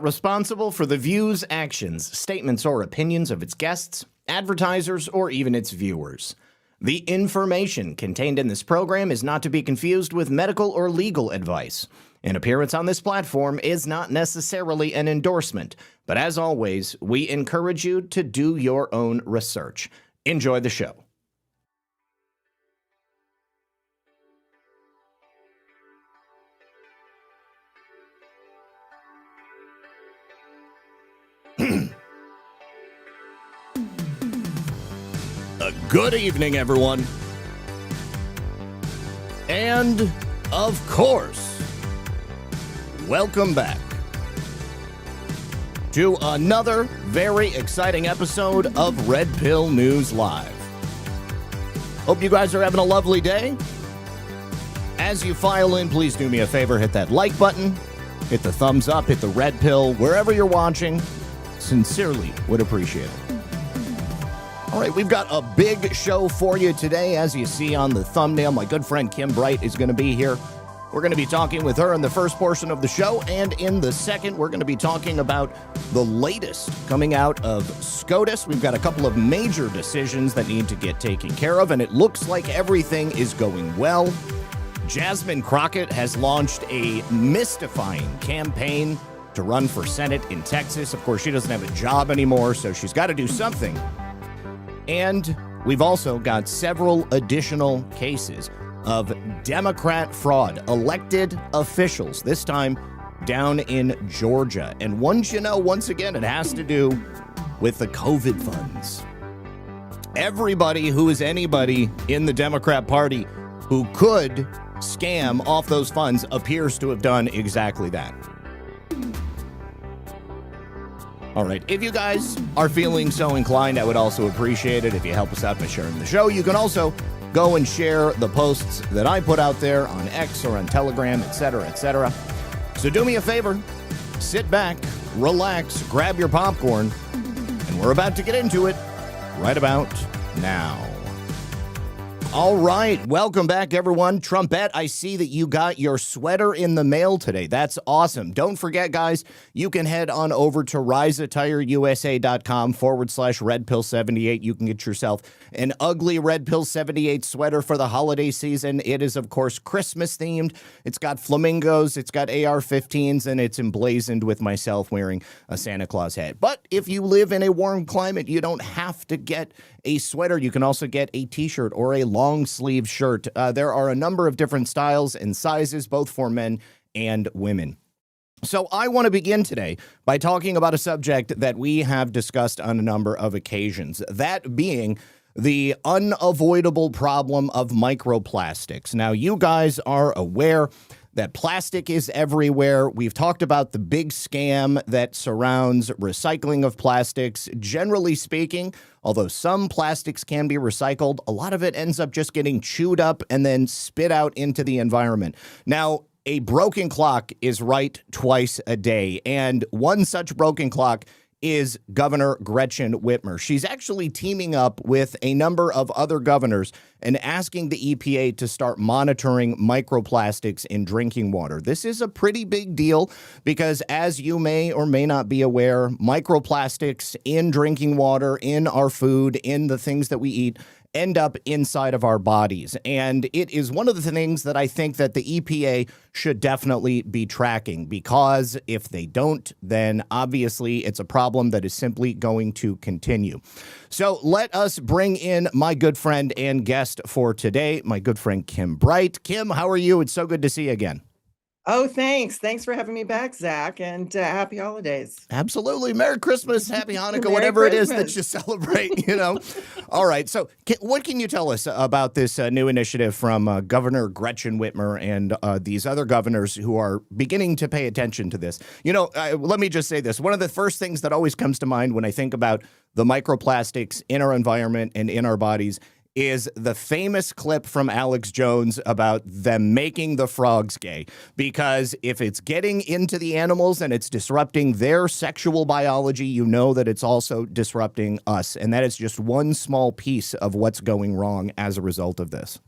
Responsible for the views, actions, statements, or opinions of its guests, advertisers, or even its viewers. The information contained in this program is not to be confused with medical or legal advice. An appearance on this platform is not necessarily an endorsement, but as always, we encourage you to do your own research. Enjoy the show. Good evening, everyone. And, of course, welcome back to another very exciting episode of Red Pill News Live. Hope you guys are having a lovely day. As you file in, please do me a favor, hit that like button, hit the thumbs up, hit the red pill, wherever you're watching. Sincerely would appreciate it. All right, we've got a big show for you today. As you see on the thumbnail, my good friend Kim Bright is going to be here. We're going to be talking with her in the first portion of the show, and in the second, we're going to be talking about the latest coming out of SCOTUS. We've got a couple of major decisions that need to get taken care of, and it looks like everything is going well. Jasmine Crockett has launched a mystifying campaign to run for Senate in Texas. Of course, she doesn't have a job anymore, so she's got to do something. And we've also got several additional cases of Democrat fraud, elected officials, this time down in Georgia. And once again, it has to do with the COVID funds. Everybody who is anybody in the Democrat Party who could scam off those funds appears to have done exactly that. All right, if you guys are feeling so inclined, I would also appreciate it if you help us out by sharing the show. You can also go and share the posts that I put out there on X or on Telegram, etc., etc. So do me a favor, sit back, relax, grab your popcorn, and we're about to get into it right about now. All right, welcome back, everyone. Trumpet, I see that you got your sweater in the mail today. That's awesome. Don't forget, guys, you can head on over to riseattireusa.com/redpill78. You can get yourself an ugly Red Pill 78 sweater for the holiday season. It is, of course, Christmas themed. It's got flamingos, it's got AR-15s, and it's emblazoned with myself wearing a Santa Claus hat. But if you live in a warm climate, you don't have to get a sweater. You can also get a t-shirt or a long sleeve shirt. There are a number of different styles and sizes, both for men and women. So I want to begin today by talking about a subject that we have discussed on a number of occasions, that being the unavoidable problem of microplastics. Now, you guys are aware that plastic is everywhere. We've talked about the big scam that surrounds recycling of plastics. Generally speaking, although some plastics can be recycled, a lot of it ends up just getting chewed up and then spit out into the environment. Now, a broken clock is right twice a day, and one such broken clock is Governor Gretchen Whitmer. She's actually teaming up with a number of other governors and asking the EPA to start monitoring microplastics in drinking water. This is a pretty big deal because, as you may or may not be aware, microplastics in drinking water, in our food, in the things that we eat, end up inside of our bodies. And it is one of the things that I think that the EPA should definitely be tracking, because if they don't, then obviously it's a problem that is simply going to continue. So let us bring in my good friend and guest for today, my good friend Kim Bright. Kim, how are you? It's so good to see you again. Oh, thanks. Thanks for having me back, Zach, and happy holidays. Absolutely. Merry Christmas, Happy Hanukkah, Merry whatever Christmas. it is that you celebrate, All right. So what can you tell us about this new initiative from Governor Gretchen Whitmer and these other governors who are beginning to pay attention to this? Let me just say this. One of the first things that always comes to mind when I think about the microplastics in our environment and in our bodies is the famous clip from Alex Jones about them making the frogs gay. Because if it's getting into the animals and it's disrupting their sexual biology, you know that it's also disrupting us. And that is just one small piece of what's going wrong as a result of this.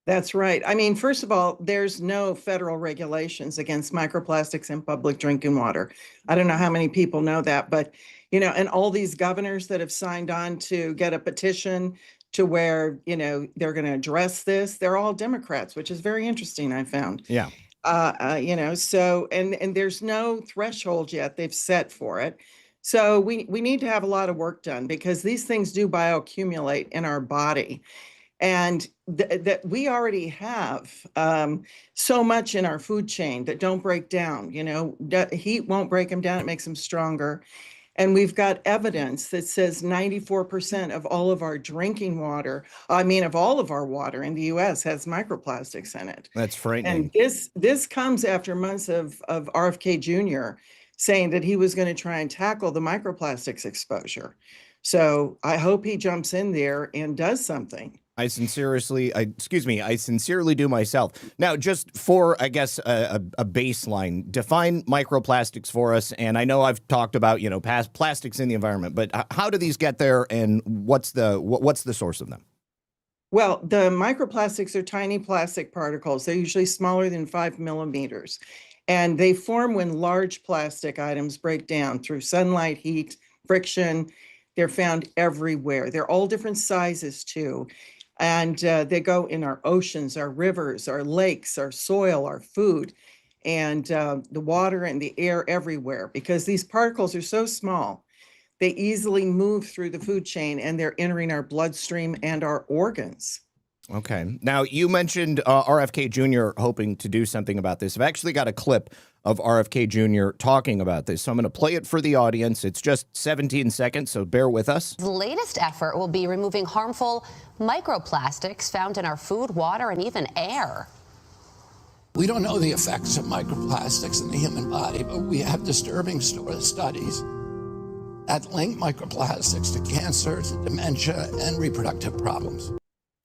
That's right. I mean, first of all, there's no federal regulations against microplastics in public drinking water. I don't know how many people know that, but and all these governors that have signed on to get a petition to where, they're going to address this, they're all Democrats, which is very interesting, I found. Yeah. So and there's no threshold yet they've set for it. So we need to have a lot of work done because these things do bioaccumulate in our body. And that we already have so much in our food chain that don't break down. Heat won't break them down, it makes them stronger. And we've got evidence that says 94% of all of our drinking water, I mean, of all of our water in the US has microplastics in it. That's frightening. And this comes after months of RFK Jr. saying that he was going to try and tackle the microplastics exposure. So I hope he jumps in there and does something. I sincerely do myself. Now, just for, I guess, a baseline, define microplastics for us. And I know I've talked about, past plastics in the environment, but how do these get there and what's the source of them? Well, the microplastics are tiny plastic particles. They're usually smaller than 5 millimeters. And they form when large plastic items break down through sunlight, heat, friction. They're found everywhere. They're all different sizes too. And they go in our oceans, our rivers, our lakes, our soil, our food, and the water and the air everywhere, because these particles are so small, they easily move through the food chain and they're entering our bloodstream and our organs. Okay. Now, you mentioned RFK Jr. hoping to do something about this. I've actually got a clip of RFK Jr. talking about this, so I'm going to play it for the audience. It's just 17 seconds, so bear with us. The latest effort will be removing harmful microplastics found in our food, water, and even air. We don't know the effects of microplastics in the human body, but we have disturbing studies that link microplastics to cancer, to dementia, and reproductive problems.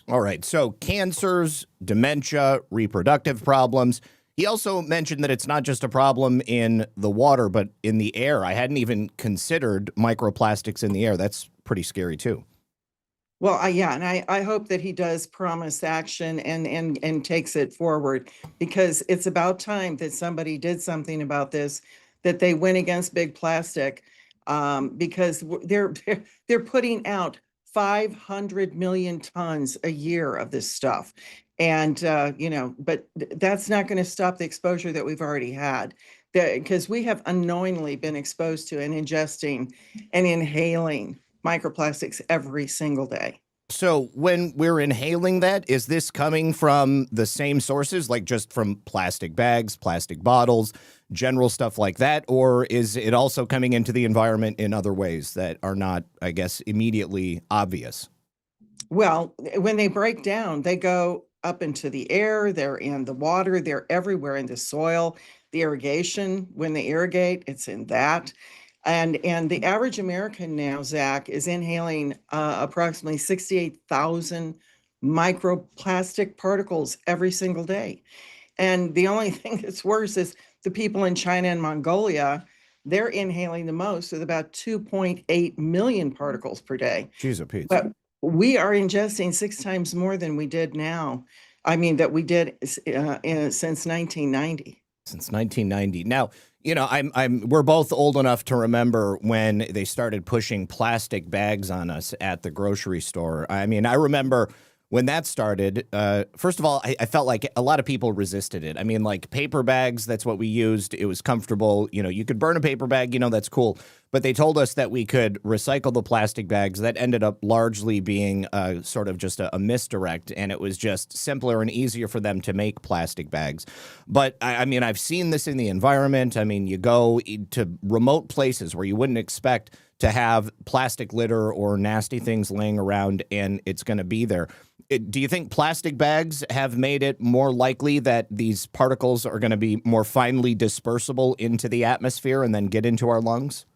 All right, so cancers, dementia, reproductive problems. He also mentioned that it's not just a problem in the water, but in the air. I hadn't even considered microplastics in the air. That's pretty scary, too. Well, and I hope that he does promise action and takes it forward, because it's about time that somebody did something about this, that they went against big plastic, because they're putting out 500 million tons a year of this stuff. And, but that's not going to stop the exposure that we've already had, because we have unknowingly been exposed to and ingesting and inhaling microplastics every single day. So when we're inhaling that, is this coming from the same sources, like just from plastic bags, plastic bottles, general stuff like that? Or is it also coming into the environment in other ways that are not, I guess, immediately obvious? Well, when they break down, they go up into the air, they're in the water, they're everywhere in the soil, the irrigation. When they irrigate, it's in that. And the average American now, Zach, is inhaling approximately 68,000 microplastic particles every single day. And the only thing that's worse is the people in China and Mongolia, they're inhaling the most with about 2.8 million particles per day. Jeez, a Pete. But we are ingesting 6 times more than we did now. I mean, that we did since 1990. Since 1990. Now, we're both old enough to remember when they started pushing plastic bags on us at the grocery store. I mean, I remember when that started. First of all, I felt like a lot of people resisted it. I mean, like paper bags, that's what we used. It was comfortable. You could burn a paper bag, that's cool. But they told us that we could recycle the plastic bags. That ended up largely being sort of just a misdirect, and it was just simpler and easier for them to make plastic bags. But I mean, I've seen this in the environment. I mean, you go to remote places where you wouldn't expect to have plastic litter or nasty things laying around, and it's going to be there. Do you think plastic bags have made it more likely that these particles are going to be more finely dispersible into the atmosphere and then get into our lungs?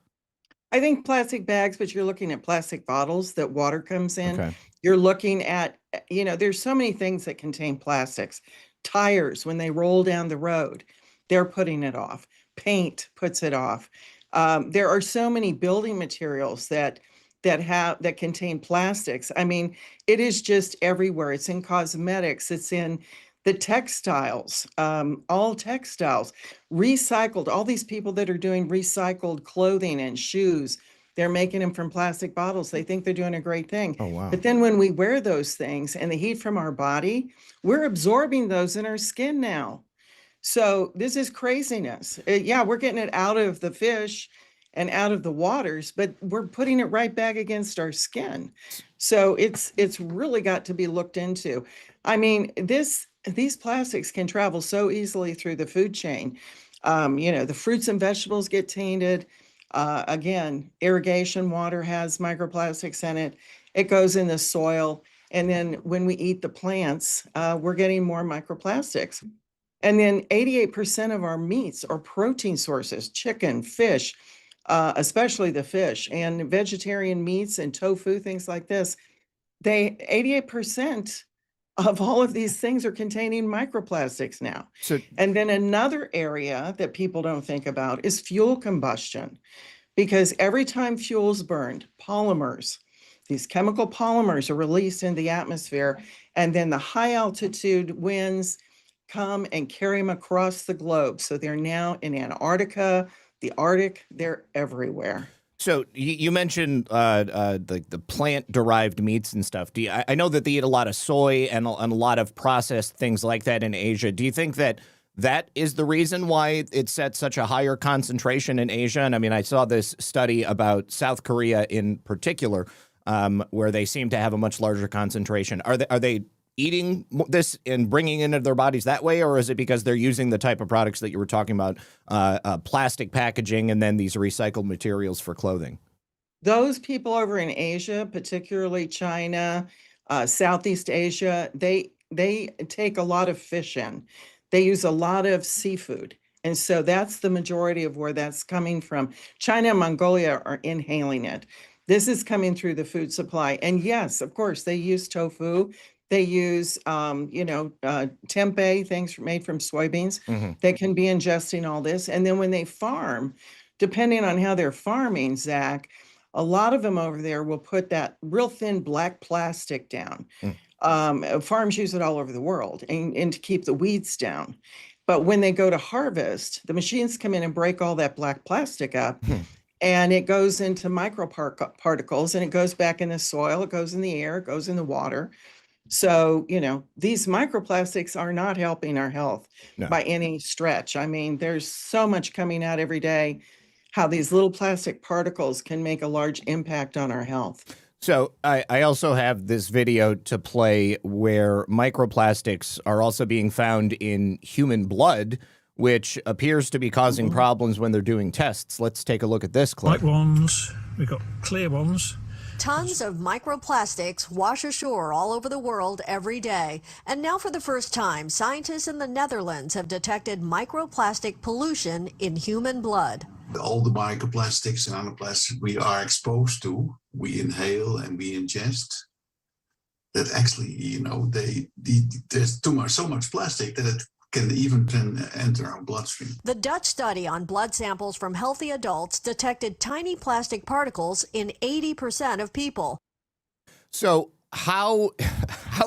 I think plastic bags, but you're looking at plastic bottles that water comes in. Okay. You're looking at, there's so many things that contain plastics. Tires, when they roll down the road, they're putting it off. Paint puts it off. There are so many building materials that that contain plastics. I mean, it is just everywhere. It's in cosmetics. It's in the textiles, all textiles, recycled. All these people that are doing recycled clothing and shoes, they're making them from plastic bottles. They think they're doing a great thing. Oh, wow. But then when we wear those things and the heat from our body, we're absorbing those in our skin now. So this is craziness. Yeah, we're getting it out of the fish and out of the waters, but we're putting it right back against our skin. So it's really got to be looked into. I mean, these plastics can travel so easily through the food chain. The fruits and vegetables get tainted. Again, irrigation water has microplastics in it. It goes in the soil. And then when we eat the plants, we're getting more microplastics. And then 88% of our meats are protein sources, chicken, fish, especially the fish, and vegetarian meats and tofu, things like this. 88% of all of these things are containing microplastics now. And then another area that people don't think about is fuel combustion, because every time fuel's burned, these chemical polymers are released in the atmosphere, and then the high altitude winds come and carry them across the globe. So they're now in Antarctica, the Arctic, they're everywhere. So you mentioned the plant-derived meats and stuff. I know that they eat a lot of soy and a lot of processed things like that in Asia. Do you think that is the reason why it's at such a higher concentration in Asia? And I mean, I saw this study about South Korea in particular, where they seem to have a much larger concentration. Are they eating this and bringing it into their bodies that way, or is it because they're using the type of products that you were talking about, plastic packaging and then these recycled materials for clothing? Those people over in Asia, particularly China, Southeast Asia, they take a lot of fish in. They use a lot of seafood. And so that's the majority of where that's coming from. China and Mongolia are inhaling it. This is coming through the food supply. And yes, of course, they use tofu. They use, tempeh, things made from soybeans. Mm-hmm. They can be ingesting all this. And then when they farm, depending on how they're farming, Zach, a lot of them over there will put that real thin black plastic down. Farms use it all over the world and to keep the weeds down. But when they go to harvest, the machines come in and break all that black plastic up. And it goes into microparticles, and it goes back in the soil, it goes in the air, it goes in the water. So, these microplastics are not helping our health by any stretch. I mean, there's so much coming out every day, how these little plastic particles can make a large impact on our health. So I also have this video to play where microplastics are also being found in human blood, which appears to be causing problems when they're doing tests. Let's take a look at this clip. White ones, we've got clear ones. Tons of microplastics wash ashore all over the world every day. And now for the first time, scientists in the Netherlands have detected microplastic pollution in human blood. All the microplastics and nanoplastics we are exposed to, we inhale and we ingest, that actually, there's so much plastic that it can even enter our bloodstream. The Dutch study on blood samples from healthy adults detected tiny plastic particles in 80% of people. So how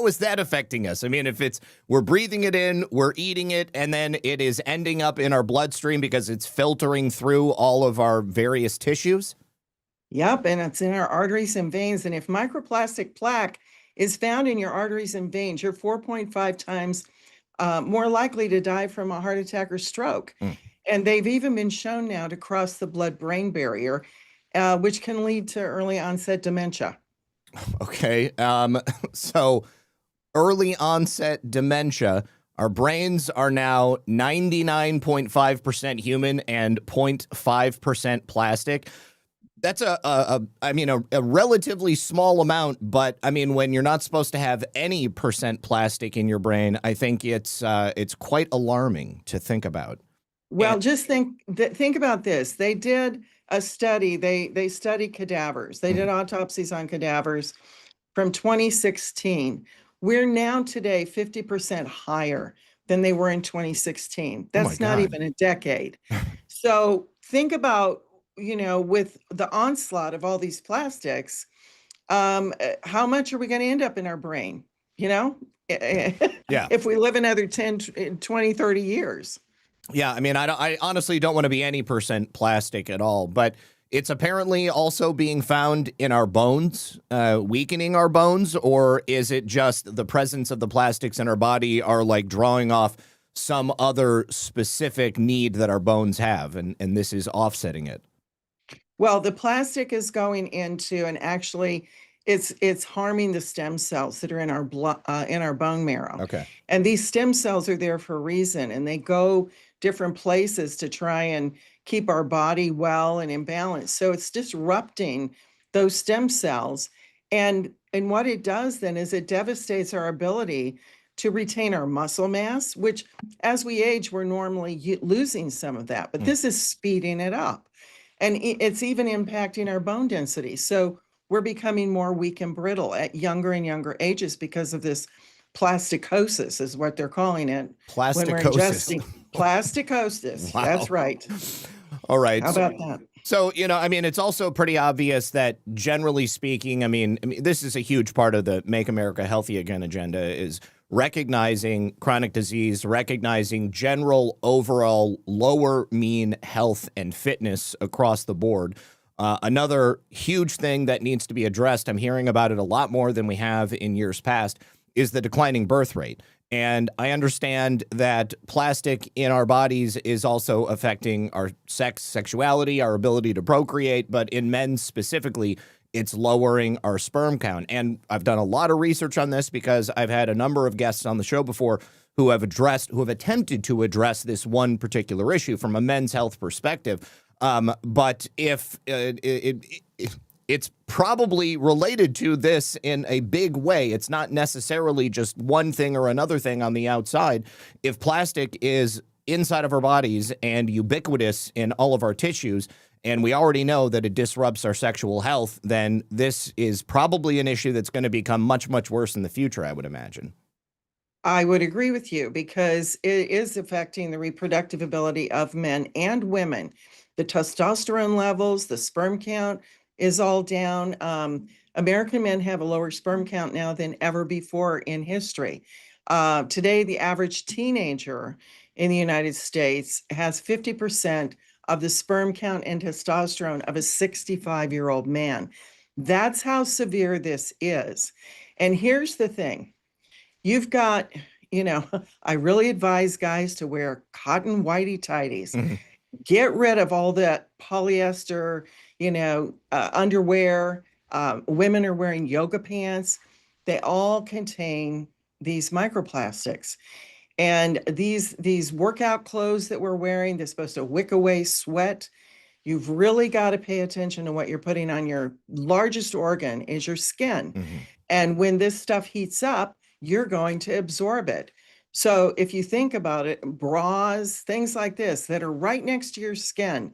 is that affecting us? I mean, if we're breathing it in, we're eating it, and then it is ending up in our bloodstream because it's filtering through all of our various tissues? Yep, and it's in our arteries and veins. And if microplastic plaque is found in your arteries and veins, you're 4.5 times more likely to die from a heart attack or stroke. And they've even been shown now to cross the blood-brain barrier, which can lead to early onset dementia. Okay, so early onset dementia, our brains are now 99.5% human and 0.5% plastic. That's a relatively small amount, but I mean, when you're not supposed to have any percent plastic in your brain, I think it's quite alarming to think about. Well, just think about this. They did a study. They studied cadavers. They did autopsies on cadavers from 2016. We're now today 50% higher than they were in 2016. That's not even a decade. So think about with the onslaught of all these plastics, how much are we going to end up in our brain? Yeah. If we live another 10, 20, 30 years. Yeah, I mean, I honestly don't want to be any percent plastic at all, but it's apparently also being found in our bones, weakening our bones, or is it just the presence of the plastics in our body are like drawing off some other specific need that our bones have, and this is offsetting it? Well, the plastic is going into, and actually it's harming the stem cells that are in our blood, in our bone marrow. Okay. And these stem cells are there for a reason, and they go different places to try and keep our body well and in balance. So it's disrupting those stem cells. And what it does then is it devastates our ability to retain our muscle mass, which as we age, we're normally losing some of that, but this is speeding it up. And it's even impacting our bone density. So we're becoming more weak and brittle at younger and younger ages because of this plasticosis is what they're calling it. When we're Plasticosis. ingesting plasticosis. Wow. That's right. All right. How about that? So, I mean, it's also pretty obvious that generally speaking, I mean, this is a huge part of the Make America Healthy Again agenda is recognizing chronic disease, recognizing general overall lower mean health and fitness across the board. Another huge thing that needs to be addressed, I'm hearing about it a lot more than we have in years past, is the declining birth rate. And I understand that plastic in our bodies is also affecting our sexuality, our ability to procreate, but in men specifically, it's lowering our sperm count. And I've done a lot of research on this because I've had a number of guests on the show before who have attempted to address this one particular issue from a men's health perspective. But if it's probably related to this in a big way. It's not necessarily just one thing or another thing on the outside. If plastic is inside of our bodies and ubiquitous in all of our tissues, and we already know that it disrupts our sexual health, then this is probably an issue that's going to become much, much worse in the future, I would imagine. I would agree with you because it is affecting the reproductive ability of men and women. The testosterone levels, the sperm count is all down. American men have a lower sperm count now than ever before in history. Today, the average teenager in the United States has 50% of the sperm count and testosterone of a 65-year-old man. That's how severe this is. And here's the thing. You've got, I really advise guys to wear cotton whitey-tighties. Mm-hmm. Get rid of all that polyester, underwear. Women are wearing yoga pants. They all contain these microplastics. And these workout clothes that we're wearing, they're supposed to wick away sweat. You've really got to pay attention to what you're putting on. Your largest organ is your skin. Mm-hmm. And when this stuff heats up, you're going to absorb it. So if you think about it, bras, things like this that are right next to your skin,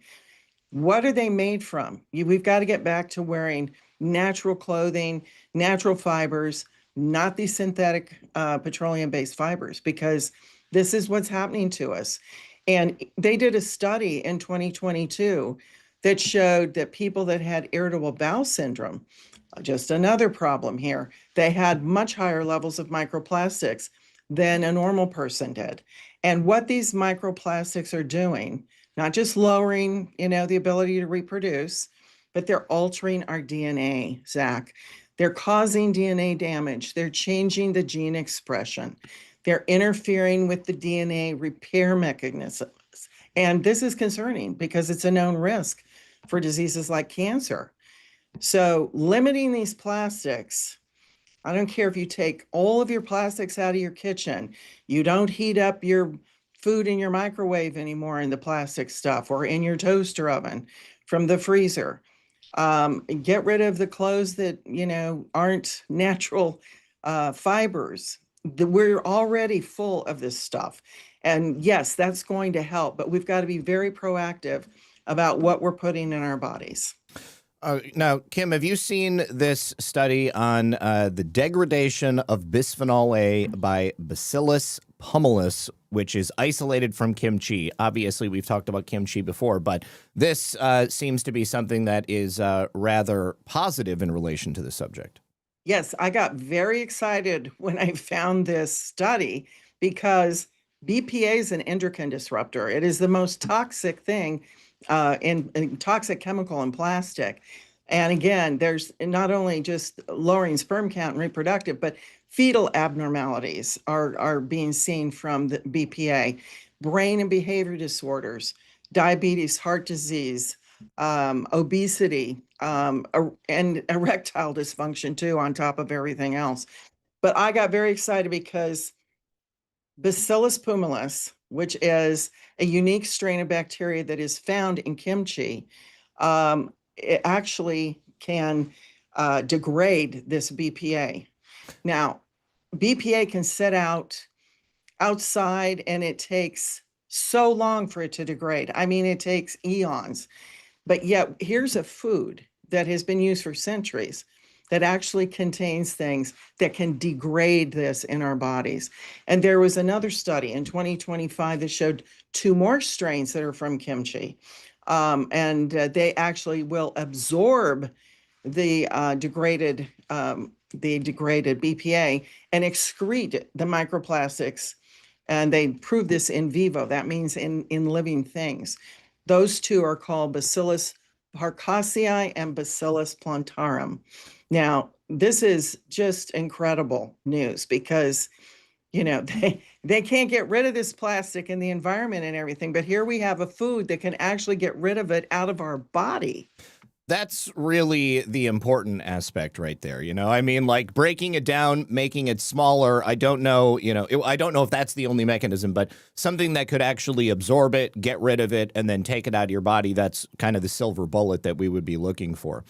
what are they made from? We've got to get back to wearing natural clothing, natural fibers, not these synthetic petroleum-based fibers, because this is what's happening to us. And they did a study in 2022 that showed that people that had irritable bowel syndrome, just another problem here, they had much higher levels of microplastics than a normal person did. And what these microplastics are doing, not just lowering, the ability to reproduce, but they're altering our DNA, Zach. They're causing DNA damage. They're changing the gene expression. They're interfering with the DNA repair mechanisms. And this is concerning because it's a known risk for diseases like cancer. So limiting these plastics, I don't care if you take all of your plastics out of your kitchen, you don't heat up your food in your microwave anymore in the plastic stuff or in your toaster oven from the freezer. Get rid of the clothes that, aren't natural fibers. We're already full of this stuff. And yes, that's going to help, but we've got to be very proactive about what we're putting in our bodies. Now, Kim, have you seen this study on the degradation of bisphenol A by Bacillus humulus, which is isolated from kimchi. Obviously, we've talked about kimchi before, but this seems to be something that is rather positive in relation to the subject. Yes, I got very excited when I found this study because BPA is an endocrine disruptor. It is the most toxic thing in toxic chemical in plastic. And again, there's not only just lowering sperm count and reproductive, but fetal abnormalities are being seen from the BPA, brain and behavior disorders, diabetes, heart disease, obesity, and erectile dysfunction too, on top of everything else. But I got very excited because Bacillus pumilus, which is a unique strain of bacteria that is found in kimchi, it actually can degrade this BPA. Now, BPA can sit outside and it takes so long for it to degrade. I mean, it takes eons. But yet, here's a food that has been used for centuries that actually contains things that can degrade this in our bodies. And there was another study in 2025 that showed 2 more strains that are from kimchi. And they actually will absorb the degraded BPA and excrete the microplastics. And they prove this in vivo. That means in living things. Those 2 are called Bacillus parkasii and Bacillus plantarum. Now, this is just incredible news because, you know, they can't get rid of this plastic in the environment and everything, but here we have a food that can actually get rid of it out of our body. That's really the important aspect right there. I mean, like breaking it down, making it smaller. I don't know, I don't know if that's the only mechanism, but something that could actually absorb it, get rid of it, and then take it out of your body. That's kind of the silver bullet that we would be looking for.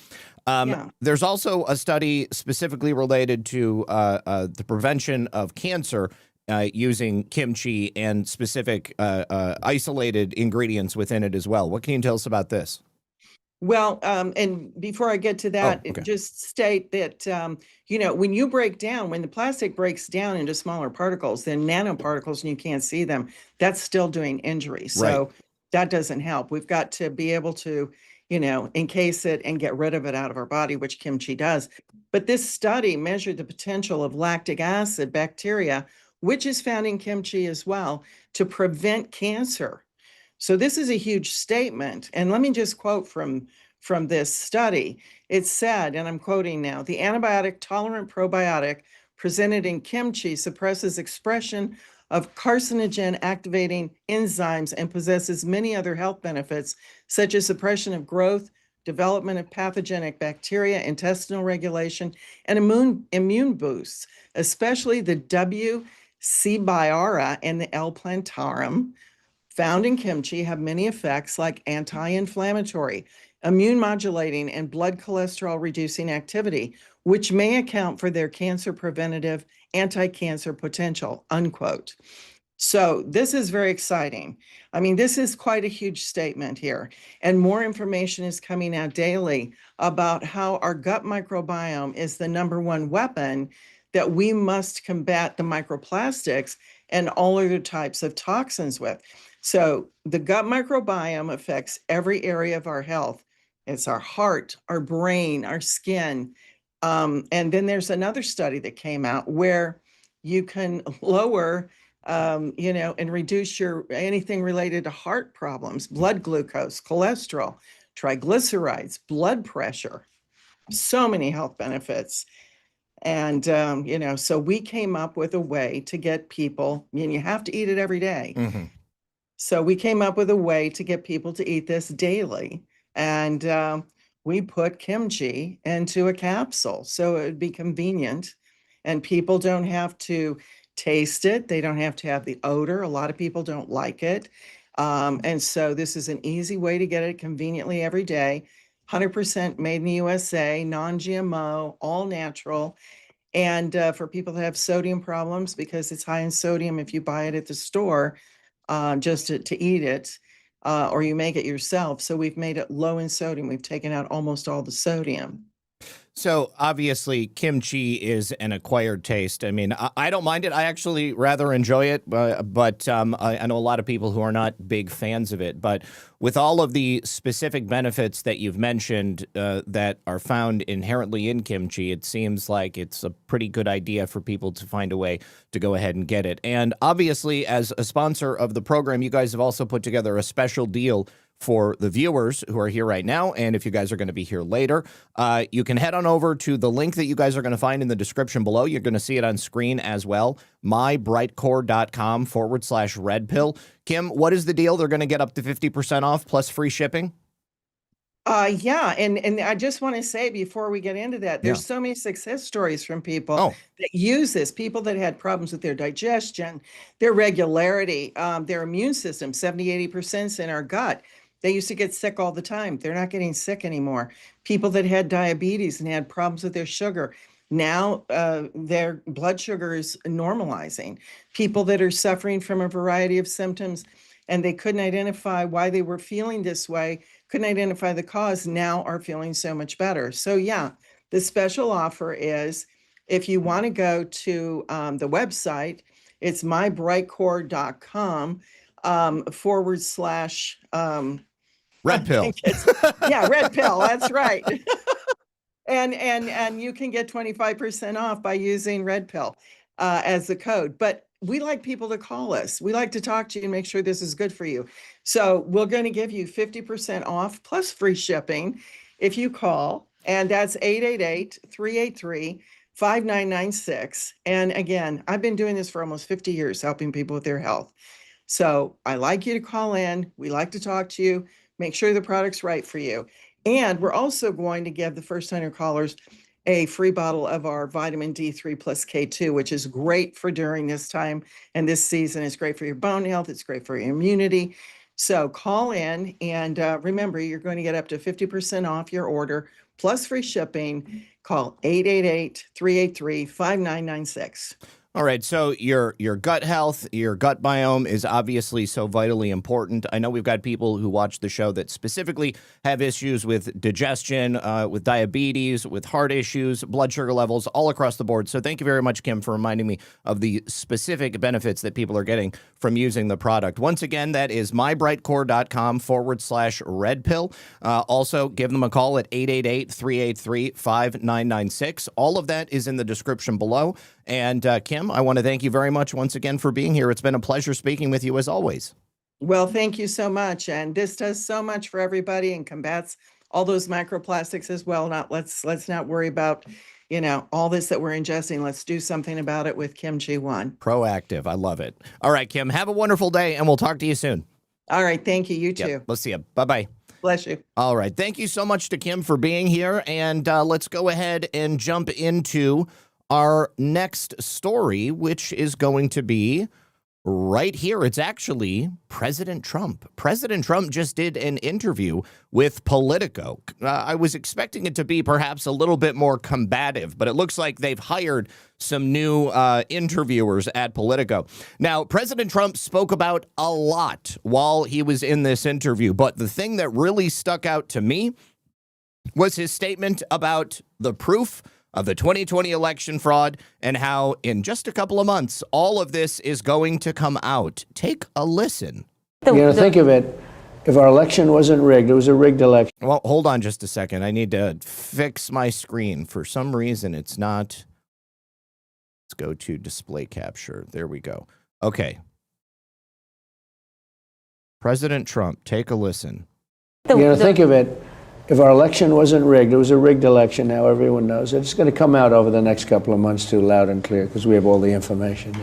There's also a study specifically related to the prevention of cancer using kimchi and specific isolated ingredients within it as well. What can you tell us about this? Well, and before I get to that, okay. just state that, when you when the plastic breaks down into smaller particles, then nanoparticles, and you can't see them, that's still doing injury. So that doesn't help. We've got to be able to, encase it and get rid of it out of our body, which kimchi does. But this study measured the potential of lactic acid bacteria, which is found in kimchi as well, to prevent cancer. So this is a huge statement. And let me just quote from this study. It said, and I'm quoting now, the antibiotic tolerant probiotic presented in kimchi suppresses expression of carcinogen activating enzymes and possesses many other health benefits, such as suppression of growth, development of pathogenic bacteria, intestinal regulation, and immune boosts, especially the W. cbiara and the L. plantarum found in kimchi have many effects like anti-inflammatory, immune modulating, and blood cholesterol reducing activity, which may account for their cancer preventative anti-cancer potential, unquote. So this is very exciting. I mean, this is quite a huge statement here. And more information is coming out daily about how our gut microbiome is the #1 weapon that we must combat the microplastics and all other types of toxins with. So the gut microbiome affects every area of our health. It's our heart, our brain, our skin. And then there's another study that came out where you can lower, and reduce anything related to heart problems, blood glucose, cholesterol, triglycerides, blood pressure, so many health benefits. And, so we came up with a way to get people, and you have to eat it every day. Mm-hmm. So we came up with a way to get people to eat this daily. And we put kimchi into a capsule so it would be convenient and people don't have to taste it. They don't have to have the odor. A lot of people don't like it. And so this is an easy way to get it conveniently every day. 100% made in the USA, non-GMO, all natural. And for people that have sodium problems, because it's high in sodium if you buy it at the store, just to eat it, or you make it yourself. So we've made it low in sodium. We've taken out almost all the sodium. So obviously, kimchi is an acquired taste. I mean, I don't mind it. I actually rather enjoy it, but I know a lot of people who are not big fans of it. But with all of the specific benefits that you've mentioned that are found inherently in kimchi, it seems like it's a pretty good idea for people to find a way to go ahead and get it. And obviously, as a sponsor of the program, you guys have also put together a special deal for the viewers who are here right now. And if you guys are going to be here later, you can head on over to the link that you guys are going to find in the description below. You're going to see it on screen as well. mybrightcore.com/red pill. Kim, what is the deal? They're going to get up to 50% off plus free shipping. Yeah, and I just want to say before we get into that, there's so many success stories from people that use this, people that had problems with their digestion, their regularity, their immune system, 70-80% is in our gut. They used to get sick all the time. They're not getting sick anymore. People that had diabetes and had problems with their sugar, now their blood sugar is normalizing. People that are suffering from a variety of symptoms and they couldn't identify why they were feeling this way, couldn't identify the cause, now are feeling so much better. So yeah, the special offer is if you want to go to the website, it's mybrightcore.com / Red pill. Yeah, red pill. That's right. And you can get 25% off by using red pill as the code. But we like people to call us. We like to talk to you and make sure this is good for you. So we're going to give you 50% off plus free shipping if you call. And that's 888-383-5996. And again, I've been doing this for almost 50 years, helping people with their health. So I like you to call in. We like to talk to you. Make sure the product's right for you. And we're also going to give the first 100 callers a free bottle of our vitamin D3 plus K2, which is great for during this time and this season. It's great for your bone health. It's great for your immunity. So call in and remember, you're going to get up to 50% off your order plus free shipping. Call 888-383-5996. All right, so your gut health, your gut biome is obviously so vitally important. I know we've got people who watch the show that specifically have issues with digestion, with diabetes, with heart issues, blood sugar levels, all across the board. So thank you very much, Kim, for reminding me of the specific benefits that people are getting from using the product. Once again, that is mybrightcore.com /red pill. Also, give them a call at 888-383-5996. All of that is in the description below. And Kim, I want to thank you very much once again for being here. It's been a pleasure speaking with you as always. Well, thank you so much. And this does so much for everybody and combats all those microplastics as well. Let's not worry about, all this that we're ingesting. Let's do something about it with Kimchi One. Proactive. I love it. All right, Kim, have a wonderful day and we'll talk to you soon. All right. Thank you. You too. Yep, let's see you. Bye-bye. Bless you. All right. Thank you so much to Kim for being here. And let's go ahead and jump into our next story, which is going to be right here. It's actually President Trump. President Trump just did an interview with Politico. I was expecting it to be perhaps a little bit more combative, but it looks like they've hired some new interviewers at Politico. Now, President Trump spoke about a lot while he was in this interview, but the thing that really stuck out to me was his statement about the proof of the 2020 election fraud and how in just a couple of months, all of this is going to come out. Take a listen. Think of it. If our election wasn't rigged, it was a rigged election. Well, hold on just a second. I need to fix my screen. For some reason, it's not. Let's go to display capture. There we go. Okay. President Trump, take a listen. Think of it. If our election wasn't rigged, it was a rigged election. Now everyone knows it. It's going to come out over the next couple of months too, loud and clear, because we have all the information.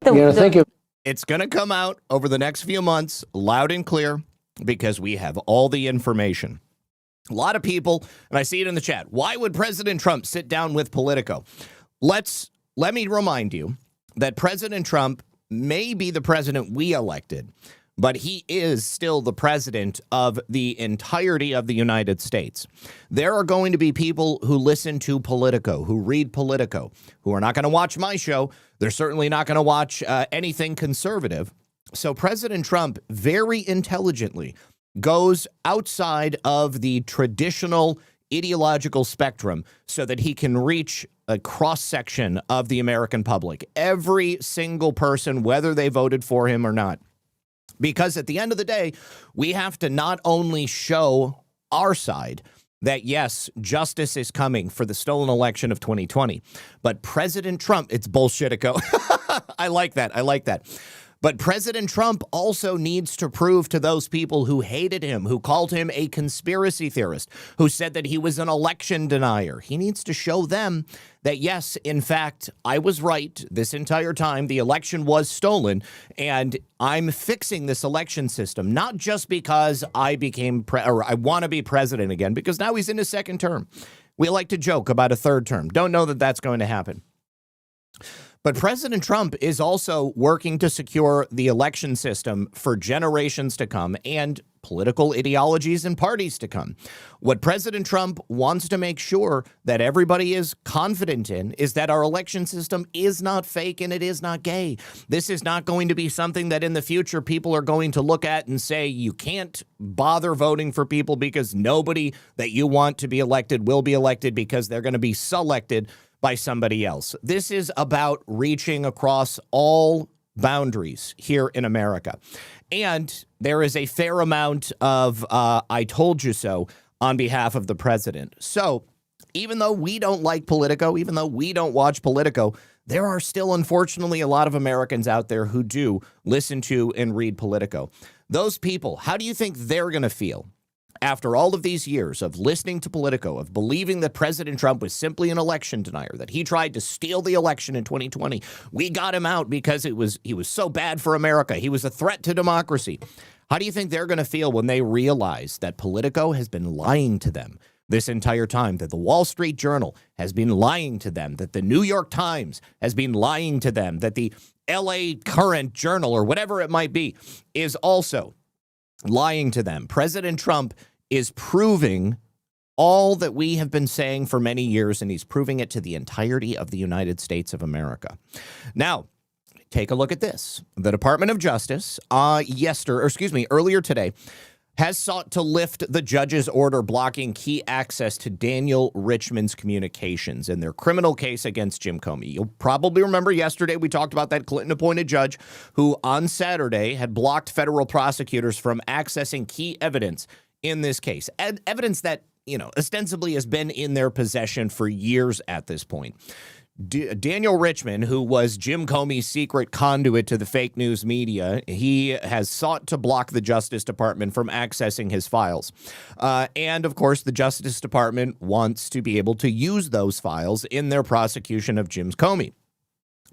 Think of It's going to come out over the next few months, loud and clear, because we have all the information. A lot of people, and I see it in the chat, why would President Trump sit down with Politico? Let me remind you that President Trump may be the president we elected, but he is still the president of the entirety of the United States. There are going to be people who listen to Politico, who read Politico, who are not going to watch my show. They're certainly not going to watch anything conservative. So President Trump very intelligently goes outside of the traditional ideological spectrum so that he can reach a cross-section of the American public, every single person, whether they voted for him or not. Because at the end of the day, we have to not only show our side that, yes, justice is coming for the stolen election of 2020, but President Trump, it's bullshitico. I like that. But President Trump also needs to prove to those people who hated him, who called him a conspiracy theorist, who said that he was an election denier. He needs to show them that, yes, in fact, I was right this entire time. The election was stolen, and I'm fixing this election system, not just because I I want to be president again, because now he's in his second term. We like to joke about a third term. Don't know that that's going to happen. But President Trump is also working to secure the election system for generations to come and political ideologies and parties to come. What President Trump wants to make sure that everybody is confident in is that our election system is not fake and it is not gay. This is not going to be something that in the future people are going to look at and say, you can't bother voting for people because nobody that you want to be elected will be elected because they're going to be selected by somebody else. This is about reaching across all boundaries here in America. And there is a fair amount of I told you so on behalf of the president. So even though we don't like Politico, even though we don't watch Politico, there are still, unfortunately, a lot of Americans out there who do listen to and read Politico. Those people, how do you think they're going to feel after all of these years of listening to Politico, of believing that President Trump was simply an election denier, that he tried to steal the election in 2020? We got him out because he was so bad for America. He was a threat to democracy. How do you think they're going to feel when they realize that Politico has been lying to them this entire time, that the Wall Street Journal has been lying to them, that the New York Times has been lying to them, that the LA Current Journal or whatever it might be is also lying to them? President Trump is proving all that we have been saying for many years, and he's proving it to the entirety of the United States of America. Now, take a look at this. The Department of Justice earlier today has sought to lift the judge's order blocking key access to Daniel Richman's communications in their criminal case against Jim Comey. You'll probably remember yesterday we talked about that Clinton-appointed judge who on Saturday had blocked federal prosecutors from accessing key evidence in this case. Evidence that, ostensibly has been in their possession for years at this point. Daniel Richman, who was Jim Comey's secret conduit to the fake news media, he has sought to block the Justice Department from accessing his files. And, of course, the Justice Department wants to be able to use those files in their prosecution of Jim Comey.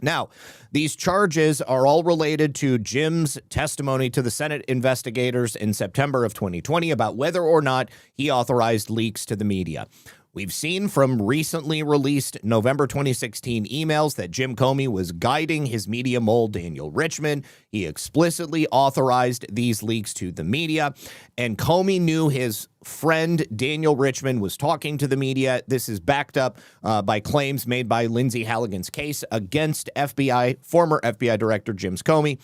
Now, these charges are all related to Jim's testimony to the Senate investigators in September of 2020 about whether or not he authorized leaks to the media. We've seen from recently released November 2016 emails that Jim Comey was guiding his media mole, Daniel Richman. He explicitly authorized these leaks to the media, and Comey knew his friend Daniel Richman was talking to the media. This is backed up by claims made by Lindsay Halligan's case against former FBI Director James Comey.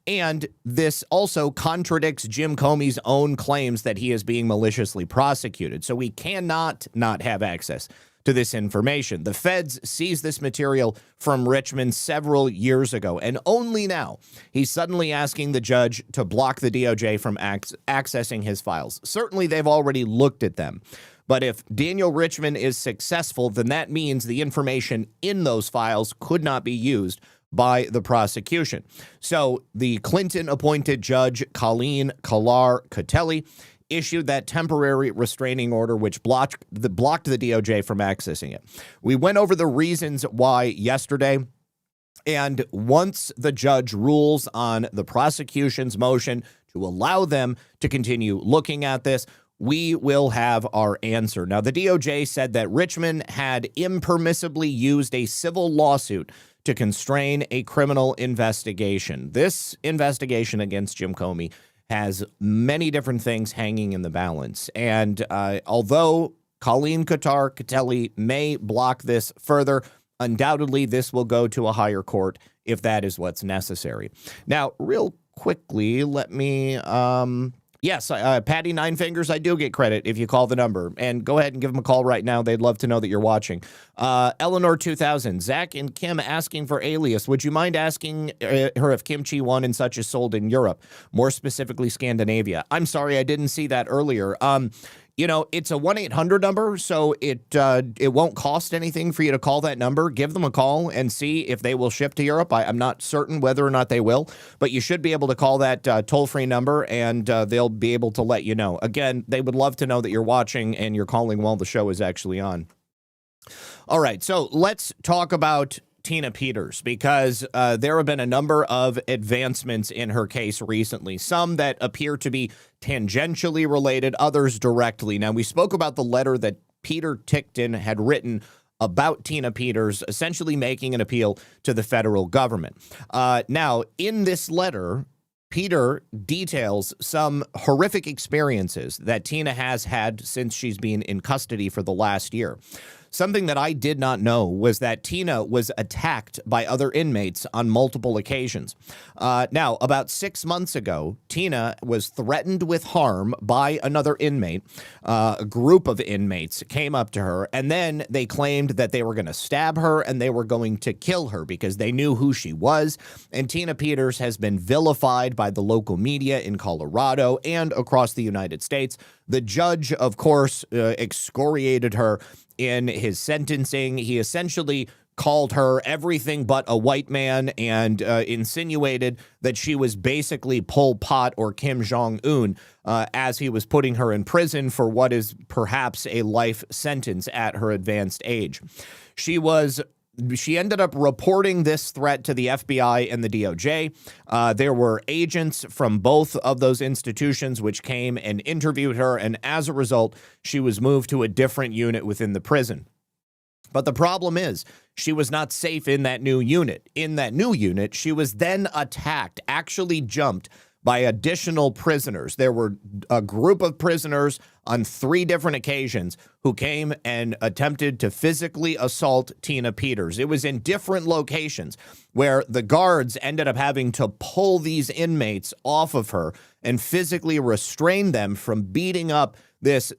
And this also contradicts Jim Comey's own claims that he is being maliciously prosecuted. So we cannot not have access to this information. The feds seized this material from Richmond several years ago, and only now he's suddenly asking the judge to block the DOJ from accessing his files. Certainly they've already looked at them. But if Daniel Richman is successful, then that means the information in those files could not be used by the prosecution. So the Clinton-appointed judge, Colleen Kalar-Catelli, issued that temporary restraining order, which blocked the DOJ from accessing it. We went over the reasons why yesterday, and once the judge rules on the prosecution's motion to allow them to continue looking at this, we will have our answer. Now, the DOJ said that Richman had impermissibly used a civil lawsuit to constrain a criminal investigation. This investigation against Jim Comey has many different things hanging in the balance. And although Colleen Kalar-Catelli may block this further, undoubtedly this will go to a higher court if that is what's necessary. Now, real quickly, let me Yes, Patty Nine Fingers, I do get credit if you call the number. And go ahead and give them a call right now. They'd love to know that you're watching. Eleanor 2000, Zach and Kim asking for alias. Would you mind asking her if Kimchi 1 and such is sold in Europe, more specifically Scandinavia? I'm sorry, I didn't see that earlier. You know, it's a 1-800 number, so it won't cost anything for you to call that number. Give them a call and see if they will ship to Europe. I'm not certain whether or not they will, but you should be able to call that toll-free number, and they'll be able to let you know. Again, they would love to know that you're watching and you're calling while the show is actually on. All right, so let's talk about Tina Peters, because there have been a number of advancements in her case recently, some that appear to be tangentially related, others directly. Now, we spoke about the letter that Peter Tickton had written about Tina Peters, essentially making an appeal to the federal government. Now, in this letter, Peter details some horrific experiences that Tina has had since she's been in custody for the last year. Something that I did not know was that Tina was attacked by other inmates on multiple occasions. Now, about 6 months ago, Tina was threatened with harm by another inmate. A group of inmates came up to her, and then they claimed that they were going to stab her and they were going to kill her because they knew who she was. And Tina Peters has been vilified by the local media in Colorado and across the United States. The judge, of course, excoriated her in his sentencing. He essentially called her everything but a white man and insinuated that she was basically Pol Pot or Kim Jong-un as he was putting her in prison for what is perhaps a life sentence at her advanced age. She ended up reporting this threat to the FBI and the DOJ. There were agents from both of those institutions which came and interviewed her, and as a result, she was moved to a different unit within the prison. But the problem is, she was not safe in that new unit. In that new unit, she was then attacked, actually jumped by additional prisoners. There were a group of prisoners on 3 different occasions who came and attempted to physically assault Tina Peters. It was in different locations where the guards ended up having to pull these inmates off of her and physically restrain them from beating up this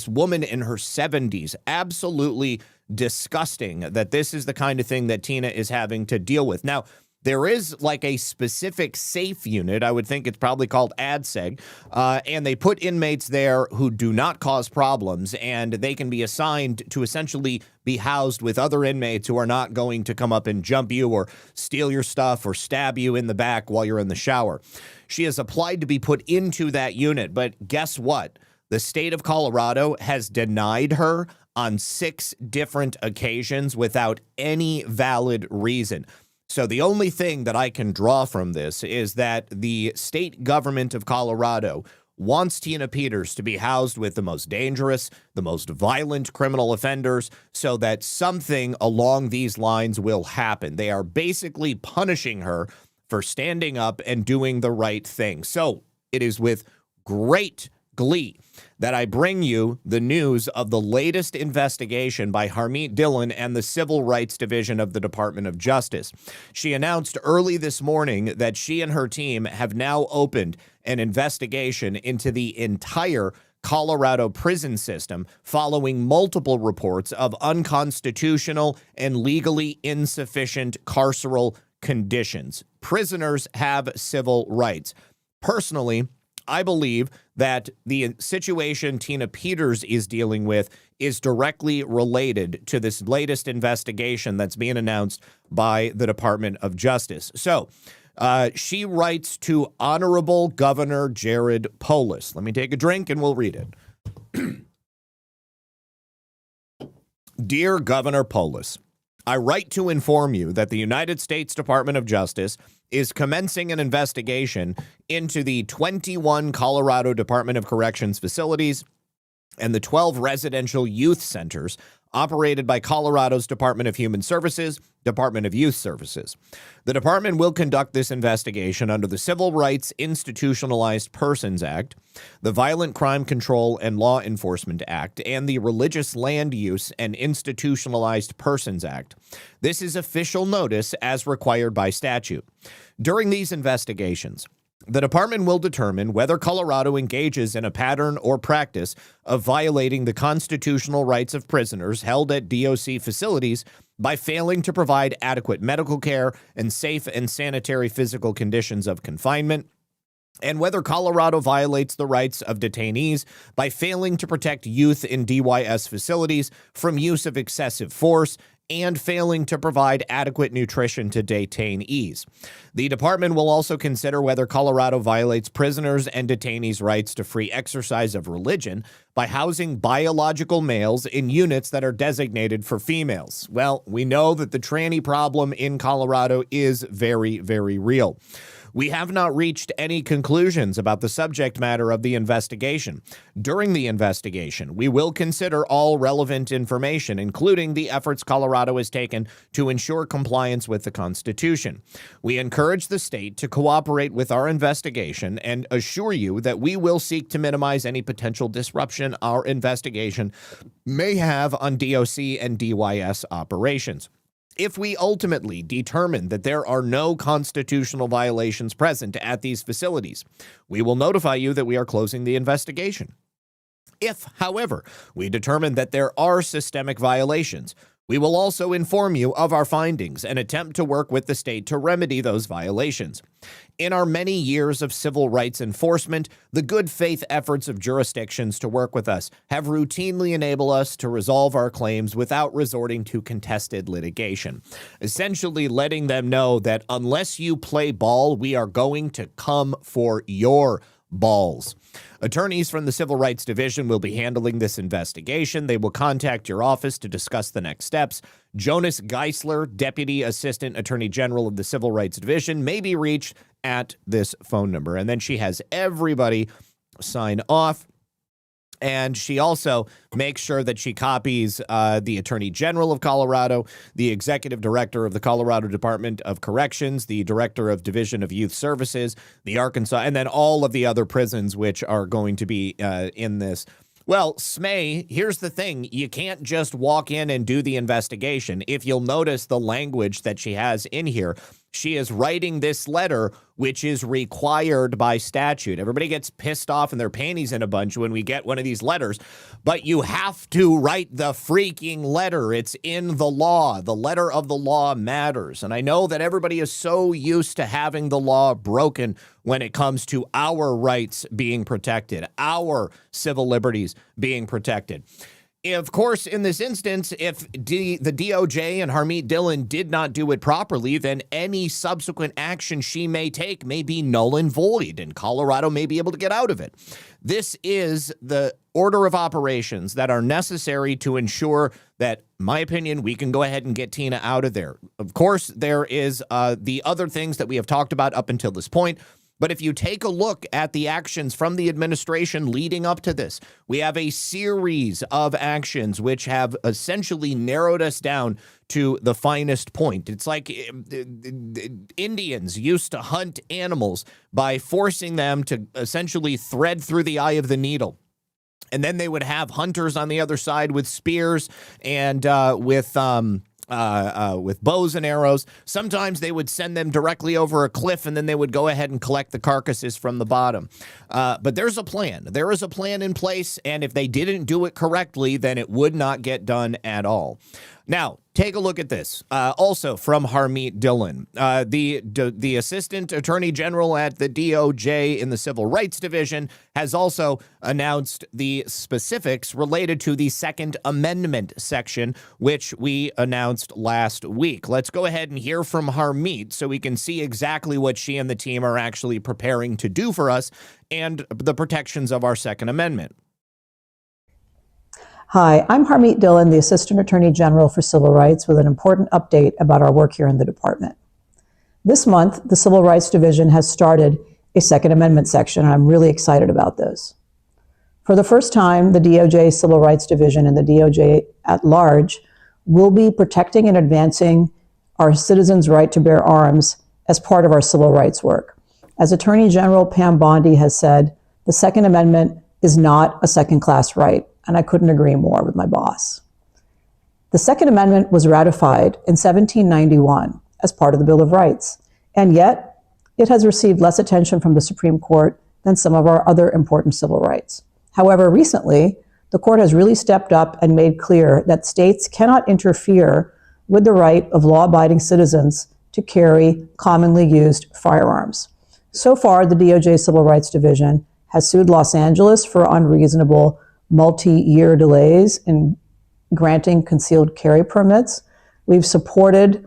woman in her 70s. Absolutely disgusting that this is the kind of thing that Tina is having to deal with. Now, there is like a specific safe unit, I would think it's probably called ADSEG, and they put inmates there who do not cause problems, and they can be assigned to essentially be housed with other inmates who are not going to come up and jump you or steal your stuff or stab you in the back while you're in the shower. She has applied to be put into that unit, but guess what? The state of Colorado has denied her on 6 different occasions without any valid reason. So the only thing that I can draw from this is that the state government of Colorado wants Tina Peters to be housed with the most dangerous, the most violent criminal offenders so that something along these lines will happen. They are basically punishing her for standing up and doing the right thing. So it is with great glee that I bring you the news of the latest investigation by Harmeet Dillon and the Civil Rights Division of the Department of Justice. She announced early this morning that she and her team have now opened an investigation into the entire Colorado prison system following multiple reports of unconstitutional and legally insufficient carceral conditions. Prisoners have civil rights. Personally, I believe that the situation Tina Peters is dealing with is directly related to this latest investigation that's being announced by the Department of Justice. So she writes to Honorable Governor Jared Polis. Let me take a drink and we'll read it. Dear Governor Polis, I write to inform you that the United States Department of Justice is commencing an investigation into the 21 Colorado Department of Corrections facilities and the 12 residential youth centers operated by Colorado's Department of Human Services, Department of Youth Services. The department will conduct this investigation under the Civil Rights Institutionalized Persons Act, the Violent Crime Control and Law Enforcement Act, and the Religious Land Use and Institutionalized Persons Act. This is official notice as required by statute. During these investigations, The department will determine whether Colorado engages in a pattern or practice of violating the constitutional rights of prisoners held at DOC facilities by failing to provide adequate medical care and safe and sanitary physical conditions of confinement, and whether Colorado violates the rights of detainees by failing to protect youth in DYS facilities from use of excessive force and failing to provide adequate nutrition to detainees. The department will also consider whether Colorado violates prisoners and detainees' rights to free exercise of religion by housing biological males in units that are designated for females. Well, we know that the tranny problem in Colorado is very, very real. We have not reached any conclusions about the subject matter of the investigation. During the investigation, we will consider all relevant information, including the efforts Colorado has taken to ensure compliance with the Constitution. We encourage the state to cooperate with our investigation and assure you that we will seek to minimize any potential disruption our investigation may have on DOC and DYS operations. If we ultimately determine that there are no constitutional violations present at these facilities, we will notify you that we are closing the investigation. If, however, we determine that there are systemic violations, we will also inform you of our findings and attempt to work with the state to remedy those violations. In our many years of civil rights enforcement, the good faith efforts of jurisdictions to work with us have routinely enabled us to resolve our claims without resorting to contested litigation, essentially letting them know that unless you play ball, we are going to come for your balls. Attorneys from the Civil Rights Division will be handling this investigation. They will contact your office to discuss the next steps. Jonas Geisler, Deputy Assistant Attorney General of the Civil Rights Division, may be reached at this phone number. And then she has everybody sign off. And she also makes sure that she copies the Attorney General of Colorado, the Executive Director of the Colorado Department of Corrections, the Director of Division of Youth Services, the Arkansas, and then all of the other prisons which are going to be in this. Well, Smay, here's the thing. You can't just walk in and do the investigation. If you'll notice the language that she has in here, she is writing this letter, which is required by statute. Everybody gets pissed off and their panties in a bunch when we get one of these letters, but you have to write the freaking letter. It's in the law. The letter of the law matters. And I know that everybody is so used to having the law broken when it comes to our rights being protected, our civil liberties being protected. Of course, in this instance, if the DOJ and Harmeet Dillon did not do it properly, then any subsequent action she may take may be null and void, and Colorado may be able to get out of it. This is the order of operations that are necessary to ensure that, in my opinion, we can go ahead and get Tina out of there. Of course, there is the other things that we have talked about up until this point. But if you take a look at the actions from the administration leading up to this, we have a series of actions which have essentially narrowed us down to the finest point. It's like Indians used to hunt animals by forcing them to essentially thread through the eye of the needle. And then they would have hunters on the other side with spears and with bows and arrows. Sometimes they would send them directly over a cliff, and then they would go ahead and collect the carcasses from the bottom. But there's a plan. There is a plan in place, and if they didn't do it correctly, then it would not get done at all. Now, take a look at this. Also from Harmeet Dillon, the Assistant Attorney General at the DOJ in the Civil Rights Division has also announced the specifics related to the Second Amendment section, which we announced last week. Let's go ahead and hear from Harmeet so we can see exactly what she and the team are actually preparing to do for us and the protections of our Second Amendment. Hi, I'm Harmeet Dillon, the Assistant Attorney General for Civil Rights, with an important update about our work here in the department. This month, the Civil Rights Division has started a Second Amendment section, and I'm really excited about this. For the first time, the DOJ Civil Rights Division and the DOJ at large will be protecting and advancing our citizens' right to bear arms as part of our civil rights work. As Attorney General Pam Bondi has said, the Second Amendment is not a second-class right, and I couldn't agree more with my boss. The Second Amendment was ratified in 1791 as part of the Bill of Rights, and yet it has received less attention from the Supreme Court than some of our other important civil rights. However, recently, the court has really stepped up and made clear that states cannot interfere with the right of law-abiding citizens to carry commonly used firearms. So far, the DOJ Civil Rights Division has sued Los Angeles for unreasonable multi-year delays in granting concealed carry permits. We've supported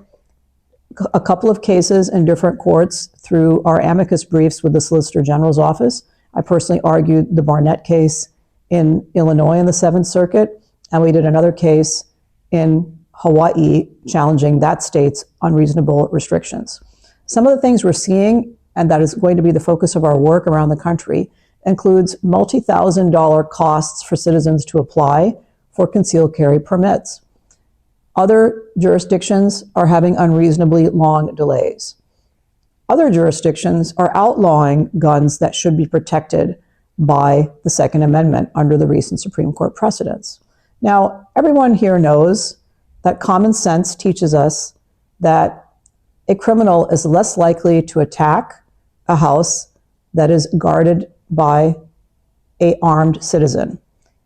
a couple of cases in different courts through our amicus briefs with the Solicitor General's office. I personally argued the Barnett case in Illinois in the Seventh Circuit, and we did another case in Hawaii challenging that state's unreasonable restrictions. Some of the things we're seeing, and that is going to be the focus of our work around the country, includes multi-$1,000 costs for citizens to apply for concealed carry permits. Other jurisdictions are having unreasonably long delays. Other jurisdictions are outlawing guns that should be protected by the Second Amendment under the recent Supreme Court precedents. Now, everyone here knows that common sense teaches us that a criminal is less likely to attack a house that is guarded by an armed citizen.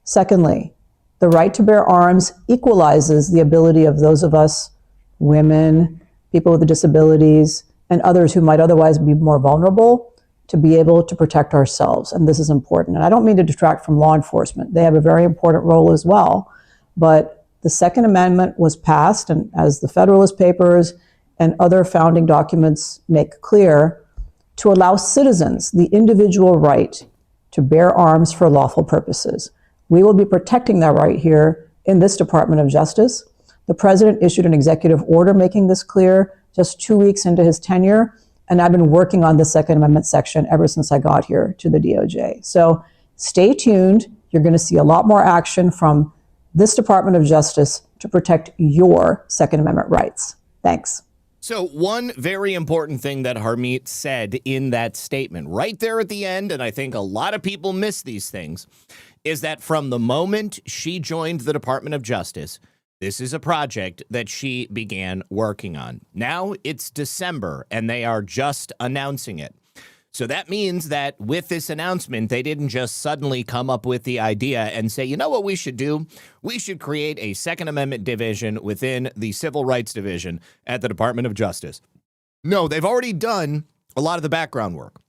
Secondly, the right to bear arms equalizes the ability of those of us, women, people with disabilities, and others who might otherwise be more vulnerable to be able to protect ourselves. And this is important. And I don't mean to detract from law enforcement. They have a very important role as well. But the Second Amendment was passed, and as the Federalist Papers and other founding documents make clear, to allow citizens the individual right to bear arms for lawful purposes. We will be protecting that right here in this Department of Justice. The president issued an executive order making this clear just 2 weeks into his tenure, and I've been working on the Second Amendment section ever since I got here to the DOJ. So stay tuned. You're going to see a lot more action from this Department of Justice to protect your Second Amendment rights. Thanks. So one very important thing that Harmeet said in that statement right there at the end, and I think a lot of people miss these things, is that from the moment she joined the Department of Justice, this is a project that she began working on. Now it's December and they are just announcing it. So that means that with this announcement, they didn't just suddenly come up with the idea and say, you know what we should do? We should create a Second Amendment division within the Civil Rights Division at the Department of Justice. No, they've already done a lot of the background work.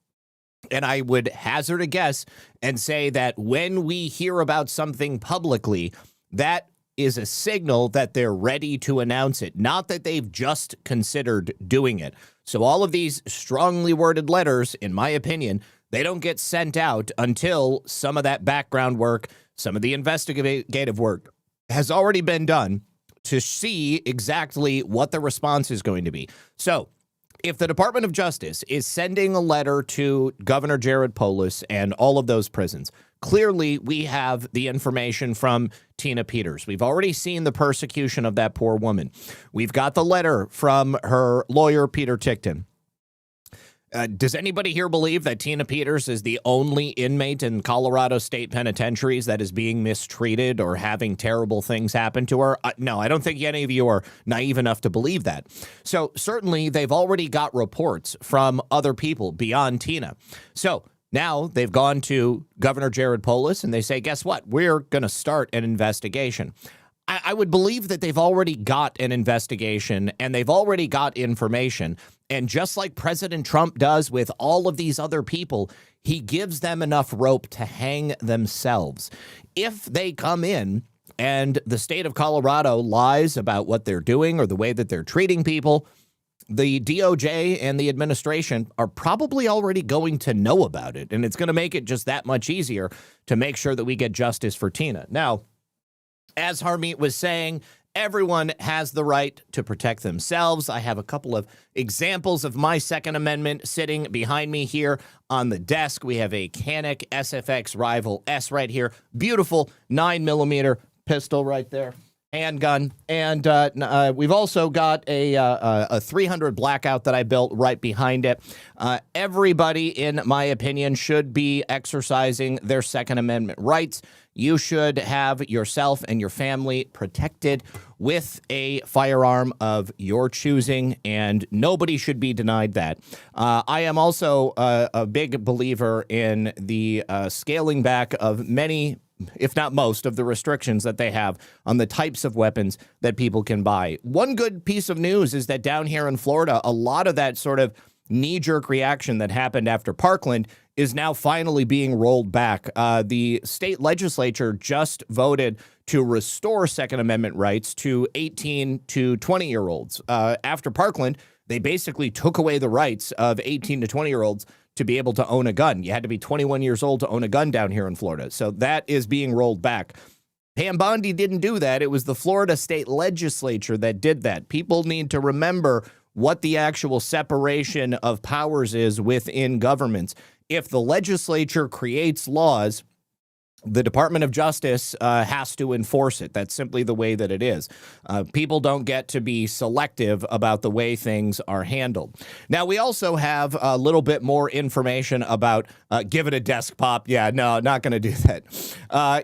And I would hazard a guess and say that when we hear about something publicly, that is a signal that they're ready to announce it, not that they've just considered doing it. So all of these strongly worded letters, in my opinion, they don't get sent out until some of that background work, some of the investigative work has already been done to see exactly what the response is going to be. So if the Department of Justice is sending a letter to Governor Jared Polis and all of those prisons, clearly we have the information from Tina Peters. We've already seen the persecution of that poor woman. We've got the letter from her lawyer, Peter Tickton. Does anybody here believe that Tina Peters is the only inmate in Colorado state penitentiaries that is being mistreated or having terrible things happen to her? No, I don't think any of you are naive enough to believe that. So certainly they've already got reports from other people beyond Tina. So now they've gone to Governor Jared Polis and they say, guess what? We're going to start an investigation. I would believe that they've already got an investigation and they've already got information. And just like President Trump does with all of these other people, he gives them enough rope to hang themselves. If they come in and the state of Colorado lies about what they're doing or the way that they're treating people, the DOJ and the administration are probably already going to know about it. And it's going to make it just that much easier to make sure that we get justice for Tina. Now, as Harmeet was saying, everyone has the right to protect themselves. I have a couple of examples of my Second Amendment sitting behind me here on the desk. We have a Canik SFX Rival S right here. Beautiful 9mm pistol right there. handgun, and we've also got a 300 blackout that I built right behind it. Everybody, in my opinion, should be exercising their Second Amendment rights. You should have yourself and your family protected with a firearm of your choosing, and nobody should be denied that. I am also a big believer in the scaling back of many, if not most, of the restrictions that they have on the types of weapons that people can buy. One good piece of news is that down here in Florida, a lot of that sort of knee-jerk reaction that happened after Parkland is now finally being rolled back. The state legislature just voted to restore Second Amendment rights to 18 to 20-year-olds. After Parkland, they basically took away the rights of 18 to 20-year-olds to be able to own a gun. You had to be 21 years old to own a gun down here in Florida. So that is being rolled back. Pam Bondi didn't do that. It was the Florida state legislature that did that. People need to remember what the actual separation of powers is within governments. If the legislature creates laws, the Department of Justice has to enforce it. That's simply the way that it is. People don't get to be selective about the way things are handled. Now, we also have a little bit more information about give it a desk pop. Yeah, no, not going to do that.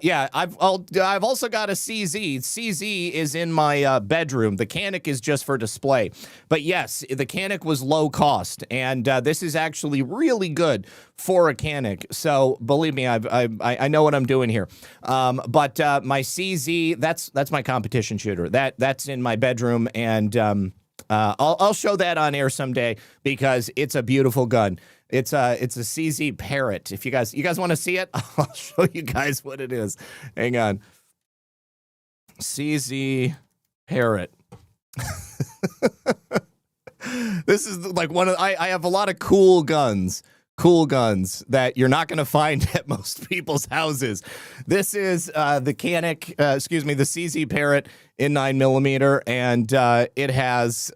Yeah, I've also got a CZ. CZ is in my bedroom. The Canic is just for display. But yes, the Canic was low cost, and this is actually really good for a Canic. So believe me, I know what I'm doing here. But my CZ, that's my competition shooter. That's in my bedroom, and I'll show that on air someday because it's a beautiful gun. It's a CZ Parrot. If you guys want to see it, I'll show you guys what it is. Hang on. CZ Parrot. This is like one of I have a lot of cool guns that you're not going to find at most people's houses. This is the Canic, the CZ Parrot in 9mm, and it has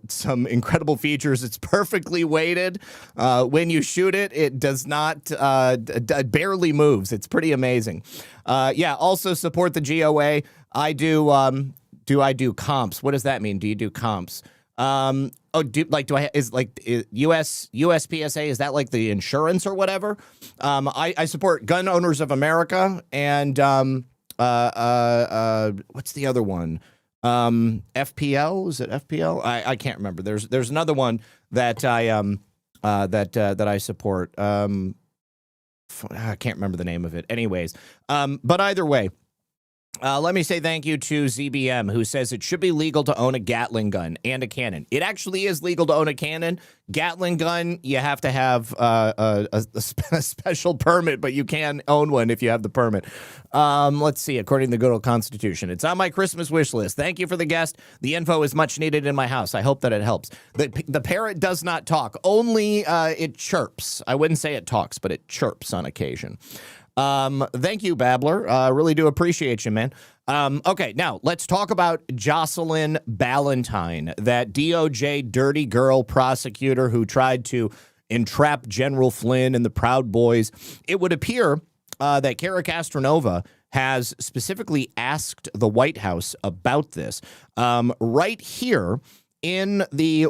some incredible features. It's perfectly weighted. When you shoot it, it does not, it barely moves. It's pretty amazing. Yeah, also support the GOA. I do I do comps? What does that mean? Do you do comps? USPSA, is that like the insurance or whatever? I support Gun Owners of America and what's the other one? FPL, is it FPL? I can't remember. There's another one that I that I support. I can't remember the name of it. Anyways, but either way. Let me say thank you to ZBM, who says it should be legal to own a Gatling gun and a cannon. It actually is legal to own a cannon. Gatling gun, you have to have a special permit, but you can own one if you have the permit. Let's see, according to the good old Constitution. It's on my Christmas wish list. Thank you for the guest. The info is much needed in my house. I hope that it helps. The parrot does not talk. Only it chirps. I wouldn't say it talks, but it chirps on occasion. Thank you, Babbler. Really do appreciate you, man. Okay, now let's talk about Jocelyn Ballantine, that DOJ dirty girl prosecutor who tried to entrap General Flynn and the Proud Boys. It would appear that Kara Castronova has specifically asked the White House about this. Right here in the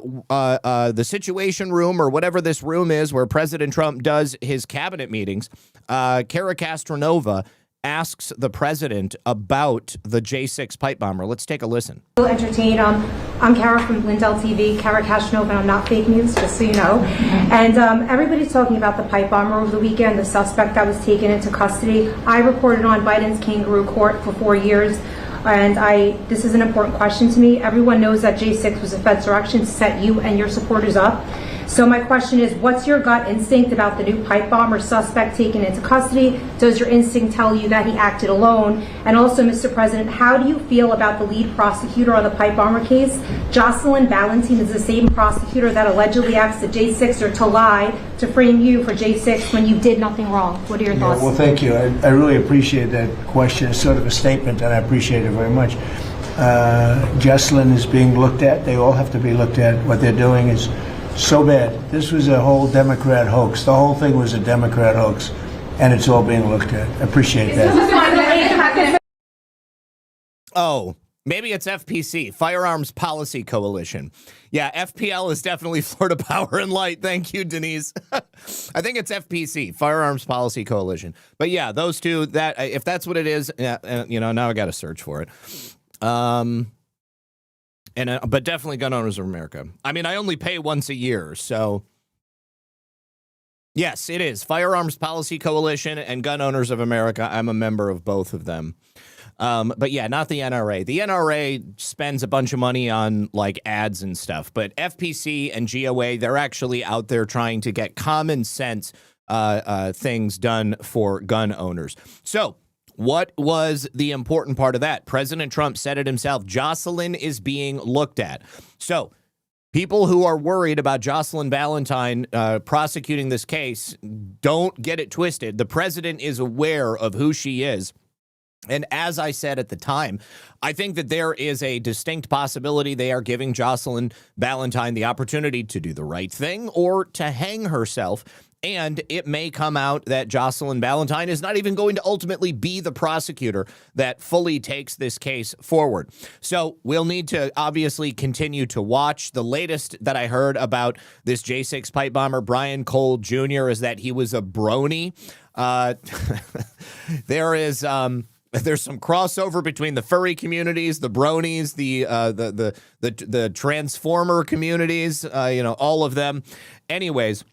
Situation Room, or whatever this room is where President Trump does his cabinet meetings, Kara Castronova asks the president about the J6 pipe bomber. Let's take a listen. Entertain. I'm Kara from Lindell TV, Kara Castronova, and I'm not fake news, just so you know. And everybody's talking about the pipe bomber over the weekend, the suspect that was taken into custody. I reported on Biden's kangaroo court for 4 years. And this is an important question to me. Everyone knows that J6 was a Fed's direction to set you and your supporters up. So my question is, what's your gut instinct about the new pipe bomber suspect taken into custody? Does your instinct tell you that he acted alone? And also, Mr. President, how do you feel about the lead prosecutor on the pipe bomber case? Jocelyn Ballantine is the same prosecutor that allegedly asked the J6er to lie to frame you for J6 when you did nothing wrong. What are your thoughts? Well, thank you. I really appreciate that question. It's sort of a statement, and I appreciate it very much. Jocelyn is being looked at. They all have to be looked at. What they're doing is so bad. This was a whole Democrat hoax. The whole thing was a Democrat hoax, and it's all being looked at. I appreciate that. Oh, Maybe it's FPC, Firearms Policy Coalition. Yeah, FPL is definitely Florida Power and Light. Thank you, Denise. I think it's FPC, Firearms Policy Coalition. But yeah, those two, that if that's what it is, now I got to search for it. But definitely Gun Owners of America. I mean, I only pay once a year, so yes, it is Firearms Policy Coalition and Gun Owners of America. I'm a member of both of them. But yeah, not the NRA. The NRA spends a bunch of money on like ads and stuff, but FPC and GOA, they're actually out there trying to get common sense things done for gun owners. So what was the important part of that? President Trump said it himself. Jocelyn is being looked at. So people who are worried about Jocelyn Valentine prosecuting this case, don't get it twisted. The president is aware of who she is. And as I said at the time, I think that there is a distinct possibility they are giving Jocelyn Valentine the opportunity to do the right thing or to hang herself. And it may come out that Jocelyn Valentine is not even going to ultimately be the prosecutor that fully takes this case forward. So we'll need to obviously continue to watch. The latest that I heard about this J6 pipe bomber, Brian Cole Jr., is that he was a brony. There's some crossover between the furry communities, the bronies, the transformer communities, all of them. Anyways,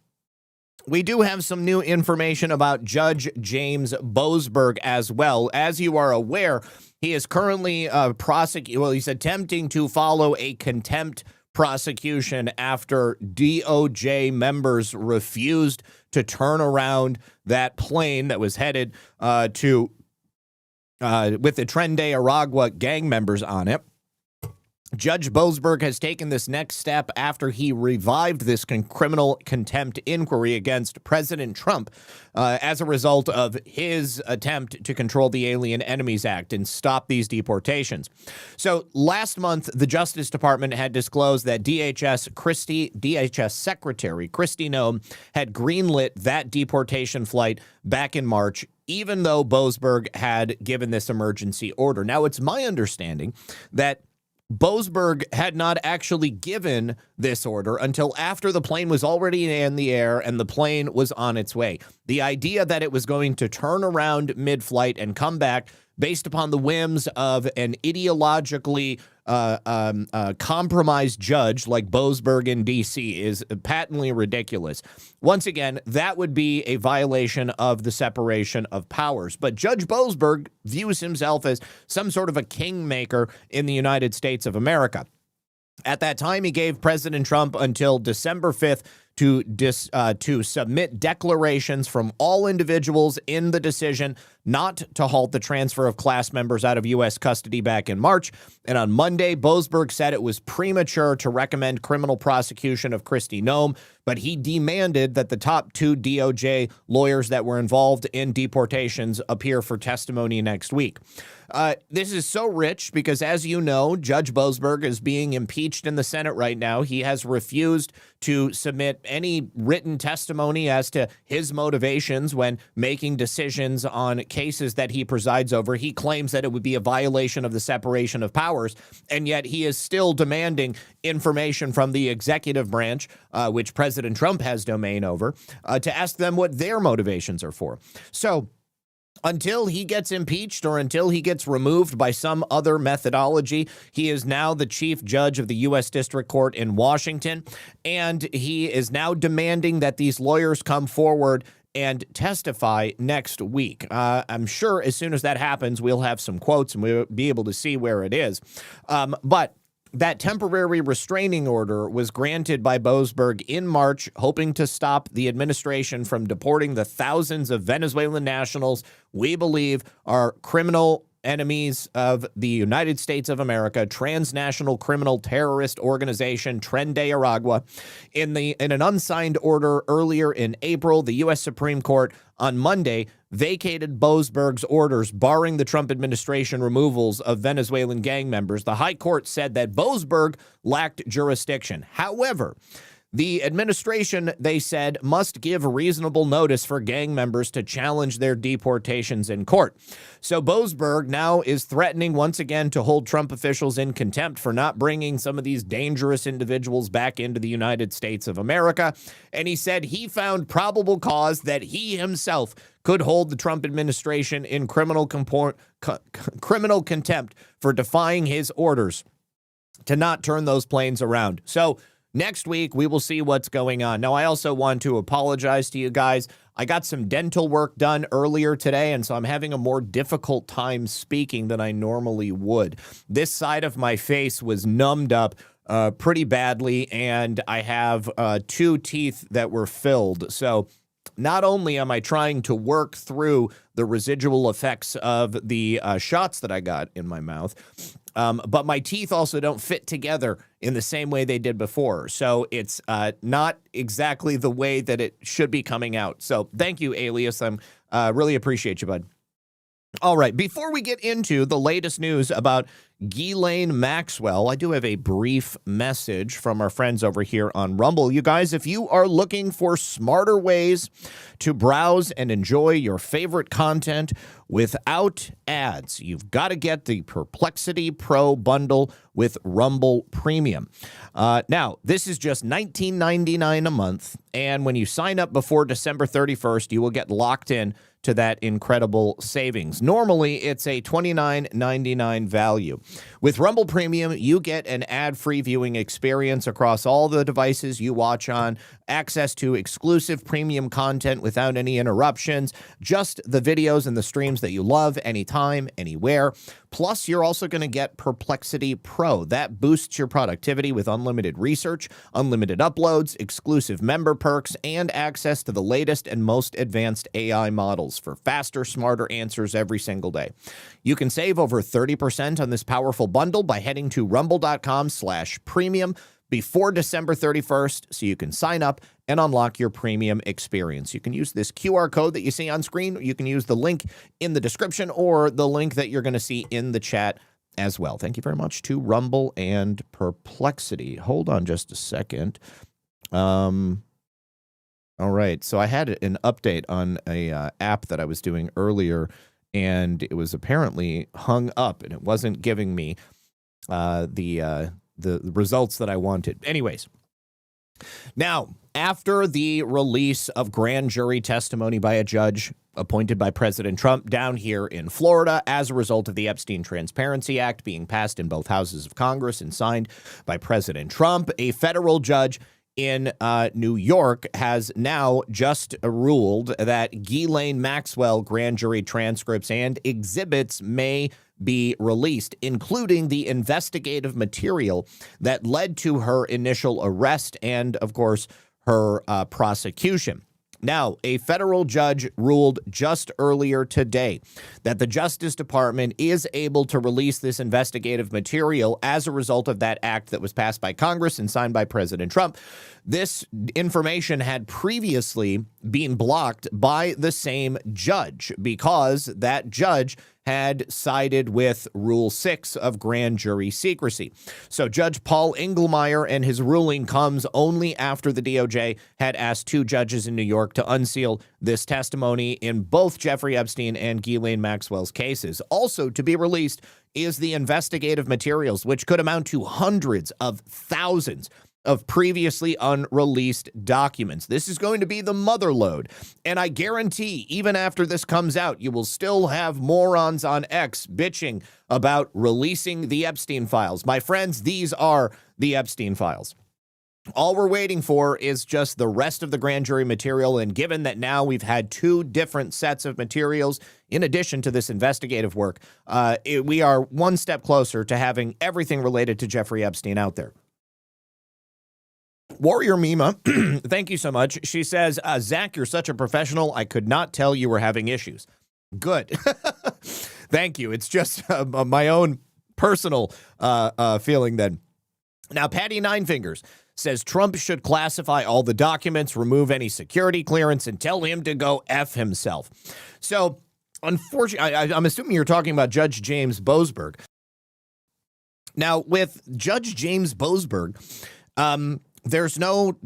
we do have some new information about Judge James Boasberg as well. As you are aware, he is currently he's attempting to follow a contempt prosecution after DOJ members refused to turn around that plane that was headed with the Tren de Aragua gang members on it. Judge Boasberg has taken this next step after he revived this criminal contempt inquiry against President Trump as a result of his attempt to control the Alien Enemies Act and stop these deportations. So last month, the Justice Department had disclosed that DHS Secretary Kristi Noem had greenlit that deportation flight back in March, even though Boasberg had given this emergency order. Now, it's my understanding that Boasberg had not actually given this order until after the plane was already in the air and the plane was on its way. The idea that it was going to turn around mid-flight and come back based upon the whims of an ideologically compromised judge like Boasberg in D.C. is patently ridiculous. Once again, that would be a violation of the separation of powers. But Judge Boasberg views himself as some sort of a kingmaker in the United States of America. At that time, he gave President Trump until December 5th to submit declarations from all individuals in the decision not to halt the transfer of class members out of U.S. custody back in March. And on Monday, Boasberg said it was premature to recommend criminal prosecution of Kristi Noem, but he demanded that the top two DOJ lawyers that were involved in deportations appear for testimony next week. This is so rich because, as you know, Judge Boasberg is being impeached in the Senate right now. He has refused to submit any written testimony as to his motivations when making decisions on cases that he presides over. He claims that it would be a violation of the separation of powers, and yet he is still demanding information from the executive branch, which President Trump has domain over, to ask them what their motivations are for. So until he gets impeached or until he gets removed by some other methodology, he is now the chief judge of the U.S. District Court in Washington, and he is now demanding that these lawyers come forward and testify next week. I'm sure as soon as that happens, we'll have some quotes and we'll be able to see where it is. But that temporary restraining order was granted by Boasberg in March, hoping to stop the administration from deporting the thousands of Venezuelan nationals we believe are criminal enemies of the United States of America, transnational criminal terrorist organization Tren de Aragua. In an unsigned order earlier in April, the U.S. Supreme Court on Monday vacated Boasberg's orders barring the Trump administration removals of Venezuelan gang members. The High Court said that Boasberg lacked jurisdiction. However, The administration, they said, must give reasonable notice for gang members to challenge their deportations in court. So Boasberg now is threatening once again to hold Trump officials in contempt for not bringing some of these dangerous individuals back into the United States of America. And he said he found probable cause that he himself could hold the Trump administration in criminal contempt for defying his orders to not turn those planes around. So next week, we will see what's going on. Now, I also want to apologize to you guys. I got some dental work done earlier today, and so I'm having a more difficult time speaking than I normally would. This side of my face was numbed up pretty badly, and I have 2 teeth that were filled. So not only am I trying to work through the residual effects of the shots that I got in my mouth, but my teeth also don't fit together in the same way they did before. So it's not exactly the way that it should be coming out. So thank you, Alias. I'm really appreciate you, bud. All right, before we get into the latest news about Ghislaine Maxwell, I do have a brief message from our friends over here on Rumble. You guys, if you are looking for smarter ways to browse and enjoy your favorite content without ads, you've got to get the Perplexity Pro bundle with Rumble Premium. Now, this is just $19.99 a month, and when you sign up before December 31st, you will get locked in to that incredible savings. Normally, it's a $29.99 value. With Rumble Premium, you get an ad-free viewing experience across all the devices you watch on, access to exclusive premium content without any interruptions, just the videos and the streams that you love anytime, anywhere. Plus, you're also going to get Perplexity Pro. That boosts your productivity with unlimited research, unlimited uploads, exclusive member perks, and access to the latest and most advanced AI models for faster, smarter answers every single day. You can save over 30% on this powerful bundle by heading to rumble.com/premium before December 31st so you can sign up and unlock your premium experience. You can use this QR code that you see on screen. You can use the link in the description or the link that you're going to see in the chat as well. Thank you very much to Rumble and Perplexity. Hold on just a second. All right. So I had an update on a app that I was doing earlier, and it was apparently hung up, and it wasn't giving me the results that I wanted. Anyways, now, after the release of grand jury testimony by a judge appointed by President Trump down here in Florida as a result of the Epstein Transparency Act being passed in both houses of Congress and signed by President Trump, a federal judge in New York has now just ruled that Ghislaine Maxwell grand jury transcripts and exhibits may be released, including the investigative material that led to her initial arrest and, of course, her prosecution. Now, a federal judge ruled just earlier today that the Justice Department is able to release this investigative material as a result of that act that was passed by Congress and signed by President Trump. This information had previously been blocked by the same judge because that judge had sided with Rule 6 of grand jury secrecy. So Judge Paul Engelmeyer and his ruling comes only after the DOJ had asked 2 judges in New York to unseal this testimony in both Jeffrey Epstein and Ghislaine Maxwell's cases. Also to be released is the investigative materials, which could amount to hundreds of thousands of previously unreleased documents. This is going to be the mother lode. And I guarantee, even after this comes out, you will still have morons on X bitching about releasing the Epstein files. My friends, these are the Epstein files. All we're waiting for is just the rest of the grand jury material. And given that now we've had 2 different sets of materials, in addition to this investigative work, we are one step closer to having everything related to Jeffrey Epstein out there. Warrior Mima, thank you so much. She says, Zach, you're such a professional. I could not tell you were having issues. Good. Thank you. It's just my own personal feeling then. Now, Patty Ninefingers says Trump should classify all the documents, remove any security clearance, and tell him to go F himself. So, unfortunately, I'm assuming you're talking about Judge James Boasberg. Now, with Judge James Boasberg, there's no,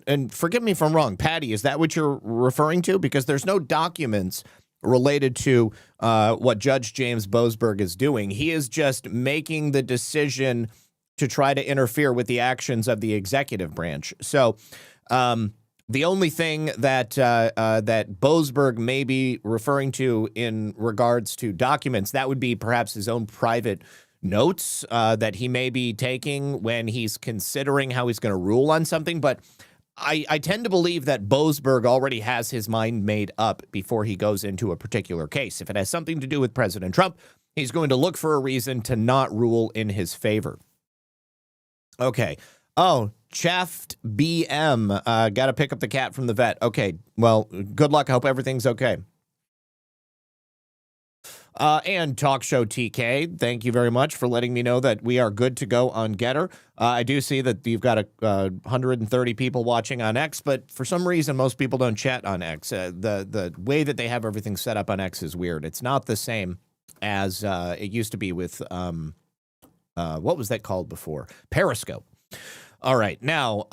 and forgive me if I'm wrong, Patty, is that what you're referring to? Because there's no documents related to what Judge James Boasberg is doing. He is just making the decision to try to interfere with the actions of the executive branch. So the only thing that that Boasberg may be referring to in regards to documents, that would be perhaps his own private notes that he may be taking when he's considering how he's going to rule on something. But I tend to believe that Boasberg already has his mind made up before he goes into a particular case. If it has something to do with President Trump, he's going to look for a reason to not rule in his favor. Okay. Oh, Chaffed BM. Got to pick up the cat from the vet. Okay. Well, good luck. I hope everything's okay. And Talk Show TK, thank you very much for letting me know that we are good to go on Getter. I do see that you've got 130 people watching on X, but for some reason, most people don't chat on X. The way that they have everything set up on X is weird. It's not the same as it used to be with, what was that called before? Periscope. All right. Now,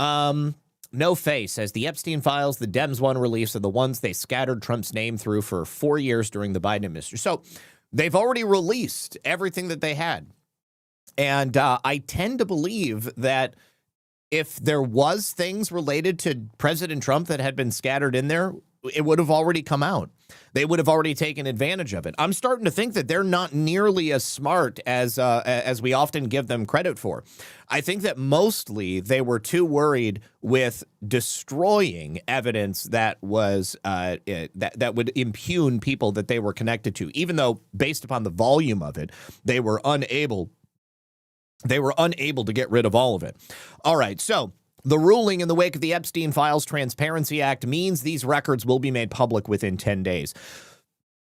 No Face says the Epstein files, the Dems one release, are the ones they scattered Trump's name through for 4 years during the Biden administration. So they've already released everything that they had. And I tend to believe that if there was things related to President Trump that had been scattered in there, it would have already come out. They would have already taken advantage of it. I'm starting to think that they're not nearly as smart as we often give them credit for. I think that mostly they were too worried with destroying evidence that was that would impugn people that they were connected to, even though based upon the volume of it, they were unable to get rid of all of it. All right, so the ruling in the wake of the Epstein Files Transparency Act means these records will be made public within 10 days.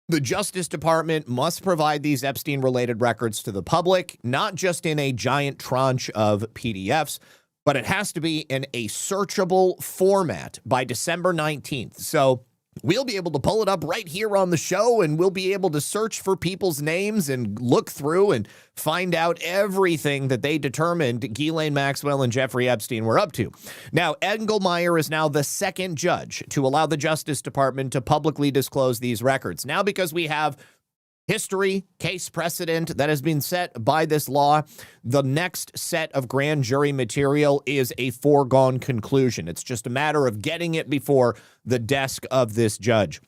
The Justice Department must provide these Epstein-related records to the public, not just in a giant tranche of PDFs, but it has to be in a searchable format by December 19th. So we'll be able to pull it up right here on the show, and we'll be able to search for people's names and look through and find out everything that they determined Ghislaine Maxwell and Jeffrey Epstein were up to. Now, Engelmeyer is now the second judge to allow the Justice Department to publicly disclose these records. Now, because we have history, case precedent that has been set by this law, the next set of grand jury material is a foregone conclusion. It's just a matter of getting it before the desk of this judge.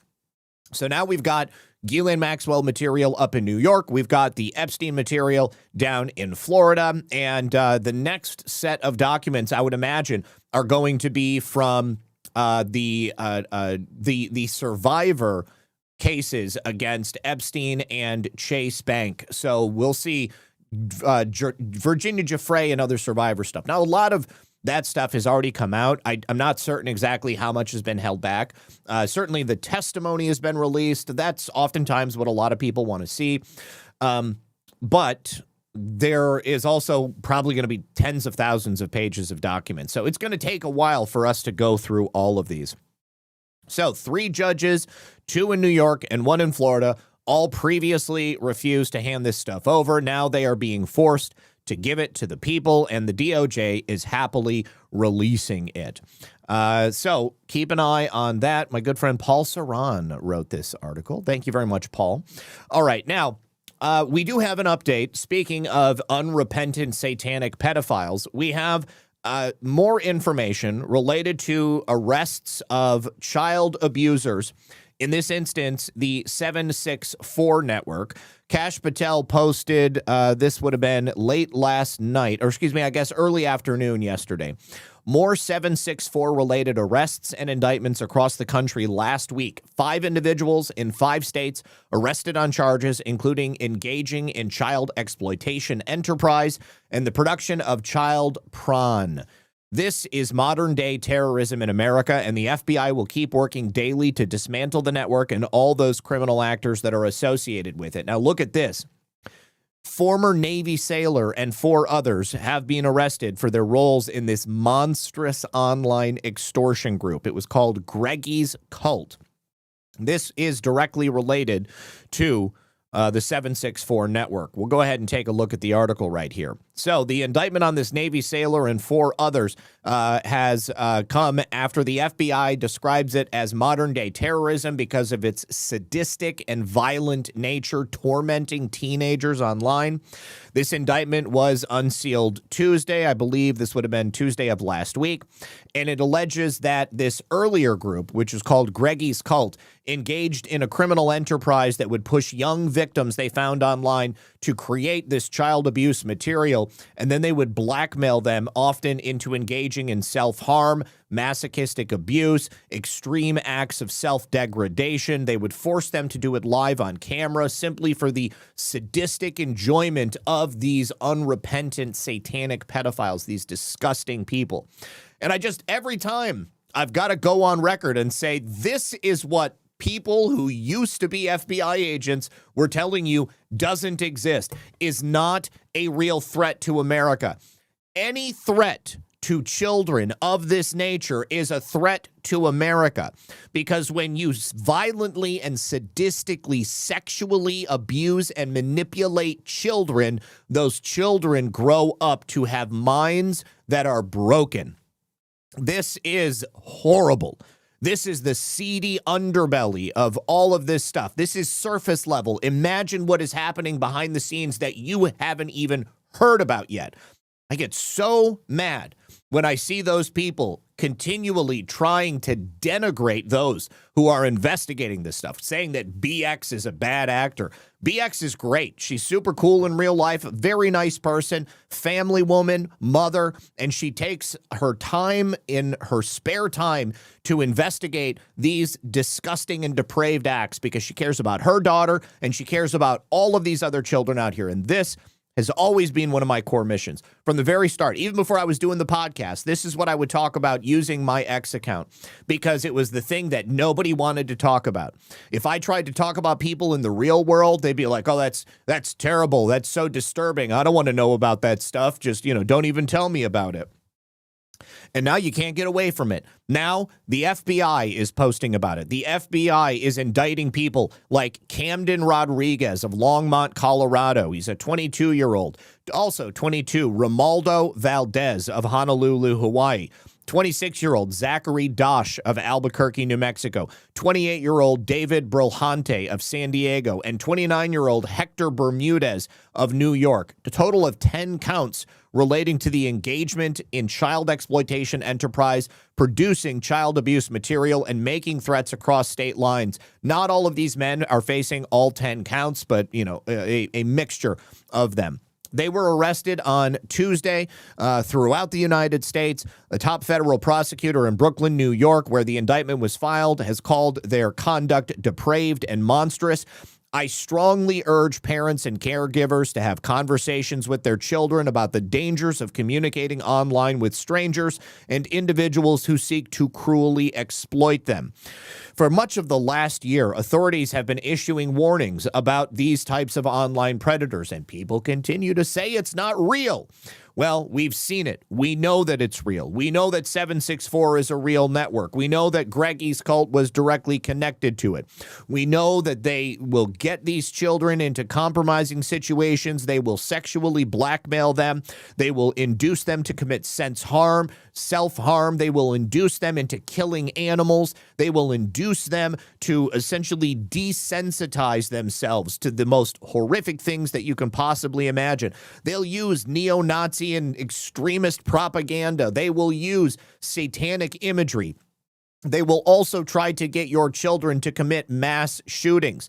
So now we've got Ghislaine Maxwell material up in New York. We've got the Epstein material down in Florida. And the next set of documents, I would imagine, are going to be from the survivor cases against Epstein and Chase Bank. So we'll see Virginia Giuffre and other survivor stuff. Now, a lot of that stuff has already come out. I'm not certain exactly how much has been held back. Certainly the testimony has been released. That's oftentimes what a lot of people want to see. But there is also probably going to be tens of thousands of pages of documents. So it's going to take a while for us to go through all of these. So 3 judges, 2 in New York and 1 in Florida, all previously refused to hand this stuff over. Now they are being forced to give it to the people, and the DOJ is happily releasing it. So keep an eye on that. My good friend Paul Saran wrote this article. Thank you very much, Paul. All right, now we do have an update. Speaking of unrepentant satanic pedophiles, we have more information related to arrests of child abusers. In this instance, the 764 network. Kash Patel posted, this would have been late last night, or excuse me, I guess early afternoon yesterday. More 764 related arrests and indictments across the country last week. 5 individuals in 5 states arrested on charges, including engaging in child exploitation enterprise and the production of child porn. This is modern-day terrorism in America, and the FBI will keep working daily to dismantle the network and all those criminal actors that are associated with it. Now, look at this. Former Navy sailor and 4 others have been arrested for their roles in this monstrous online extortion group. It was called Greggy's Cult. This is directly related to the 764 network. We'll go ahead and take a look at the article right here. So the indictment on this Navy sailor and 4 others has come after the FBI describes it as modern-day terrorism because of its sadistic and violent nature, tormenting teenagers online. This indictment was unsealed Tuesday. I believe this would have been Tuesday of last week. And it alleges that this earlier group, which is called Greggy's Cult, engaged in a criminal enterprise that would push young victims they found online to create this child abuse material, and then they would blackmail them, often into engaging in self-harm, masochistic abuse, extreme acts of self-degradation. They would force them to do it live on camera simply for the sadistic enjoyment of these unrepentant satanic pedophiles, these disgusting people. And every time I've got to go on record and say, this is what people who used to be FBI agents were telling you doesn't exist, is not a real threat to America. Any threat to children of this nature is a threat to America, because when you violently and sadistically sexually abuse and manipulate children, those children grow up to have minds that are broken. This is horrible. This is the seedy underbelly of all of this stuff. This is surface level. Imagine what is happening behind the scenes that you haven't even heard about yet. I get so mad when I see those people continually trying to denigrate those who are investigating this stuff, saying that BX is a bad actor. BX is great. She's super cool in real life, very nice person, family woman, mother, and she takes her time in her spare time to investigate these disgusting and depraved acts because she cares about her daughter and she cares about all of these other children out here. And this has always been one of my core missions from the very start. Even before I was doing the podcast, this is what I would talk about using my X account because it was the thing that nobody wanted to talk about. If I tried to talk about people in the real world, they'd be like, oh, that's terrible. That's so disturbing. I don't want to know about that stuff. Just, don't even tell me about it. And now you can't get away from it. Now the FBI is posting about it. The FBI is indicting people like Camden Rodriguez of Longmont, Colorado. He's a 22-year-old. Also 22, Romaldo Valdez of Honolulu, Hawaii. 26-year-old Zachary Dosh of Albuquerque, New Mexico, 28-year-old David Brillante of San Diego, and 29-year-old Hector Bermudez of New York. A total of 10 counts relating to the engagement in child exploitation enterprise, producing child abuse material, and making threats across state lines. Not all of these men are facing all 10 counts, but, a mixture of them. They were arrested on Tuesday throughout the United States. The top federal prosecutor in Brooklyn, New York, where the indictment was filed, has called their conduct depraved and monstrous. I strongly urge parents and caregivers to have conversations with their children about the dangers of communicating online with strangers and individuals who seek to cruelly exploit them. For much of the last year, authorities have been issuing warnings about these types of online predators, and people continue to say it's not real. Well, we've seen it. We know that it's real. We know that 764 is a real network. We know that Greggy's Cult was directly connected to it. We know that they will get these children into compromising situations. They will sexually blackmail them. They will induce them to commit self-harm. They will induce them into killing animals. They will induce them to essentially desensitize themselves to the most horrific things that you can possibly imagine. They'll use neo-Nazi and extremist propaganda. They will use satanic imagery. They will also try to get your children to commit mass shootings.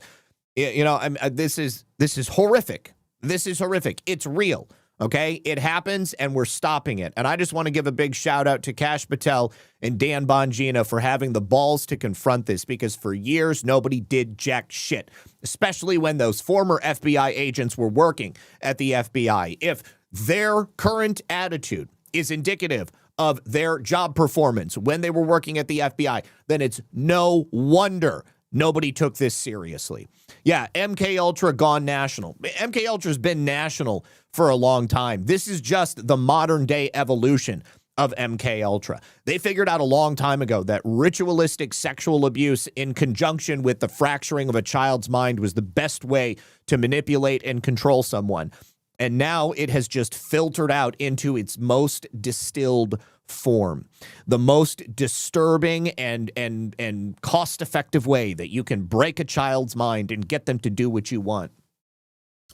This is horrific. This is horrific. It's real. Okay, it happens and we're stopping it. And I just want to give a big shout out to Kash Patel and Dan Bongino for having the balls to confront this, because for years nobody did jack shit, especially when those former FBI agents were working at the FBI. If their current attitude is indicative of their job performance when they were working at the FBI, then it's no wonder nobody took this seriously. Yeah, MK Ultra gone national. MK Ultra's been national for a long time. This is just the modern day evolution of MK Ultra. They figured out a long time ago that ritualistic sexual abuse in conjunction with the fracturing of a child's mind was the best way to manipulate and control someone. And now it has just filtered out into its most distilled form, the most disturbing and cost-effective way that you can break a child's mind and get them to do what you want.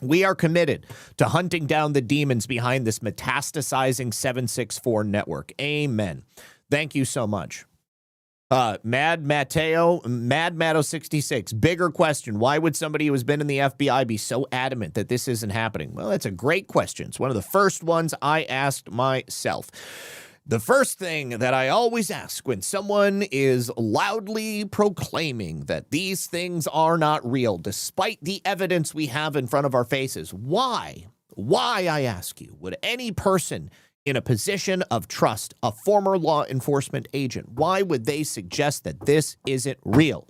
We are committed to hunting down the demons behind this metastasizing 764 network. Amen. Thank you so much. Mad Matto 66. Bigger question. Why would somebody who has been in the FBI be so adamant that this isn't happening? Well, that's a great question. It's one of the first ones I asked myself. The first thing that I always ask when someone is loudly proclaiming that these things are not real, despite the evidence we have in front of our faces, why, I ask you, would any person in a position of trust, a former law enforcement agent, why would they suggest that this isn't real,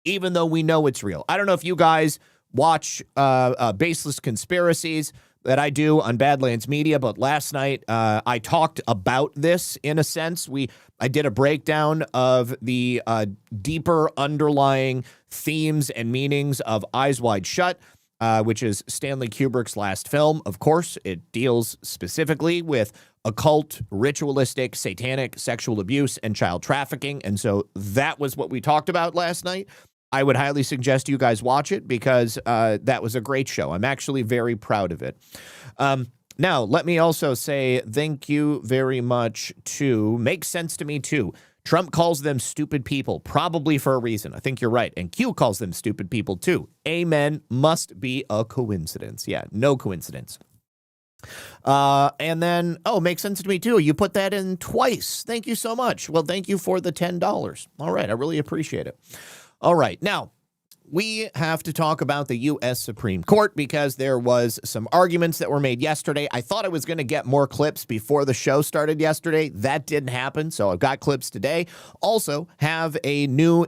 even though we know it's real? I don't know if you guys watch Baseless Conspiracies that I do on Badlands Media, but last night I talked about this in a sense. I did a breakdown of the deeper underlying themes and meanings of Eyes Wide Shut, which is Stanley Kubrick's last film. Of course, it deals specifically with occult, ritualistic, satanic sexual abuse and child trafficking. And so that was what we talked about last night. I would highly suggest you guys watch it because that was a great show. I'm actually very proud of it. Now, let me also say thank you very much to Makes Sense to Me Too. Trump calls them stupid people, probably for a reason. I think you're right. And Q calls them stupid people too. Amen. Must be a coincidence. Yeah, no coincidence. And then, Makes Sense to Me Too. You put that in twice. Thank you so much. Well, thank you for the $10. All right. I really appreciate it. All right. Now, we have to talk about the U.S. Supreme Court because there was some arguments that were made yesterday. I thought I was going to get more clips before the show started yesterday. That didn't happen, so I've got clips today. Also have a new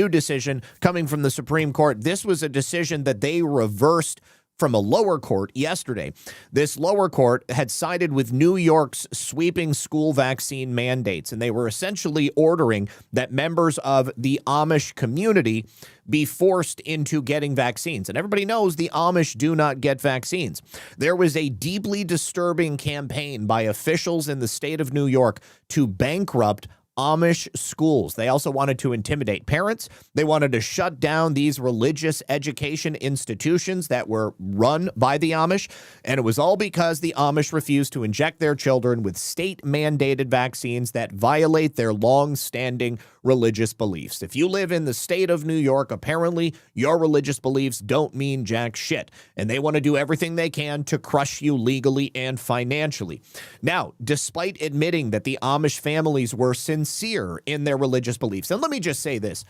decision coming from the Supreme Court. This was a decision that they reversed from a lower court yesterday. This lower court had sided with New York's sweeping school vaccine mandates, and they were essentially ordering that members of the Amish community be forced into getting vaccines. And everybody knows the Amish do not get vaccines. There was a deeply disturbing campaign by officials in the state of New York to bankrupt Amish schools. They also wanted to intimidate parents. They wanted to shut down these religious education institutions that were run by the Amish. And it was all because the Amish refused to inject their children with state-mandated vaccines that violate their long-standing religious beliefs. If you live in the state of New York, apparently your religious beliefs don't mean jack shit. And they want to do everything they can to crush you legally and financially. Now, despite admitting that the Amish families were sincere in their religious beliefs, and let me just say this,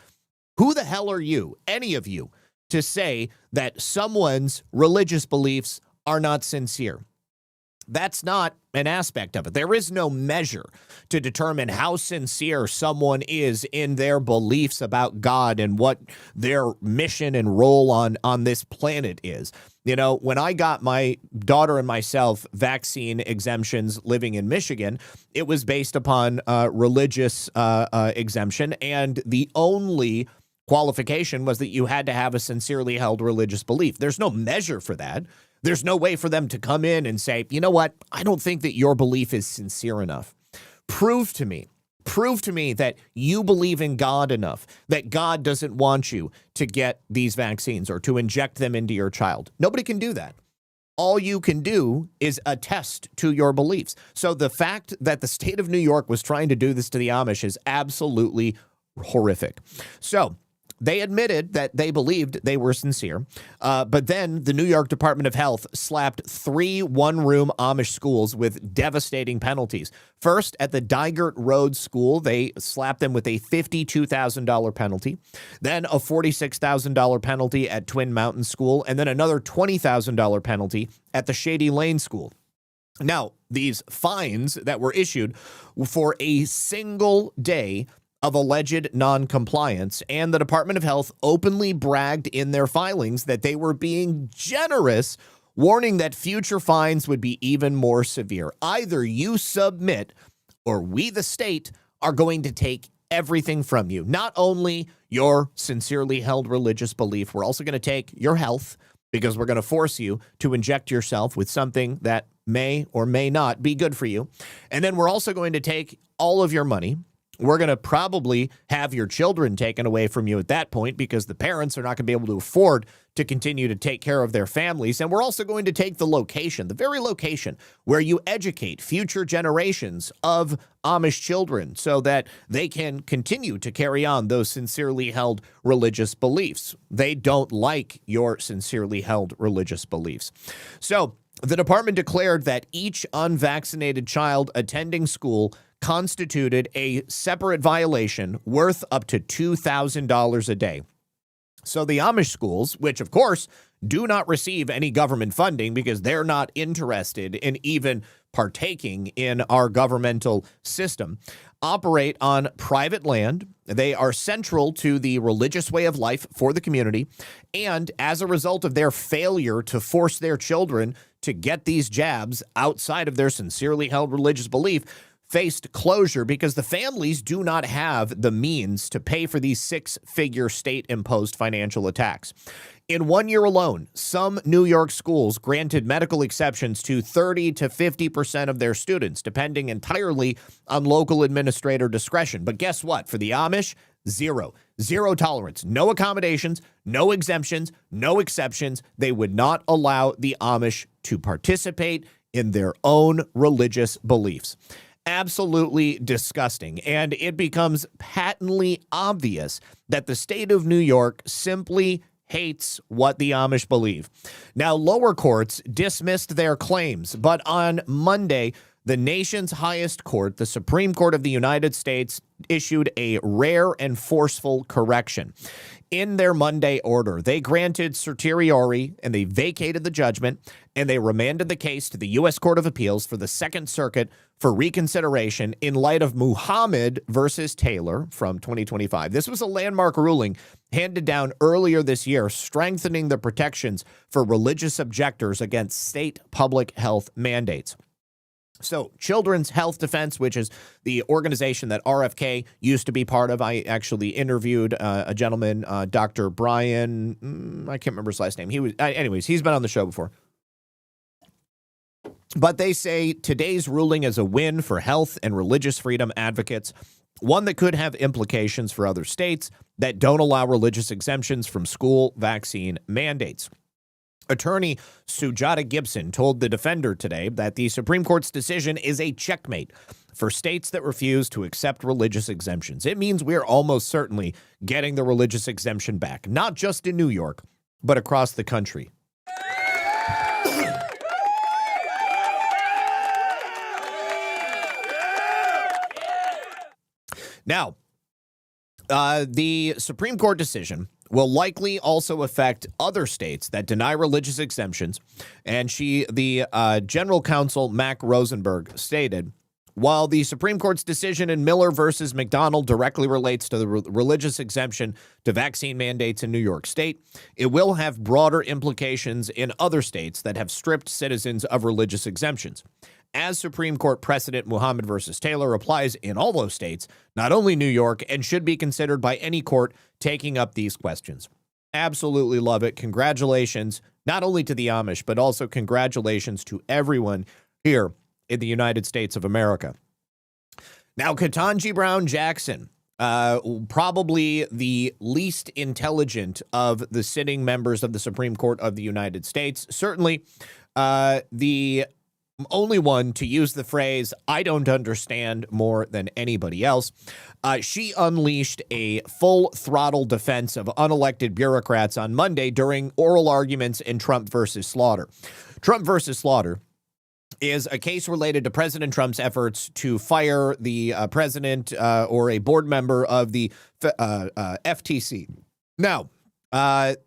who the hell are you, any of you, to say that someone's religious beliefs are not sincere? That's not an aspect of it. There is no measure to determine how sincere someone is in their beliefs about God and what their mission and role on this planet is. You know, when I got my daughter and myself vaccine exemptions living in Michigan, it was based upon religious exemption, and the only qualification was that you had to have a sincerely held religious belief. There's no measure for that. There's no way for them to come in and say, you know what, I don't think that your belief is sincere enough. Prove to me that you believe in God enough, that God doesn't want you to get these vaccines or to inject them into your child. Nobody can do that. All you can do is attest to your beliefs. So the fact that the state of New York was trying to do this to the Amish is absolutely horrific. So they admitted that they believed they were sincere, but then the New York Department of Health slapped 3 one-room Amish schools with devastating penalties. First, at the Dygert Road School, they slapped them with a $52,000 penalty, then a $46,000 penalty at Twin Mountain School, and then another $20,000 penalty at the Shady Lane School. Now, these fines that were issued for a single day of alleged noncompliance, and the Department of Health openly bragged in their filings that they were being generous, warning that future fines would be even more severe. Either you submit or we, the state, are going to take everything from you. Not only your sincerely held religious belief, we're also going to take your health. because we're going to force you to inject yourself with something that may or may not be good for you. And then we're also going to take all of your money. We're going to probably have your children taken away from you at that point because the parents are not going to be able to afford to continue to take care of their families. And we're also going to take the location, the very location where you educate future generations of Amish children so that they can continue to carry on those sincerely held religious beliefs. They don't like your sincerely held religious beliefs. So the department declared that each unvaccinated child attending school constituted a separate violation worth up to $2,000 a day. So the Amish schools, which of course do not receive any government funding because they're not interested in even partaking in our governmental system, operate on private land. They are central to the religious way of life for the community. And as a result of their failure to force their children to get these jabs outside of their sincerely held religious belief, faced closure because the families do not have the means to pay for these six-figure state-imposed financial attacks. In 1 year alone, some New York schools granted medical exceptions to 30 to 50% of their students, depending entirely on local administrator discretion. But guess what? For the Amish, zero tolerance, no accommodations, no exemptions, no exceptions. They would not allow the Amish to participate in their own religious beliefs. Absolutely disgusting. And it becomes patently obvious that the state of New York simply hates what the Amish believe. Now, lower courts dismissed their claims, but on Monday, the nation's highest court, the Supreme Court of the United States, issued a rare and forceful correction. In their Monday order, they granted certiorari and they vacated the judgment and they remanded the case to the U.S. Court of Appeals for the Second Circuit for reconsideration in light of Muhammad versus Taylor from 2025. This was a landmark ruling handed down earlier this year, strengthening the protections for religious objectors against state public health mandates. So Children's Health Defense, which is the organization that RFK used to be part of, I actually interviewed a gentleman, Dr. Brian, I can't remember his last name. Anyways, he's been on the show before. But they say today's ruling is a win for health and religious freedom advocates, one that could have implications for other states that don't allow religious exemptions from school vaccine mandates. Attorney Sujata Gibson told the Defender today that the Supreme Court's decision is a checkmate for states that refuse to accept religious exemptions. It means we're almost certainly getting the religious exemption back, not just in New York, but across the country. Now, the Supreme Court decision will likely also affect other states that deny religious exemptions. And the general counsel, Mac Rosenberg, stated, while the Supreme Court's decision in Miller versus McDonald directly relates to the religious exemption to vaccine mandates in New York State, it will have broader implications in other states that have stripped citizens of religious exemptions. As Supreme Court precedent Muhammad versus Taylor applies in all those states, not only New York, and should be considered by any court taking up these questions. Absolutely love it. Congratulations, not only to the Amish, but also congratulations to everyone here in the United States of America. Now, Ketanji Brown Jackson, probably the least intelligent of the sitting members of the Supreme Court of the United States, certainly the only one to use the phrase, I don't understand more than anybody else. She unleashed a full throttle defense of unelected bureaucrats on Monday during oral arguments in Trump versus Slaughter. Trump versus Slaughter is a case related to President Trump's efforts to fire the president or a board member of the FTC. Now,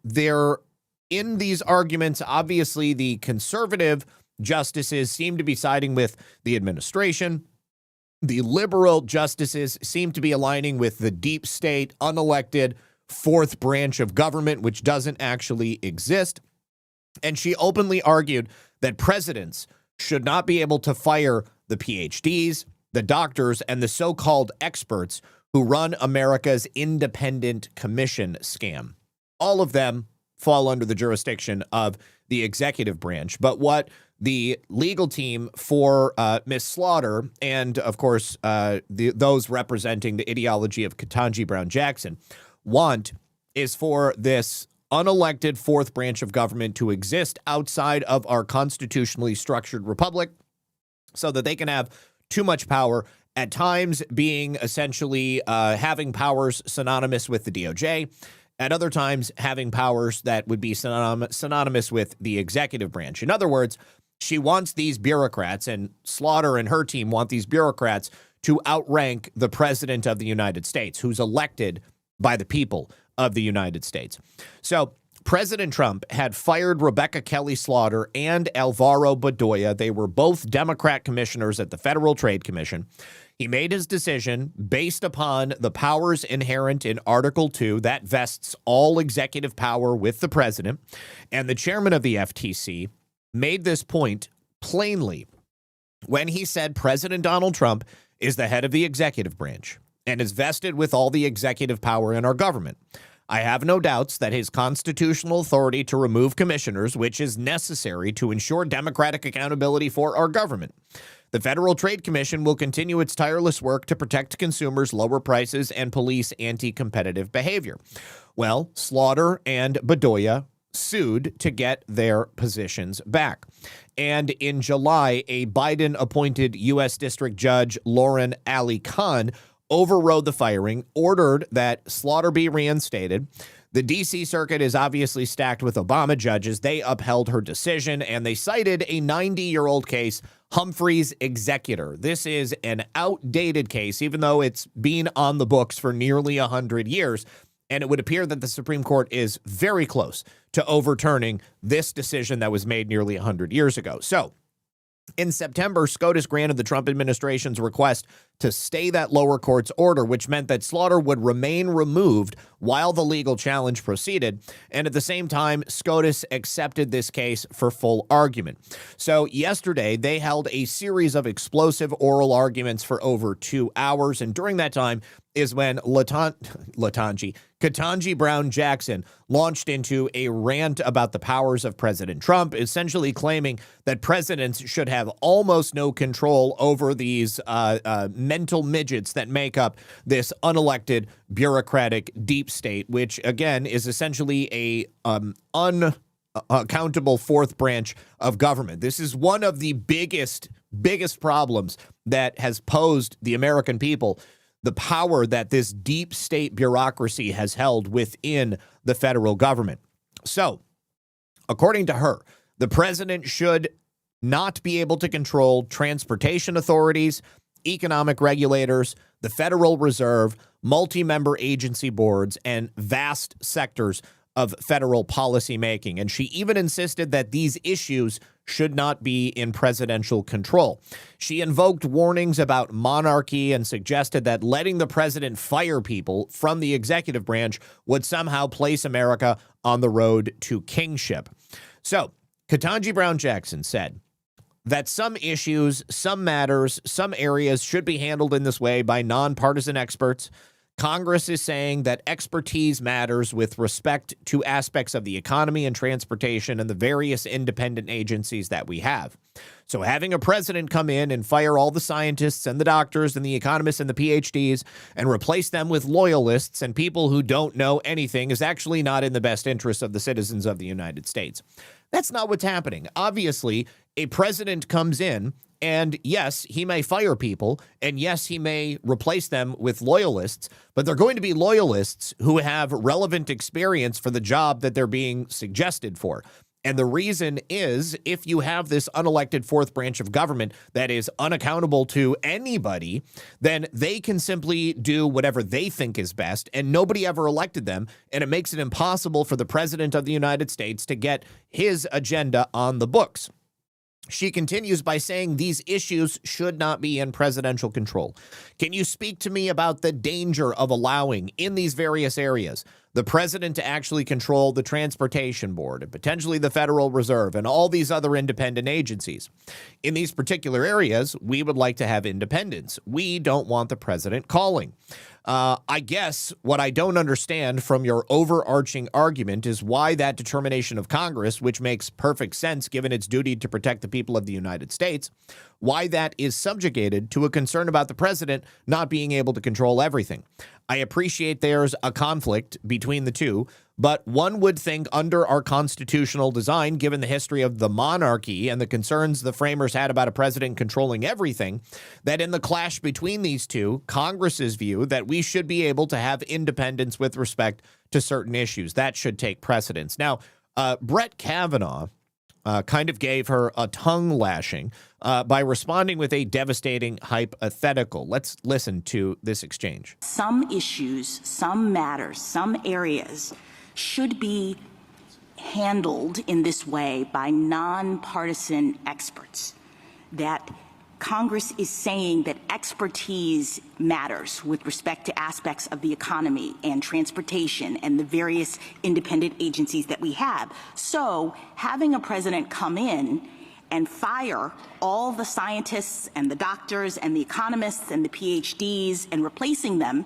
they're in these arguments, obviously the conservative justices seem to be siding with the administration. The liberal justices seem to be aligning with the deep state, unelected fourth branch of government, which doesn't actually exist. And she openly argued that presidents should not be able to fire the PhDs, the doctors, and the so-called experts who run America's independent commission scam. All of them fall under the jurisdiction of the executive branch. But what the legal team for Miss Slaughter and, of course, those representing the ideology of Ketanji Brown Jackson want is for this unelected fourth branch of government to exist outside of our constitutionally structured republic so that they can have too much power, at times being essentially having powers synonymous with the DOJ, at other times having powers that would be synonymous with the executive branch. In other words, she wants these bureaucrats, and Slaughter and her team want these bureaucrats to outrank the president of the United States, who's elected by the people of the United States. So President Trump had fired Rebecca Kelly Slaughter and Alvaro Bedoya. They were both Democrat commissioners at the Federal Trade Commission. He made his decision based upon the powers inherent in Article 2 that vests all executive power with the president. And the chairman of the FTC made this point plainly when he said President Donald Trump is the head of the executive branch and is vested with all the executive power in our government. I have no doubts that his constitutional authority to remove commissioners, which is necessary to ensure democratic accountability for our government. The Federal Trade Commission will continue its tireless work to protect consumers, lower prices, and police anti-competitive behavior. Well, Slaughter and Bedoya sued to get their positions back. And in July, a Biden-appointed U.S. District Judge Lauren Ali Khan overrode the firing, ordered that Slaughter be reinstated. The D.C. Circuit is obviously stacked with Obama judges. They upheld her decision, and they cited a 90-year-old case, Humphrey's Executor. This is an outdated case, even though it's been on the books for nearly 100 years. And it would appear that the Supreme Court is very close to overturning this decision that was made nearly 100 years ago. So in September, SCOTUS granted the Trump administration's request to stay that lower court's order, which meant that Slaughter would remain removed while the legal challenge proceeded. And at the same time, SCOTUS accepted this case for full argument. So yesterday, they held a series of explosive oral arguments for over 2 hours. And during that time is when Ketanji Brown Jackson launched into a rant about the powers of President Trump, essentially claiming that presidents should have almost no control over these mental midgets that make up this unelected bureaucratic deep state, which, again, is essentially a unaccountable fourth branch of government. This is one of the biggest problems that has posed the American people, the power that this deep state bureaucracy has held within the federal government. So, according to her, the president should not be able to control transportation authorities, economic regulators, the Federal Reserve, multi-member agency boards, and vast sectors of federal policymaking. And she even insisted that these issues should not be in presidential control. She invoked warnings about monarchy and suggested that letting the president fire people from the executive branch would somehow place America on the road to kingship. So, Ketanji Brown Jackson said that some issues, some matters, some areas should be handled in this way by nonpartisan experts. Congress is saying that expertise matters with respect to aspects of the economy and transportation and the various independent agencies that we have. So having a president come in and fire all the scientists and the doctors and the economists and the PhDs and replace them with loyalists and people who don't know anything is actually not in the best interest of the citizens of the United States. That's not what's happening. Obviously, a president comes in, and yes, he may fire people, and yes, he may replace them with loyalists, but they're going to be loyalists who have relevant experience for the job that they're being suggested for. And the reason is, if you have this unelected fourth branch of government that is unaccountable to anybody, then they can simply do whatever they think is best, and nobody ever elected them, and it makes it impossible for the president of the United States to get his agenda on the books. She continues by saying these issues should not be in presidential control. Can you speak to me about the danger of allowing, in these various areas, the president to actually control the Transportation Board and potentially the Federal Reserve and all these other independent agencies. In these particular areas, we would like to have independence. We don't want the president calling. I guess what I don't understand from your overarching argument is why that determination of Congress, which makes perfect sense given its duty to protect the people of the United States, why that is subjugated to a concern about the president not being able to control everything. I appreciate there's a conflict between the two, but one would think under our constitutional design, given the history of the monarchy and the concerns the framers had about a president controlling everything, that in the clash between these two, Congress's view that we should be able to have independence with respect to certain issues. That should take precedence. Now, Brett Kavanaugh kind of gave her a tongue lashing by responding with a devastating hypothetical. Let's listen to this exchange. Some issues, some matters, some areas should be handled in this way by nonpartisan experts. That Congress is saying that expertise matters with respect to aspects of the economy and transportation and the various independent agencies that we have. So having a president come in and fire all the scientists and the doctors and the economists and the PhDs and replacing them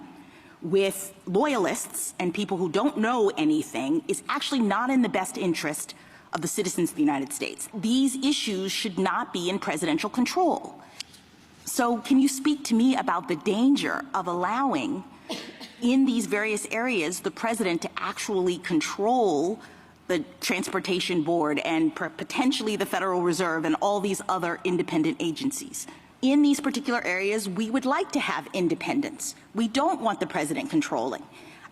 with loyalists and people who don't know anything is actually not in the best interest of the citizens of the United States. These issues should not be in presidential control. So can you speak to me about the danger of allowing in these various areas the president to actually control the Transportation Board and potentially the Federal Reserve and all these other independent agencies? In these particular areas, we would like to have independence. We don't want the president controlling.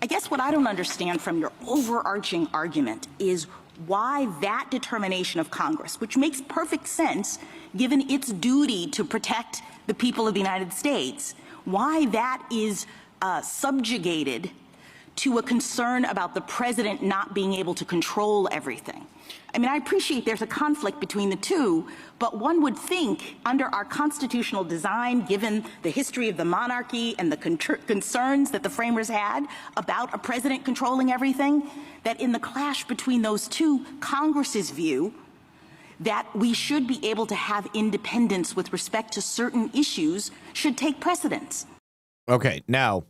I guess what I don't understand from your overarching argument is why that determination of Congress, which makes perfect sense given its duty to protect the people of the United States, why that is subjugated to a concern about the president not being able to control everything. I mean, I appreciate there's a conflict between the two, but one would think under our constitutional design, given the history of the monarchy and the concerns that the framers had about a president controlling everything, that in the clash between those two, Congress's view that we should be able to have independence with respect to certain issues should take precedence. Okay, now,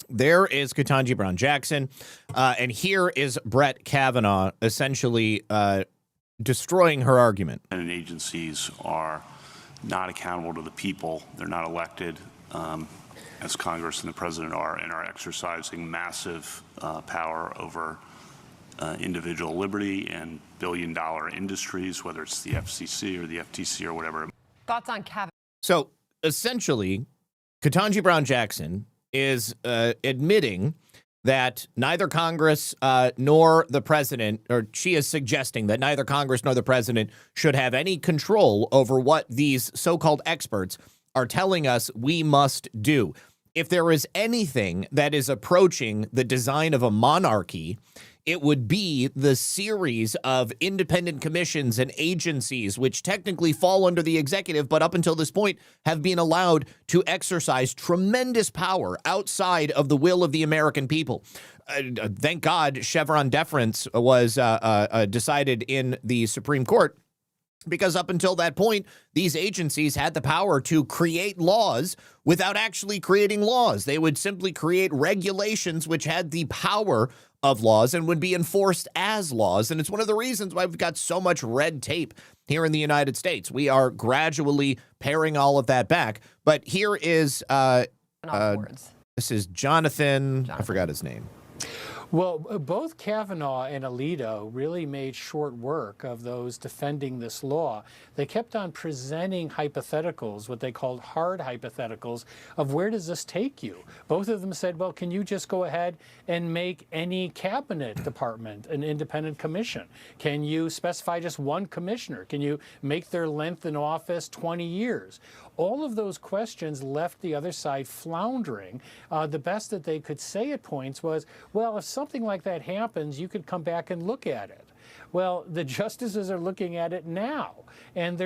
there is Ketanji Brown Jackson, and here is Brett Kavanaugh essentially destroying her argument. And agencies are not accountable to the people. They're not elected, as Congress and the president are, and are exercising massive power over individual liberty and billion-dollar industries, whether it's the FCC or the FTC or whatever. Thoughts on Kavanaugh? So essentially, Ketanji Brown Jackson is admitting that neither Congress nor the president, or she is suggesting that neither Congress nor the president should have any control over what these so-called experts are telling us we must do. If there is anything that is approaching the design of a monarchy, it would be the series of independent commissions and agencies which technically fall under the executive, but up until this point have been allowed to exercise tremendous power outside of the will of the American people. Thank God Chevron deference was decided in the Supreme Court, because up until that point, these agencies had the power to create laws without actually creating laws. They would simply create regulations which had the power of laws and would be enforced as laws. And it's one of the reasons why we've got so much red tape here in the United States. We are gradually paring all of that back. But here is, this is Jonathan, I forgot his name. Well, both Kavanaugh and Alito really made short work of those defending this law. They kept on presenting hypotheticals, what they called hard hypotheticals, of where does this take you? Both of them said, well, can you just go ahead and make any cabinet department an independent commission? Can you specify just one commissioner? Can you make their length in office 20 years? All of those questions left the other side floundering. The best that they could say at points was, well, if something like that happens, you could come back and look at it. Well, the justices are looking at it now. And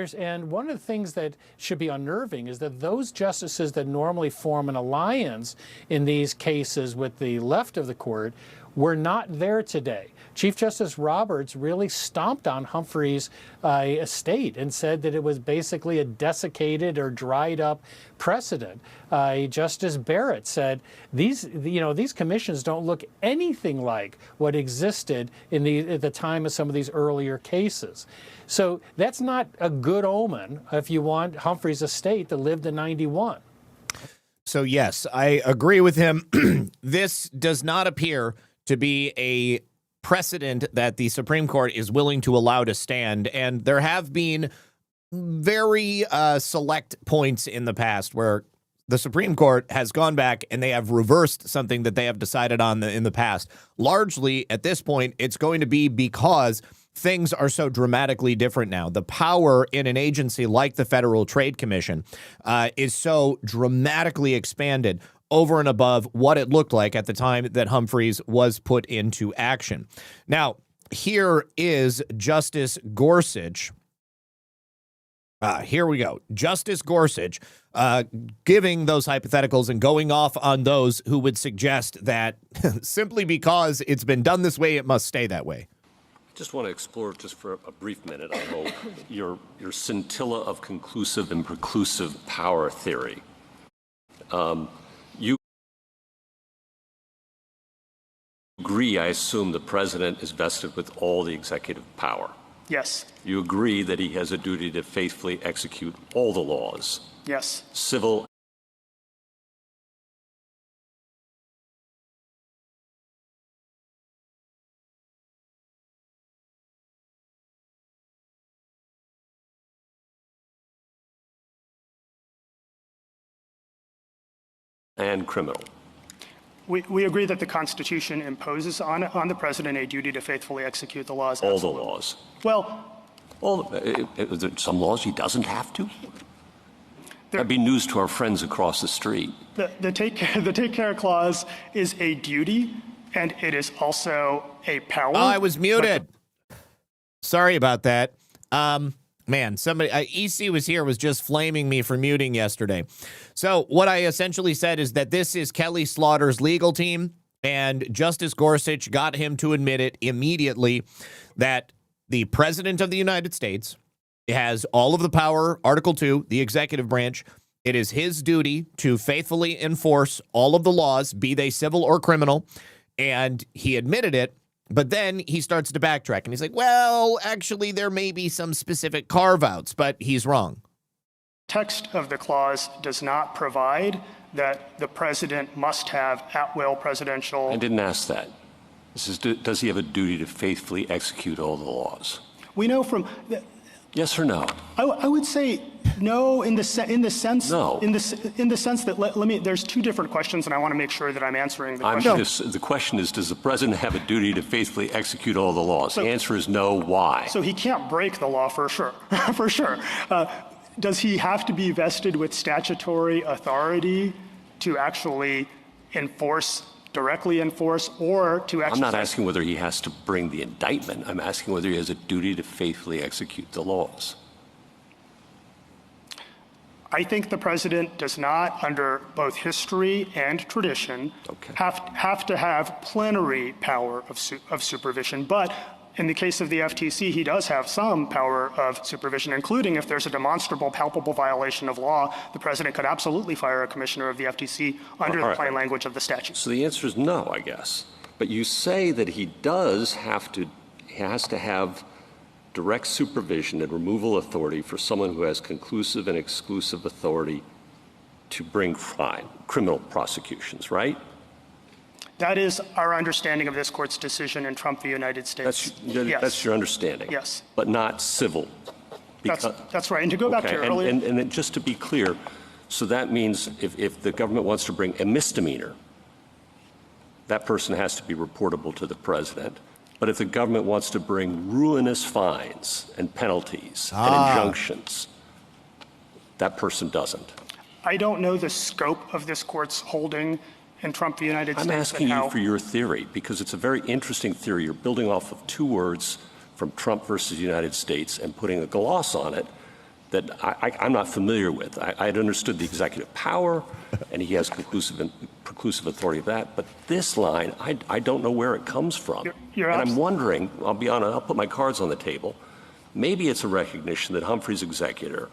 one of the things that should be unnerving is that those justices that normally form an alliance in these cases with the left of the court were not there today. Chief Justice Roberts really stomped on Humphrey's estate and said that it was basically a desiccated or dried up precedent. Justice Barrett said these commissions don't look anything like what existed at the time of some of these earlier cases. So that's not a good omen if you want Humphrey's estate to live to 91. So yes, I agree with him. This does not appear to be a precedent that the Supreme Court is willing to allow to stand. And there have been very select points in the past where the Supreme Court has gone back and they have reversed something that they have decided on in the past. Largely, at this point, it's going to be because things are so dramatically different now. The power in an agency like the Federal Trade Commission is so dramatically expanded over and above what it looked like at the time that Humphreys was put into action. Now, here is Justice Gorsuch. Here we go. Justice Gorsuch giving those hypotheticals and going off on those who would suggest that simply because it's been done this way, it must stay that way. Just want to explore, just for a brief minute, I hope, your scintilla of conclusive and preclusive power theory. You agree, I assume, the president is vested with all the executive power. Yes. You agree that he has a duty to faithfully execute all the laws. Yes. Civil and criminal. We agree that the Constitution imposes on the president a duty to faithfully execute the laws. All Absolutely. the laws. Well, some laws he doesn't have to. That'd be news to our friends across the street. the take care clause is a duty, and it is also a power. Oh, I was muted. Sorry about that. Man, somebody, EC was here, was just flaming me for muting yesterday. So what I essentially said is that this is Kelly Slaughter's legal team, and Justice Gorsuch got him to admit it immediately that the President of the United States has all of the power, Article 2, the executive branch. It is his duty to faithfully enforce all of the laws, be they civil or criminal, and he admitted it. But then he starts to backtrack, and he's like, well, actually, there may be some specific carve-outs, but he's wrong. Text of the clause does not provide that the president must have at-will presidential. I didn't ask that. This is, does he have a duty to faithfully execute all the laws? We know from... Yes or no? I would say no in the sense no. in the sense that let me. There's two different questions, and I want to make sure that I'm answering the question. The question is, does the president have a duty to faithfully execute all the laws? The answer is no. Why? So he can't break the law for sure. For sure. Does he have to be vested with statutory authority to actually directly enforce, or to exercise? I'm not asking whether he has to bring the indictment. I'm asking whether he has a duty to faithfully execute the laws. I think the president does not, under both history and tradition, have to have plenary power of supervision. But in the case of the FTC, he does have some power of supervision, including if there's a demonstrable, palpable violation of law, the president could absolutely fire a commissioner of the FTC under the plain language of the statute. So the answer is no, I guess. But you say that he has to have direct supervision and removal authority for someone who has conclusive and exclusive authority to bring criminal prosecutions, right? That is our understanding of this court's decision in Trump v. United States. That's your understanding? Yes. But not civil? That's right. And to go back to earlier... And then just to be clear, so that means if the government wants to bring a misdemeanor, that person has to be reportable to the president. But if the government wants to bring ruinous fines and penalties and injunctions, that person doesn't. I don't know the scope of this court's holding in Trump v. United States. I'm asking you for your theory, because it's a very interesting theory. You're building off of two words from Trump versus United States and putting a gloss on it that I'm not familiar with. I had understood the executive power, and he has preclusive authority of that. But this line, I don't know where it comes from. And I'm wondering, I'll be honest, I'll put my cards on the table. Maybe it's a recognition that Humphrey's executor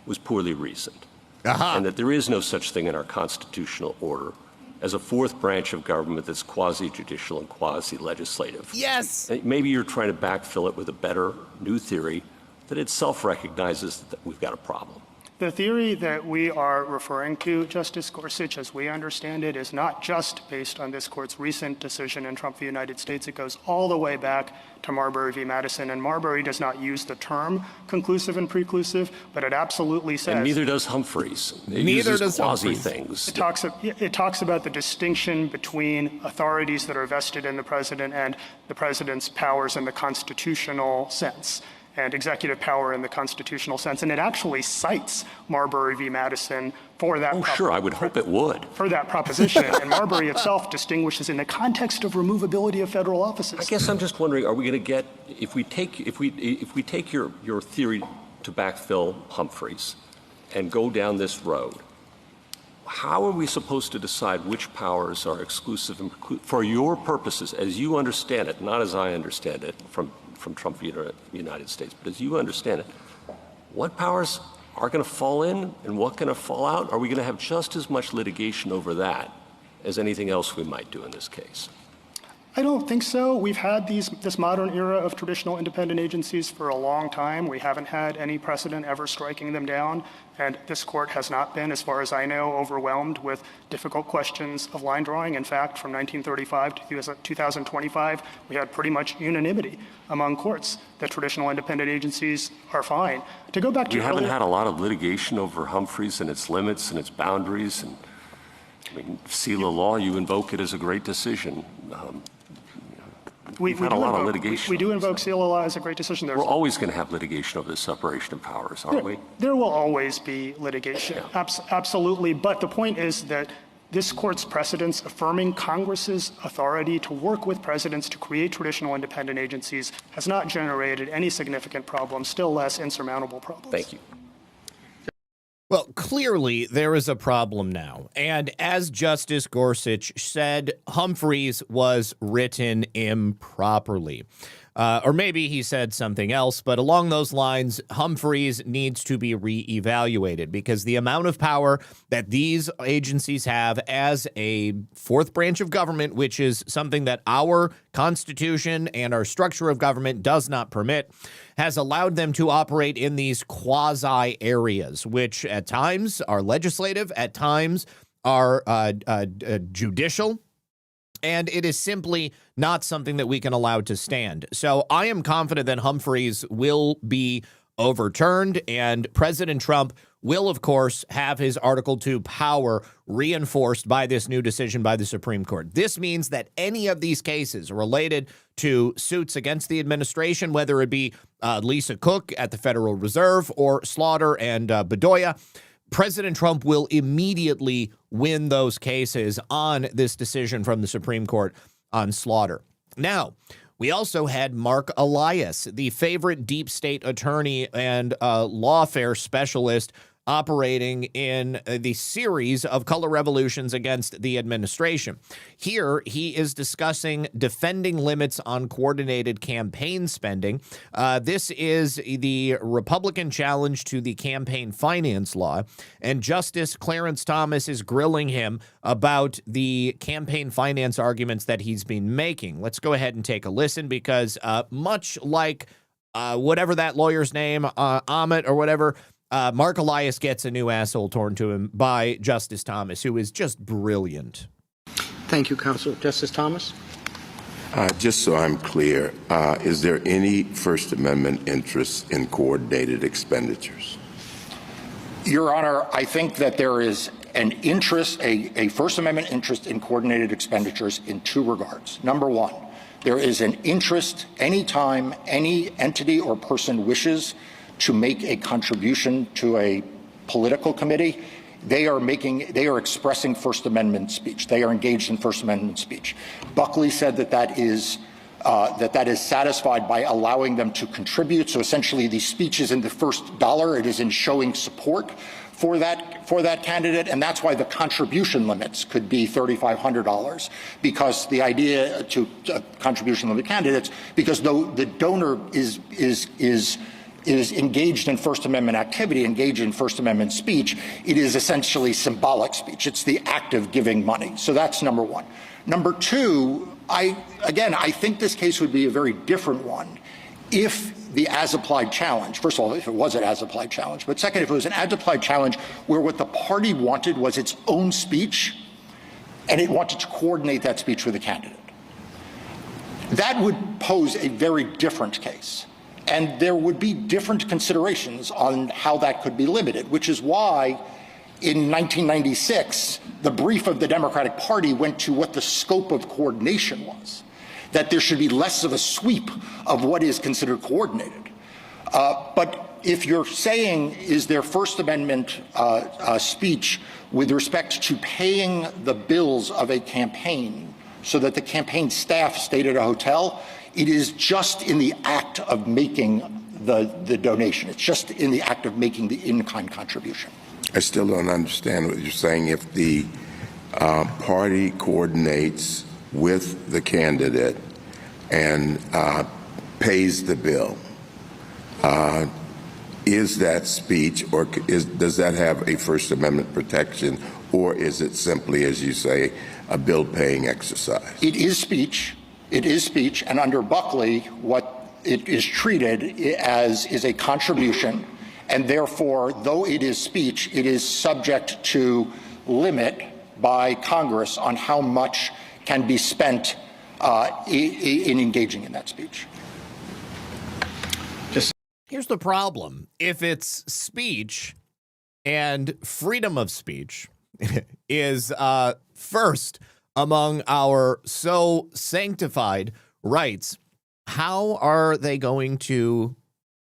was poorly reasoned, and that there is no such thing in our constitutional order as a fourth branch of government that's quasi-judicial and quasi-legislative. Yes. Maybe you're trying to backfill it with a better new theory that itself recognizes that we've got a problem. The theory that we are referring to, Justice Gorsuch, as we understand it, is not just based on this court's recent decision in Trump v. United States. It goes all the way back to Marbury v. Madison. And Marbury does not use the term conclusive and preclusive, but it absolutely says— And neither does Humphreys. Neither does Humphreys. Things. It talks about the distinction between authorities that are vested in the president and the president's powers in the constitutional sense, and executive power in the constitutional sense. And it actually cites Marbury v. Madison for that. Oh, sure, I would hope it would. For that proposition. And Marbury itself distinguishes in the context of removability of federal offices. I guess I'm just wondering, are we going to get, if we take your theory to backfill Humphreys and go down this road, how are we supposed to decide which powers are exclusive and for your purposes, as you understand it, not as I understand it from Trump v. United States, but as you understand it, what powers are going to fall in and what going to fall out? Are we going to have just as much litigation over that as anything else we might do in this case? I don't think so. We've had this modern era of traditional independent agencies for a long time. We haven't had any precedent ever striking them down, and this court has not been, as far as I know, overwhelmed with difficult questions of line drawing. In fact, from 1935 to 2025, we had pretty much unanimity among courts that traditional independent agencies are fine. To go back to— We haven't had a lot of litigation over Humphreys and its limits and its boundaries. And I mean, seal of law, you invoke it as a great decision. We've had a lot of litigation. We do invoke seal of law as a great decision. We're always going to have litigation over the separation of powers, aren't we? There will always be litigation, absolutely. But the point is that this court's precedents affirming Congress's authority to work with presidents to create traditional independent agencies has not generated any significant problems, still less insurmountable problems. Thank you. Well, clearly there is a problem now. And as Justice Gorsuch said, Humphreys was written improperly. Or maybe he said something else, but along those lines, Humphreys needs to be reevaluated because the amount of power that these agencies have as a fourth branch of government, which is something that our Constitution and our structure of government does not permit, has allowed them to operate in these quasi areas, which at times are legislative, at times are judicial. And it is simply not something that we can allow to stand. So I am confident that Humphreys will be overturned, and President Trump will, of course, have his Article 2 power reinforced by this new decision by the Supreme Court. This means that any of these cases related to suits against the administration, whether it be Lisa Cook at the Federal Reserve or Slaughter and Bedoya, President Trump will immediately win those cases on this decision from the Supreme Court on Slaughter. Now, we also had Mark Elias, the favorite deep state attorney and lawfare specialist operating in the series of color revolutions against the administration. Here, he is discussing defending limits on coordinated campaign spending. This is the Republican challenge to the campaign finance law, and Justice Clarence Thomas is grilling him about the campaign finance arguments that he's been making. Let's go ahead and take a listen because much like whatever that lawyer's name, Ahmet or whatever, Mark Elias gets a new asshole torn to him by Justice Thomas, who is just brilliant. Thank you, Counsel. Justice Thomas? Just so I'm clear, is there any First Amendment interest in coordinated expenditures? Your Honor, I think that there is an interest, a First Amendment interest in coordinated expenditures in two regards. Number one, there is an interest anytime any entity or person wishes to make a contribution to a political committee, they are expressing First Amendment speech. They are engaged in First Amendment speech. Buckley said that that is that is satisfied by allowing them to contribute. So essentially the speech is in the first dollar. It is in showing support for that candidate, and that's why the contribution limits could be $3,500, because the idea to contribution limit candidates, because though the donor is engaged in First Amendment activity, engaged in First Amendment speech, it is essentially symbolic speech. It's the act of giving money. So that's number one. Number two, I think this case would be a very different one if the as-applied challenge, first of all, if it was an as-applied challenge, but second, if it was an as-applied challenge where what the party wanted was its own speech and it wanted to coordinate that speech with the candidate. That would pose a very different case. And there would be different considerations on how that could be limited, which is why in 1996, the brief of the Democratic Party went to what the scope of coordination was, that there should be less of a sweep of what is considered coordinated. But if you're saying, is there First Amendment speech with respect to paying the bills of a campaign so that the campaign staff stayed at a hotel, it is just in the act of making the donation. It's just in the act of making the in-kind contribution. I still don't understand what you're saying. If the party coordinates with the candidate and pays the bill, is that speech, or does that have a First Amendment protection, or is it simply, as you say, a bill-paying exercise? It is speech. It is speech, and under Buckley, what it is treated as is a contribution, and therefore, though it is speech, it is subject to limit by Congress on how much can be spent in engaging in that speech. Here's the problem. If it's speech and freedom of speech is first among our so sanctified rights, how are they going to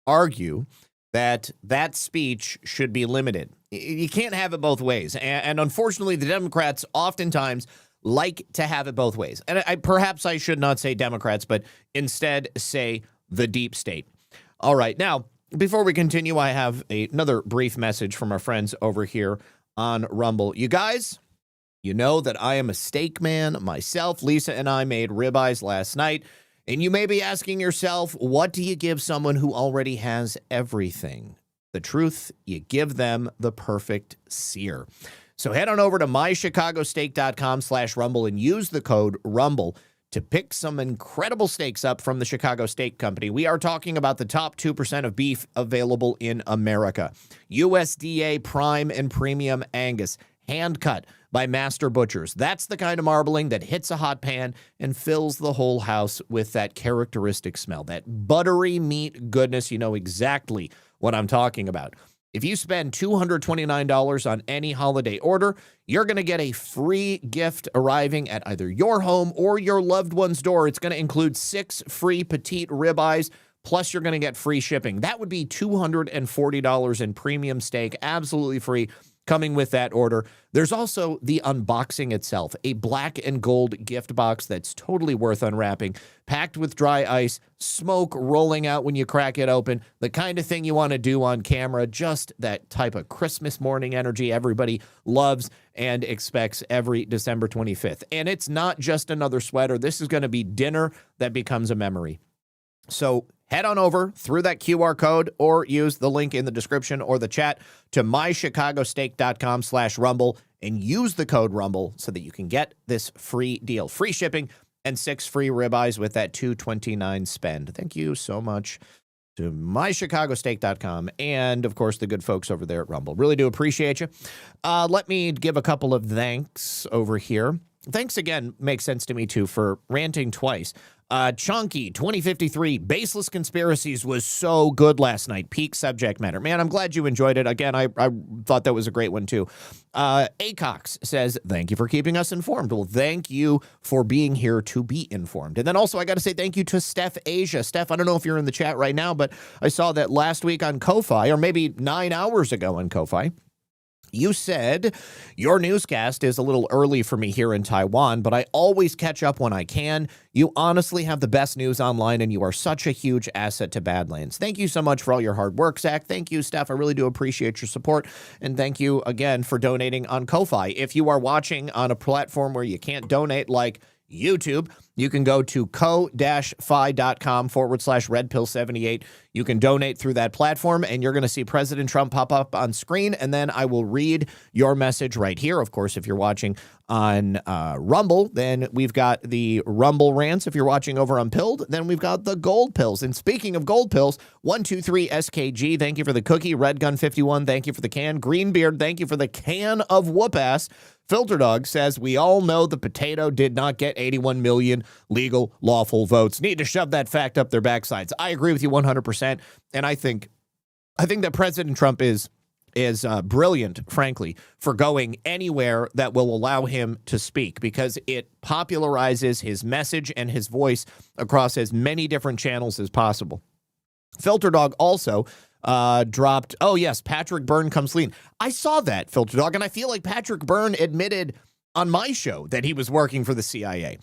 argue that that speech should be limited? You can't have it both ways. And unfortunately, the Democrats oftentimes like to have it both ways. And perhaps I should not say Democrats, but instead say the deep state. All right. Now, before we continue, I have another brief message from our friends over here on Rumble. You guys, you know that I am a steak man myself. Lisa and I made ribeyes last night. And you may be asking yourself, what do you give someone who already has everything? The truth, you give them the perfect sear. So head on over to mychicagosteak.com/rumble and use the code RUMBLE to pick some incredible steaks up from the Chicago Steak Company. We are talking about the top 2% of beef available in America. USDA Prime and Premium Angus, hand cut by master butchers. That's the kind of marbling that hits a hot pan and fills the whole house with that characteristic smell, that buttery meat goodness. You know exactly what I'm talking about. If you spend $229 on any holiday order, you're going to get a free gift arriving at either your home or your loved one's door. It's going to include 6 free petite ribeyes, plus you're going to get free shipping. That would be $240 in premium steak, absolutely free, coming with that order. There's also the unboxing itself, a black and gold gift box that's totally worth unwrapping, packed with dry ice, smoke rolling out when you crack it open, the kind of thing you want to do on camera, just that type of Christmas morning energy everybody loves and expects every December 25th. And it's not just another sweater. This is going to be dinner that becomes a memory. So head on over through that QR code or use the link in the description or the chat to mychicagosteak.com/rumble and use the code RUMBLE so that you can get this free deal. Free shipping and 6 free ribeyes with that $229 spend. Thank you so much to mychicagosteak.com and, of course, the good folks over there at Rumble. Really do appreciate you. Let me give a couple of thanks over here. Thanks again makes sense to me, too, for ranting twice. Chunky 2053 Baseless Conspiracies was so good last night. Peak subject matter. Man, I'm glad you enjoyed it. Again, I thought that was a great one too. Acox says, thank you for keeping us informed. Well, thank you for being here to be informed. And then also I got to say thank you to Steph Asia. Steph, I don't know if you're in the chat right now, but I saw that last week on Ko-Fi, or maybe 9 hours ago on Ko-Fi, You said your newscast is a little early for me here in Taiwan, but I always catch up when I can. You honestly have the best news online, and you are such a huge asset to Badlands. Thank you so much for all your hard work, Zach. Thank you, Steph. I really do appreciate your support, and thank you again for donating on Ko-Fi. If you are watching on a platform where you can't donate, like YouTube, you can go to ko-fi.com/redpill78. You can donate through that platform, and you're going to see President Trump pop up on screen, and then I will read your message right here. Of course, if you're watching on Rumble, then we've got the Rumble rants. If you're watching over on Pilled, then we've got the Gold Pills. And speaking of Gold Pills, 123 SKG, thank you for the cookie. Red Gun 51, thank you for the can. Greenbeard, thank you for the can of whoop-ass. Filter Dog says, we all know the potato did not get 81 million legal, lawful votes. Need to shove that fact up their backsides. I agree with you 100%. And I think that President Trump is brilliant, frankly, for going anywhere that will allow him to speak, because it popularizes his message and his voice across as many different channels as possible. Filter Dog also dropped, oh yes, Patrick Byrne comes clean. I saw that, Filter Dog, and I feel like Patrick Byrne admitted on my show that he was working for the CIA.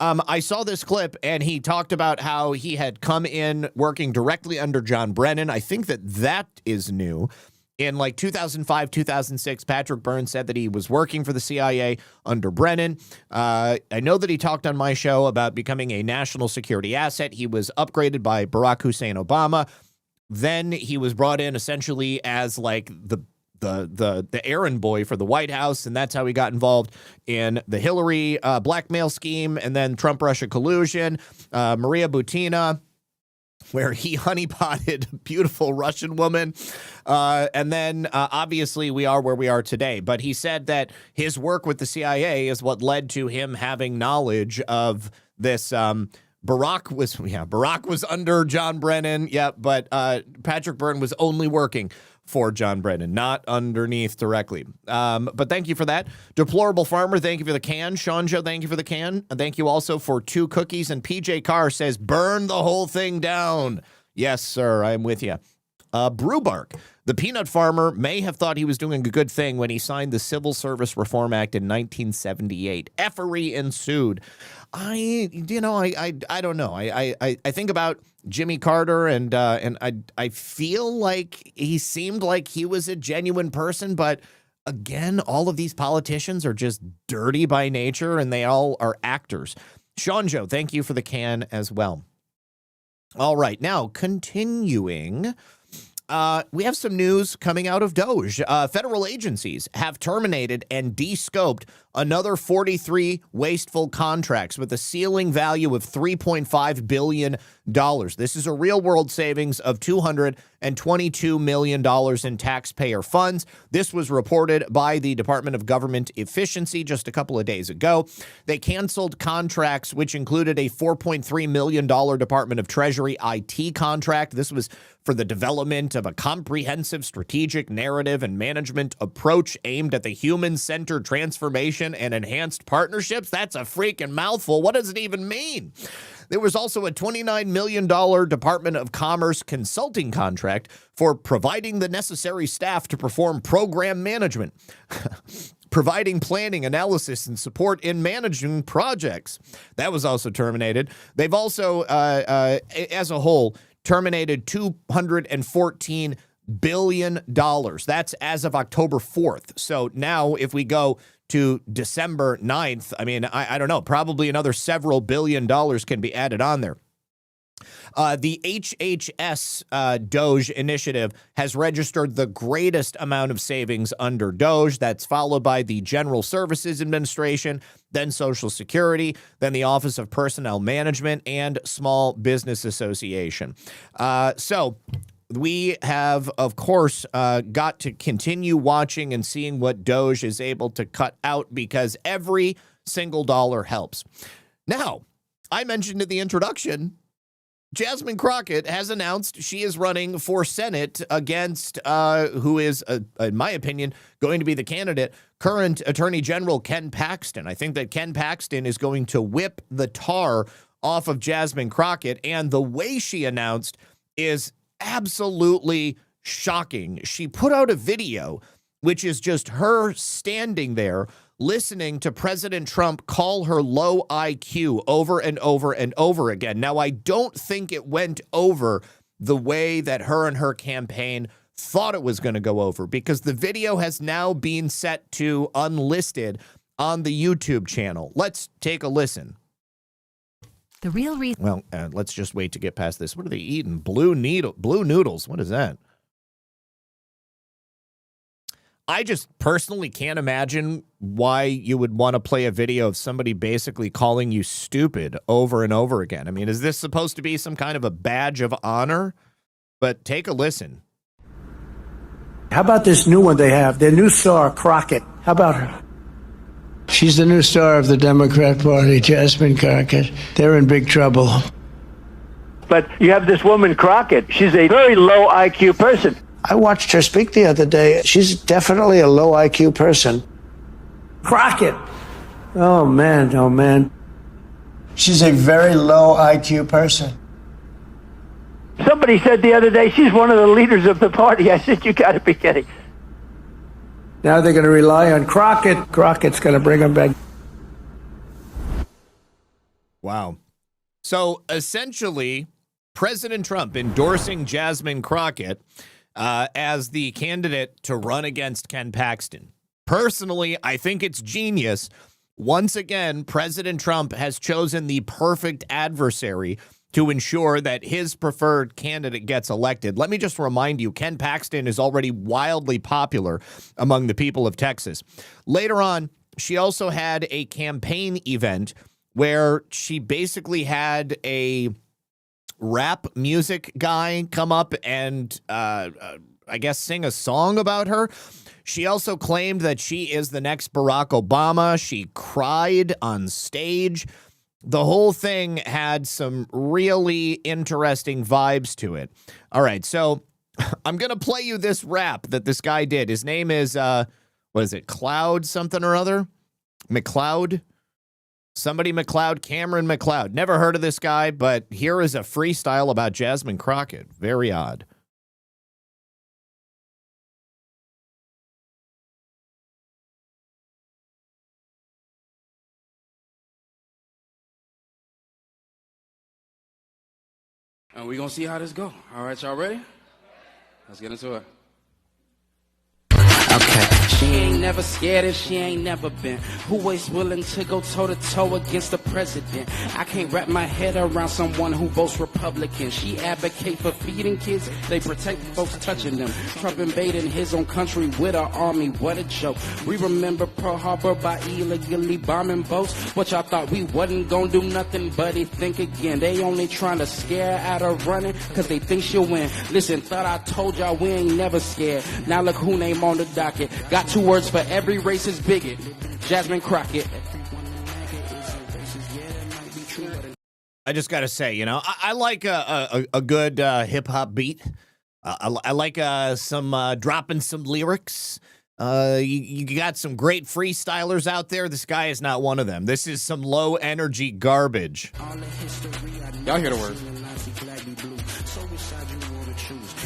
I saw this clip, and he talked about how he had come in working directly under John Brennan. I think that is new. In like 2005, 2006, Patrick Byrne said that he was working for the CIA under Brennan. I know that he talked on my show about becoming a national security asset. He was upgraded by Barack Hussein Obama. Then he was brought in essentially as like the errand boy for the White House, and that's how he got involved in the Hillary blackmail scheme, and then Trump-Russia collusion, Maria Butina, where he honeypotted a beautiful Russian woman. And then obviously we are where we are today. But he said that his work with the CIA is what led to him having knowledge of this. Barack was under John Brennan. Yeah, but Patrick Byrne was only working for John Brennan, not underneath directly. But thank you for that. Deplorable Farmer, thank you for the can. Sean Joe, thank you for the can. And thank you also for 2 cookies. And PJ Carr says, burn the whole thing down. Yes, sir, I'm with you. Brewbark, the peanut farmer may have thought he was doing a good thing when he signed the Civil Service Reform Act in 1978. Effery ensued. I don't know. I think about Jimmy Carter, and I feel like he seemed like he was a genuine person, but again, all of these politicians are just dirty by nature, and they all are actors. Sean Joe, thank you for the can as well. All right, now continuing. We have some news coming out of Doge. Federal agencies have terminated and de-scoped another 43 wasteful contracts with a ceiling value of $3.5 billion. This is a real-world savings of $222 million in taxpayer funds. This was reported by the Department of Government Efficiency just a couple of days ago. They canceled contracts, which included a $4.3 million Department of Treasury IT contract. This was for the development of a comprehensive strategic narrative and management approach aimed at the human-centered transformation and enhanced partnerships. That's a freaking mouthful. What does it even mean? There was also a $29 million Department of Commerce consulting contract for providing the necessary staff to perform program management, providing planning, analysis, and support in managing projects. That was also terminated. They've also, as a whole, terminated $214 billion. That's as of October 4th. So now if we go to December 9th, I mean, I don't know, probably another several $1 billion can be added on there. The HHS Doge initiative has registered the greatest amount of savings under Doge. That's followed by the General Services Administration, then Social Security, then the Office of Personnel Management, and Small Business Association. So we have, of course, got to continue watching and seeing what Doge is able to cut out, because every single dollar helps. Now, I mentioned in the introduction, Jasmine Crockett has announced she is running for Senate against who is, in my opinion, going to be the candidate, current Attorney General Ken Paxton. I think that Ken Paxton is going to whip the tar off of Jasmine Crockett, and the way she announced is absolutely shocking. She put out a video which is just her standing there listening to President Trump call her low IQ over and over and over again. Now, I don't think it went over the way that her and her campaign thought it was going to go over, because the video has now been set to unlisted on the YouTube channel. Let's take a listen. The real reason. Well, let's just wait to get past this. What are they eating? Blue noodles. What is that? I just personally can't imagine why you would want to play a video of somebody basically calling you stupid over and over again. I mean, is this supposed to be some kind of a badge of honor? But take a listen. How about this new one they have? Their new star, Crockett. How about her? She's the new star of the Democrat Party, Jasmine Crockett. They're in big trouble. But you have this woman, Crockett. She's a very low IQ person. I watched her speak the other day. She's definitely a low IQ person. Crockett. Oh, man. Oh, man. She's a very low IQ person. Somebody said the other day she's one of the leaders of the party. I said, you got to be kidding. Now they're going to rely on Crockett. Crockett's going to bring them back. Wow. So essentially, President Trump endorsing Jasmine Crockett as the candidate to run against Ken Paxton. Personally, I think it's genius. Once again, President Trump has chosen the perfect adversary to ensure that his preferred candidate gets elected. Let me just remind you, Ken Paxton is already wildly popular among the people of Texas. Later on, she also had a campaign event where she basically had a rap music guy come up and I guess sing a song about her. She also claimed that she is the next Barack Obama. She cried on stage. The whole thing had some really interesting vibes to it. All right, so I'm going to play you this rap that this guy did. His name is, what is it, Cloud something or other? McLeod? Somebody McLeod, Cameron McLeod. Never heard of this guy, but here is a freestyle about Jasmine Crockett. Very odd. And we're going to see how this go. All right, y'all ready? Let's get into it. Okay. She ain't never scared and she ain't never been. Who is willing to go toe-to-toe against the president? I can't wrap my head around someone who votes Republican. She advocate for feeding kids. They protect folks touching them. Trump invading his own country with our army. What a joke. We remember Pearl Harbor by illegally bombing boats. What y'all thought we wasn't gonna do nothing, buddy? Think again. They only trying to scare out of running because they think she'll win. Listen, thought I told y'all we ain't never scared. Now look who name on the docket. Got 2 words for every racist bigot. Jasmine Crockett. I just got to say, you know, I like a good hip-hop beat. I like some dropping some lyrics. You got some great freestylers out there. This guy is not one of them. This is some low-energy garbage. Y'all hear the words.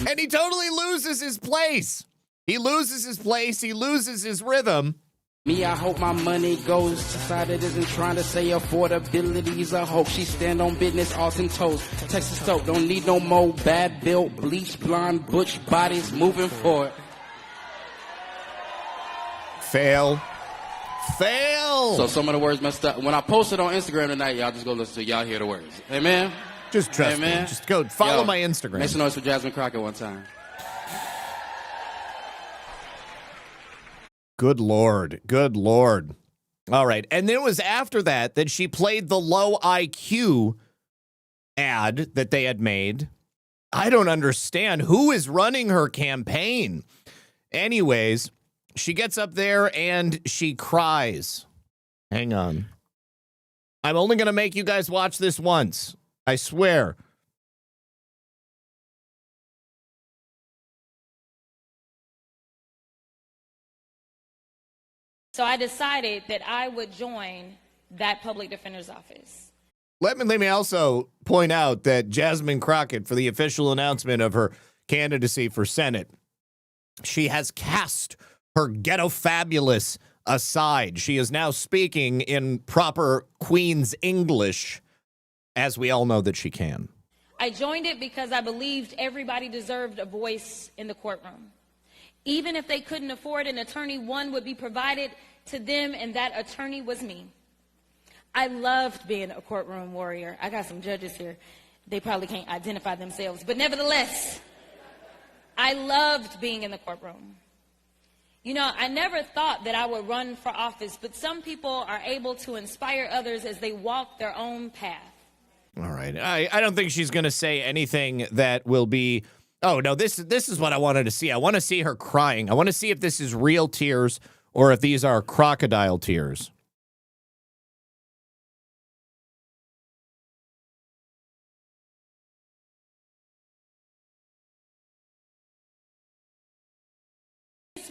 And he totally loses his place. He loses his place. He loses his rhythm. Me, I hope my money goes to side that isn't trying to say affordability's a hope. She stand on business, all 10 toes. Texas dope, don't need no more bad built, bleach, blonde, butch bodies moving forward. Fail. Fail. So some of the words messed up. When I post it on Instagram tonight, y'all just go listen to it. Y'all hear the words. Amen? Just trust me. Just go follow my Instagram. Make some noise for Jasmine Crockett one time. Good Lord. Good Lord. All right. And then it was after that that she played the low IQ ad that they had made. I don't understand. Who is running her campaign? Anyways, she gets up there and she cries. Hang on. I'm only going to make you guys watch this once. I swear. So I decided that I would join that public defender's office. Let me also point out that Jasmine Crockett, for the official announcement of her candidacy for Senate, she has cast her ghetto fabulous aside. She is now speaking in proper Queen's English, as we all know that she can. I joined it because I believed everybody deserved a voice in the courtroom. Even if they couldn't afford an attorney, one would be provided to them, and that attorney was me. I loved being a courtroom warrior. I got some judges here. They probably can't identify themselves, but nevertheless, I loved being in the courtroom. You know, I never thought that I would run for office, but some people are able to inspire others as they walk their own path. All right. I don't think she's going to say anything that will be, oh, no, this is what I wanted to see. I want to see her crying. I want to see if this is real tears or if these are crocodile tears.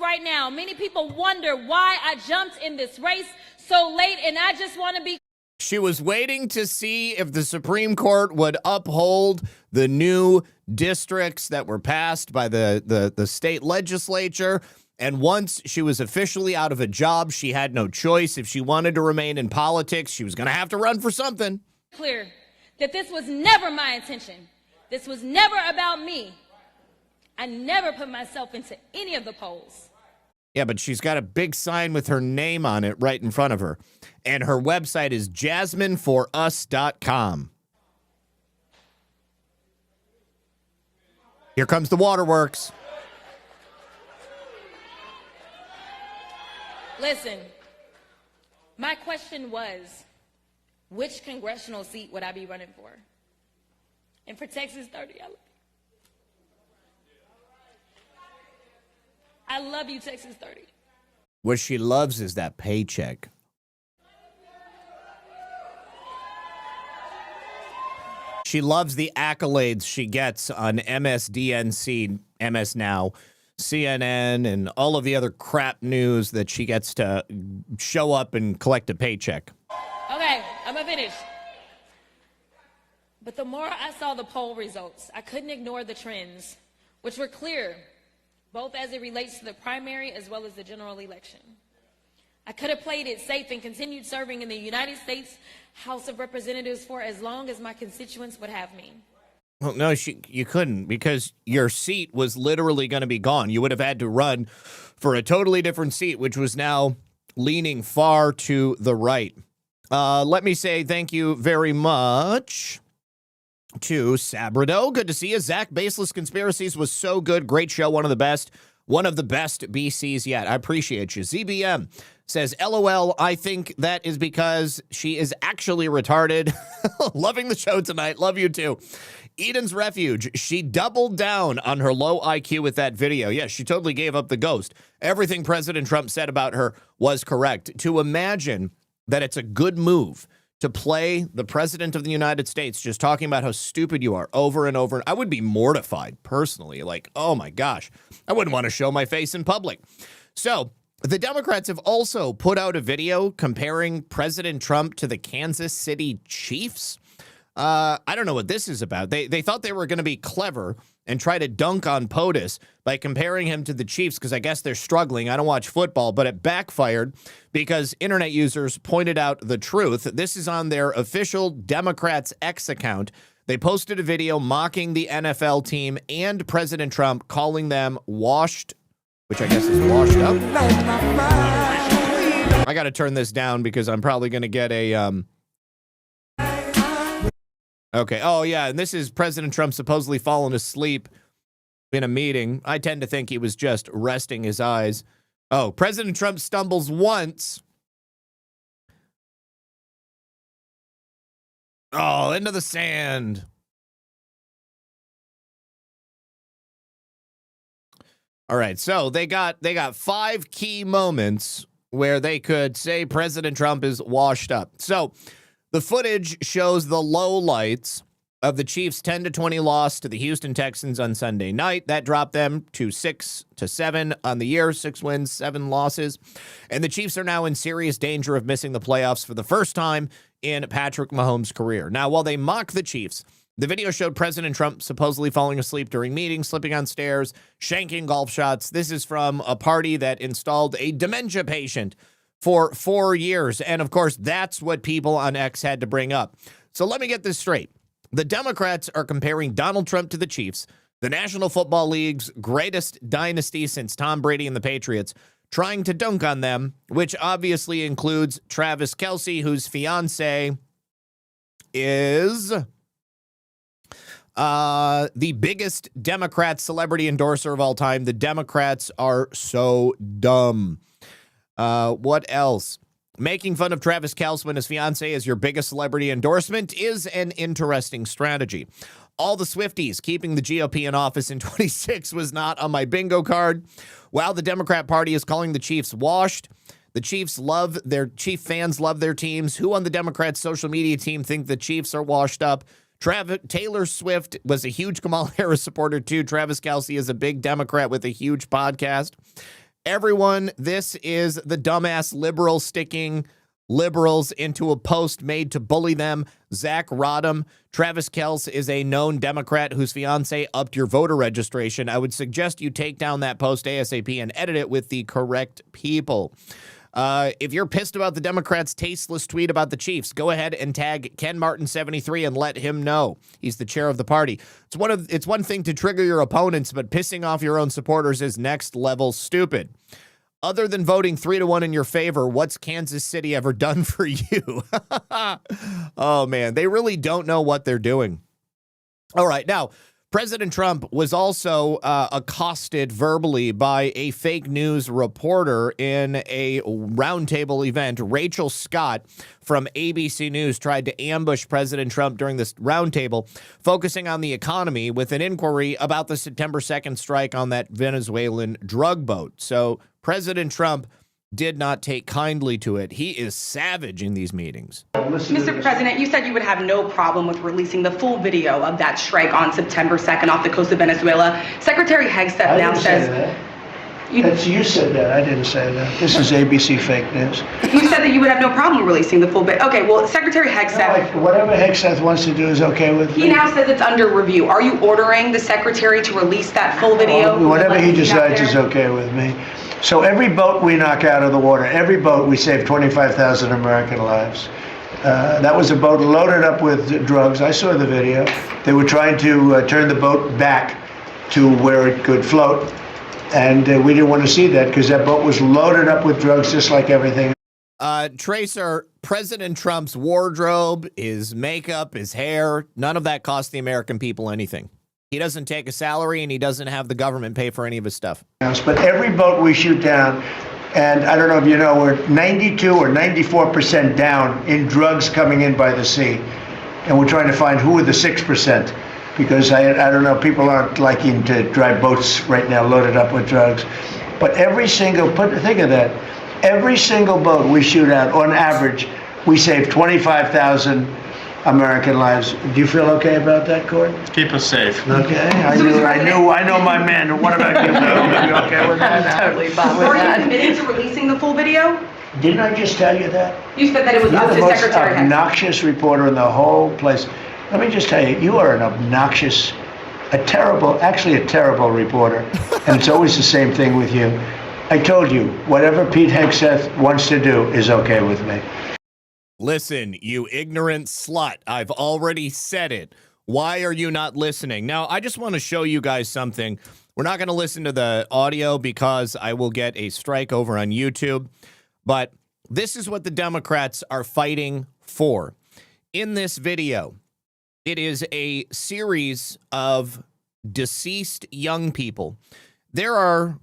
Right now, many people wonder why I jumped in this race so late, and I just want to be. She was waiting to see if the Supreme Court would uphold the new districts that were passed by the state legislature. And once she was officially out of a job, she had no choice. If she wanted to remain in politics, she was going to have to run for something. Clear that this was never my intention. This was never about me. I never put myself into any of the polls. Yeah, but she's got a big sign with her name on it right in front of her. And her website is jasmineforus.com. Here comes the waterworks. Listen, my question was, which congressional seat would I be running for? And for Texas 30, I love you, Texas 30. What she loves is that paycheck. She loves the accolades she gets on MSDNC, MS Now, CNN, and all of the other crap news that she gets to show up and collect a paycheck. Okay, I'm gonna finish. But the more I saw the poll results, I couldn't ignore the trends, which were clear, both as it relates to the primary as well as the general election. I could have played it safe and continued serving in the United States House of Representatives for as long as my constituents would have me. Well, no, you couldn't, because your seat was literally going to be gone. You would have had to run for a totally different seat, which was now leaning far to the right. Let me say thank you very much to Sabrado. Good to see you. Zach, Baseless Conspiracies was so good. Great show. One of the best BCs yet. I appreciate you. ZBM says, LOL, I think that is because she is actually retarded. Loving the show tonight. Love you too. Eden's Refuge, she doubled down on her low IQ with that video. Yes, she totally gave up the ghost. Everything President Trump said about her was correct. To imagine that it's a good move to play the president of the United States just talking about how stupid you are over and over. I would be mortified personally. Like, oh my gosh, I wouldn't want to show my face in public. So the Democrats have also put out a video comparing President Trump to the Kansas City Chiefs. I don't know what this is about. They thought they were going to be clever and try to dunk on POTUS by comparing him to the Chiefs because I guess they're struggling. I don't watch football, but it backfired because internet users pointed out the truth. This is on their official Democrats X account. They posted a video mocking the NFL team and President Trump, calling them washed, which I guess is washed up. I got to turn this down because I'm probably going to get a... Okay. Oh, yeah. And this is President Trump supposedly falling asleep in a meeting. I tend to think he was just resting his eyes. Oh, President Trump stumbles once. Oh, into the sand. All right. So they got 5 key moments where they could say President Trump is washed up. So the footage shows the lowlights of the Chiefs' 10-20 loss to the Houston Texans on Sunday night. That dropped them to 6-7 on the year, 6 wins, 7 losses. And the Chiefs are now in serious danger of missing the playoffs for the first time in Patrick Mahomes' career. Now, while they mock the Chiefs, The video showed President Trump supposedly falling asleep during meetings, slipping on stairs, shanking golf shots. This is from a party that installed a dementia patient for 4 years. And of course, that's what people on X had to bring up. So let me get this straight. The Democrats are comparing Donald Trump to the Chiefs, the National Football League's greatest dynasty since Tom Brady and the Patriots, trying to dunk on them, which obviously includes Travis Kelce, whose fiance is the biggest Democrat celebrity endorser of all time. The Democrats are so dumb. What else? Making fun of Travis Kelce and his fiance as your biggest celebrity endorsement is an interesting strategy. All the Swifties keeping the GOP in office in 26 was not on my bingo card. While the Democrat Party is calling the Chiefs washed, the Chiefs love their Chief fans love their teams. Who on the Democrats' social media team think the Chiefs are washed up? Taylor Swift was a huge Kamala Harris supporter too. Travis Kelce is a big Democrat with a huge podcast. Everyone, this is the dumbass liberal sticking liberals into a post made to bully them. Zach Rodham. Travis Kelce is a known Democrat whose fiance upped your voter registration. I would suggest you take down that post ASAP and edit it with the correct people. If you're pissed about the Democrats' tasteless tweet about the Chiefs, go ahead and tag Ken Martin 73 and let him know. He's the chair of the party. It's one thing to trigger your opponents, but pissing off your own supporters is next level stupid. Other than voting 3-1 in your favor, what's Kansas City ever done for you? Oh, man, they really don't know what they're doing. All right, now, President Trump was also accosted verbally by a fake news reporter in a roundtable event. Rachel Scott from ABC News tried to ambush President Trump during this roundtable, focusing on the economy with an inquiry about the September 2nd strike on that Venezuelan drug boat. So President Trump did not take kindly to it. He is savage in these meetings. Mr. President, you said you would have no problem with releasing the full video of that strike on September 2nd off the coast of Venezuela. Secretary Hegseth now says... You said that. I didn't say that. This is ABC fake news. You said that you would have no problem releasing the full video. Okay, well, Secretary Hegseth... Whatever Hegseth wants to do is okay with me. He now says it's under review. Are you ordering the secretary to release that full video? Whatever he decides is okay with me. So every boat we knock out of the water, every boat, we save 25,000 American lives. That was a boat loaded up with drugs. I saw the video. They were trying to turn the boat back to where it could float. And we didn't want to see that because that boat was loaded up with drugs just like everything. Tracer, President Trump's wardrobe, his makeup, his hair, none of that cost the American people anything. He doesn't take a salary and he doesn't have the government pay for any of his stuff. But every boat we shoot down, and I don't know if you know, we're 92 or 94% down in drugs coming in by the sea. And we're trying to find who are the 6%. Because I don't know, people aren't liking to drive boats right now loaded up with drugs. But every single, think of that, every single boat we shoot out, on average, we save 25,000 American lives. Do you feel okay about that, Gordon? Keep us safe. Okay, I know my man. What about you? Are you okay with that? I'm totally fine with that. Are you committed to releasing the full video? Didn't I just tell you that? You said that it was up to Secretary Hegseth. You're the most obnoxious reporter in the whole place. Let me just tell you, you are an obnoxious, a terrible reporter. And it's always the same thing with you. I told you, whatever Pete Hegseth wants to do is okay with me. Listen, you ignorant slut. I've already said it. Why are you not listening? Now, I just want to show you guys something. We're not going to listen to the audio because I will get a strike over on YouTube. But this is what the Democrats are fighting for. In this video, it is a series of deceased young people. There are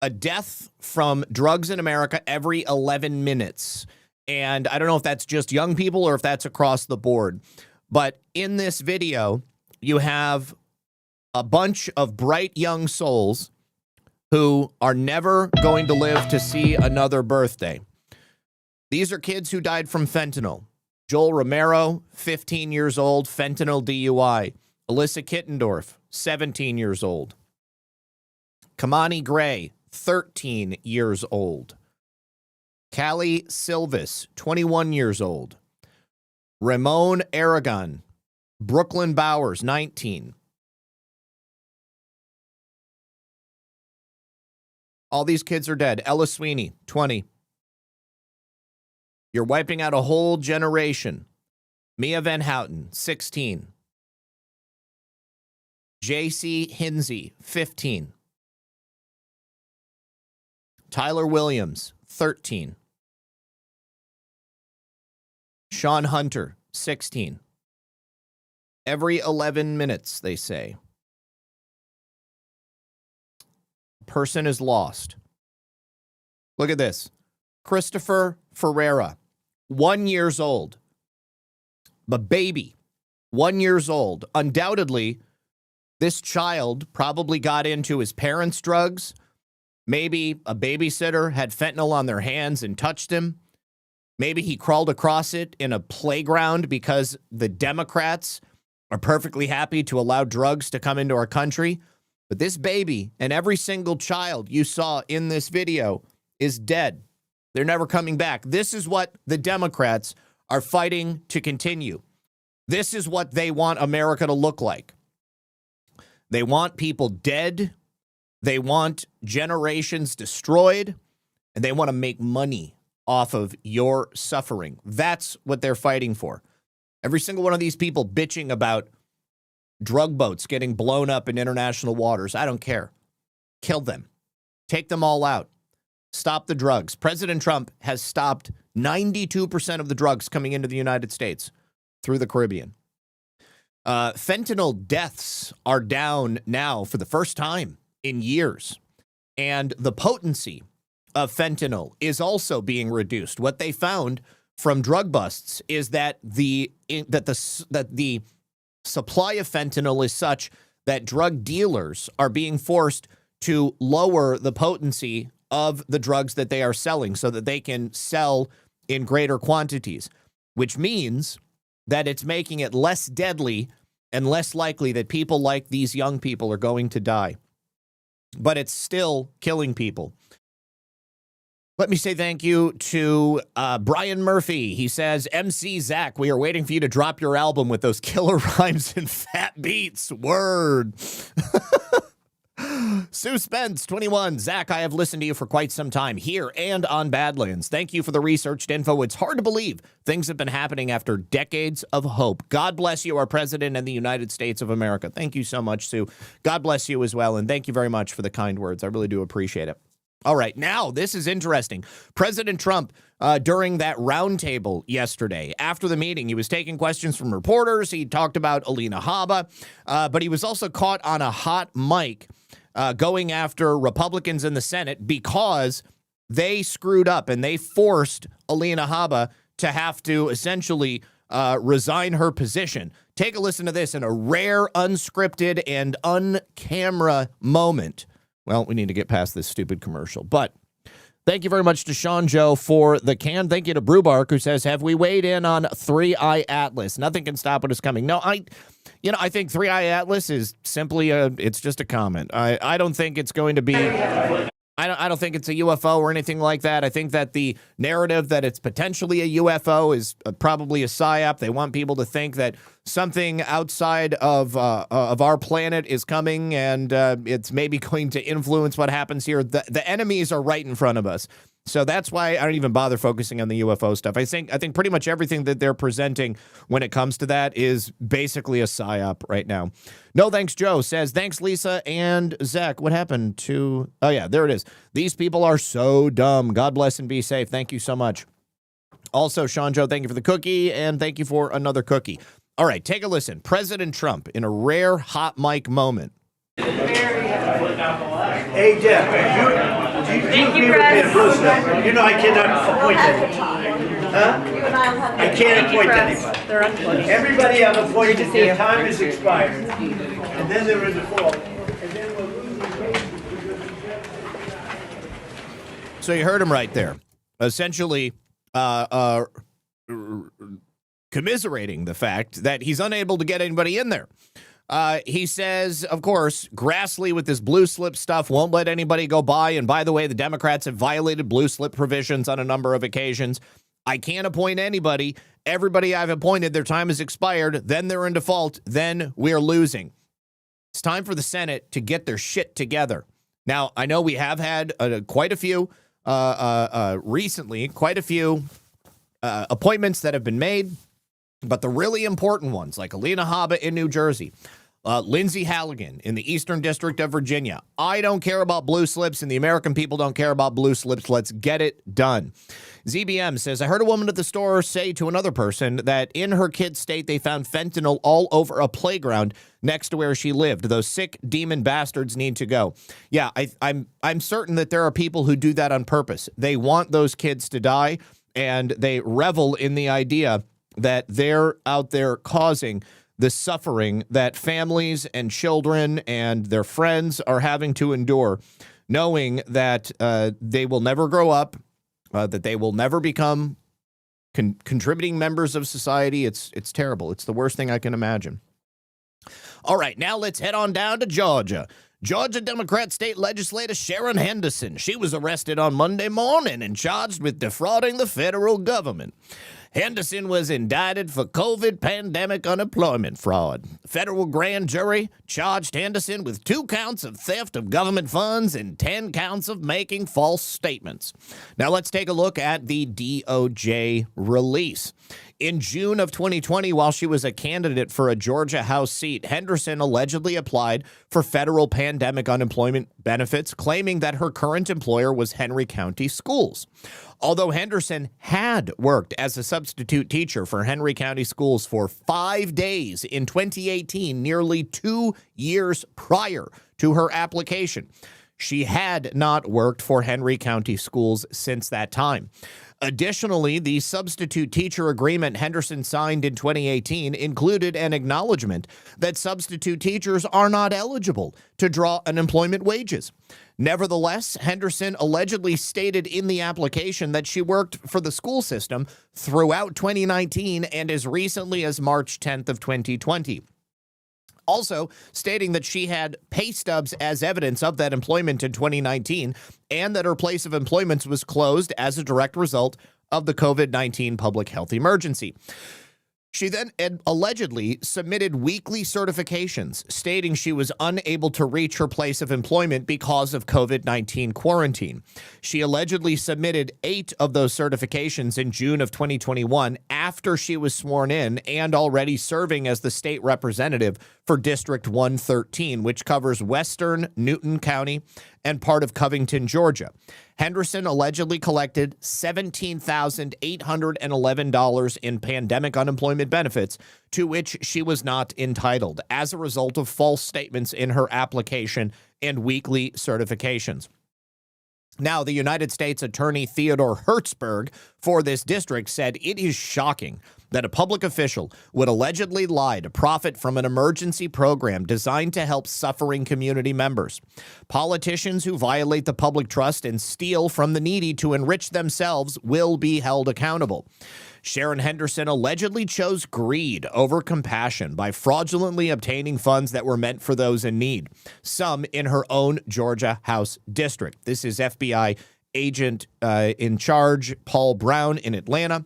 a death from drugs in America every 11 minutes. And I don't know if that's just young people or if that's across the board. But in this video, you have a bunch of bright young souls who are never going to live to see another birthday. These are kids who died from fentanyl. Joel Romero, 15 years old, fentanyl DUI. Alyssa Kittendorf, 17 years old. Kamani Gray, 13 years old. Callie Silvis, 21 years old. Ramon Aragon, Brooklyn Bowers, 19. All these kids are dead. Ella Sweeney, 20. You're wiping out a whole generation. Mia Van Houten, 16. J.C. Hinsey, 15. Tyler Williams, 13. Sean Hunter, 16. Every 11 minutes, they say, a person is lost. Look at this. Christopher Ferreira, 1 year old. The baby, 1 year old. Undoubtedly, this child probably got into his parents' drugs. Maybe a babysitter had fentanyl on their hands and touched him. Maybe he crawled across it in a playground because the Democrats are perfectly happy to allow drugs to come into our country. But this baby and every single child you saw in this video is dead. They're never coming back. This is what the Democrats are fighting to continue. This is what they want America to look like. They want people dead. They want generations destroyed. And they want to make money off of your suffering. That's what they're fighting for. Every single one of these people bitching about drug boats getting blown up in international waters. I don't care. Kill them. Take them all out. Stop the drugs. President Trump has stopped 92% of the drugs coming into the United States through the Caribbean. Fentanyl deaths are down now for the first time in years. And the potency of fentanyl is also being reduced. What they found from drug busts is that the supply of fentanyl is such that drug dealers are being forced to lower the potency of the drugs that they are selling so that they can sell in greater quantities, which means that it's making it less deadly and less likely that people like these young people are going to die. But it's still killing people. Let me say thank you to Brian Murphy. He says, MC Zak, we are waiting for you to drop your album with those killer rhymes and fat beats. Word. Sue Spence, 21. Zak, I have listened to you for quite some time here and on Badlands. Thank you for the researched info. It's hard to believe things have been happening after decades of hope. God bless you, our president and the United States of America. Thank you so much, Sue. God bless you as well. And thank you very much for the kind words. I really do appreciate it. All right, now this is interesting. President Trump, during that roundtable yesterday, after the meeting, he was taking questions from reporters. He talked about Alina Habba, but he was also caught on a hot mic going after Republicans in the Senate because they screwed up and they forced Alina Habba to have to essentially resign her position. Take a listen to this in a rare, unscripted, and uncamera moment. Well, we need to get past this stupid commercial. But thank you very much to Sean Joe for the can. Thank you to Brewbark, who says, have we weighed in on 3i Atlas? Nothing can stop what is coming. No, I think 3i Atlas is simply it's just a comment. I don't think it's going to be, I don't think it's a UFO or anything like that. I think that the narrative that it's potentially a UFO is probably a psyop. They want people to think that something outside of our planet is coming, and it's maybe going to influence what happens here. The enemies are right in front of us. So that's why I don't even bother focusing on the UFO stuff. I think pretty much everything that they're presenting when it comes to that is basically a psyop right now. No Thanks Joe says, thanks Lisa and Zach. What happened to, oh yeah, there it is. These people are so dumb. God bless and be safe. Thank you so much. Also, Sean Joe, thank you for the cookie, and thank you for another cookie. All right, take a listen. President Trump in a rare hot mic moment. Hey, Jeff, Thank you, Chris. You know I cannot appoint anybody. Huh? I can't appoint anybody. They're unplugged. Everybody I've appointed, their time is expired. And then they're in default. So you heard him right there. Essentially, commiserating the fact that he's unable to get anybody in there. He says, of course, Grassley with this blue slip stuff won't let anybody go by. And by the way, the Democrats have violated blue slip provisions on a number of occasions. I can't appoint anybody. Everybody I've appointed, their time has expired. Then they're in default. Then we're losing. It's time for the Senate to get their shit together. Now, I know we have had quite a few recently, quite a few appointments that have been made, but the really important ones, like Alina Habba in New Jersey, Lindsey Halligan in the Eastern District of Virginia. I don't care about blue slips, and the American people don't care about blue slips. Let's get it done. ZBM says, I heard a woman at the store say to another person that in her kid's state, they found fentanyl all over a playground next to where she lived. Those sick demon bastards need to go. Yeah, I'm certain that there are people who do that on purpose. They want those kids to die, and they revel in the idea that they're out there causing the suffering that families and children and their friends are having to endure, knowing that they will never grow up, that they will never become contributing members of society. It's terrible. It's the worst thing I can imagine. All right, now let's head on down to Georgia. Georgia Democrat State Legislator Sharon Henderson. She was arrested on Monday morning and charged with defrauding the federal government. Henderson was indicted for COVID pandemic unemployment fraud. Federal grand jury charged Henderson with 2 counts of theft of government funds and 10 counts of making false statements. Now let's take a look at the DOJ release. In June of 2020, while she was a candidate for a Georgia House seat, Henderson allegedly applied for federal pandemic unemployment benefits, claiming that her current employer was Henry County Schools. Although Henderson had worked as a substitute teacher for Henry County Schools for 5 days in 2018, nearly 2 years prior to her application, she had not worked for Henry County Schools since that time. Additionally, the substitute teacher agreement Henderson signed in 2018 included an acknowledgement that substitute teachers are not eligible to draw unemployment wages. Nevertheless, Henderson allegedly stated in the application that she worked for the school system throughout 2019 and as recently as March 10th of 2020. Also stating that she had pay stubs as evidence of that employment in 2019 and that her place of employment was closed as a direct result of the COVID-19 public health emergency. She then allegedly submitted weekly certifications stating she was unable to reach her place of employment because of COVID-19 quarantine. She allegedly submitted 8 of those certifications in June of 2021 after she was sworn in and already serving as the state representative for District 113, which covers Western Newton County and part of Covington, Georgia. Henderson allegedly collected $17,811 in pandemic unemployment benefits, to which she was not entitled, as a result of false statements in her application and weekly certifications. Now, the United States Attorney Theodore Hertzberg for this district said it is shocking that a public official would allegedly lie to profit from an emergency program designed to help suffering community members. Politicians who violate the public trust and steal from the needy to enrich themselves will be held accountable. Sharon Henderson allegedly chose greed over compassion by fraudulently obtaining funds that were meant for those in need, some in her own Georgia House district. This is FBI agent in charge Paul Brown in Atlanta.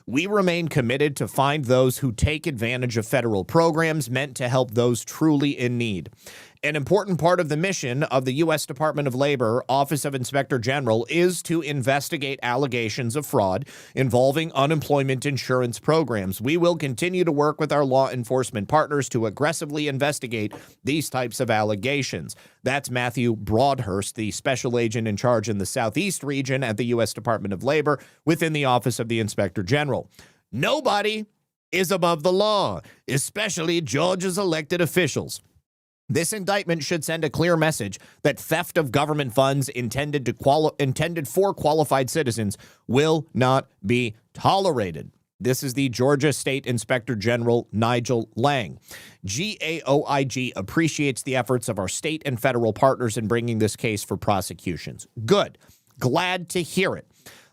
We remain committed to find those who take advantage of federal programs meant to help those truly in need. An important part of the mission of the U.S. Department of Labor, Office of Inspector General, is to investigate allegations of fraud involving unemployment insurance programs. We will continue to work with our law enforcement partners to aggressively investigate these types of allegations. That's Matthew Broadhurst, the special agent in charge in the Southeast region at the U.S. Department of Labor within the Office of the Inspector General. Nobody is above the law, especially Georgia's elected officials. This indictment should send a clear message that theft of government funds intended for qualified citizens will not be tolerated. This is the Georgia State Inspector General Nigel Lang. GAOIG appreciates the efforts of our state and federal partners in bringing this case for prosecutions. Good. Glad to hear it.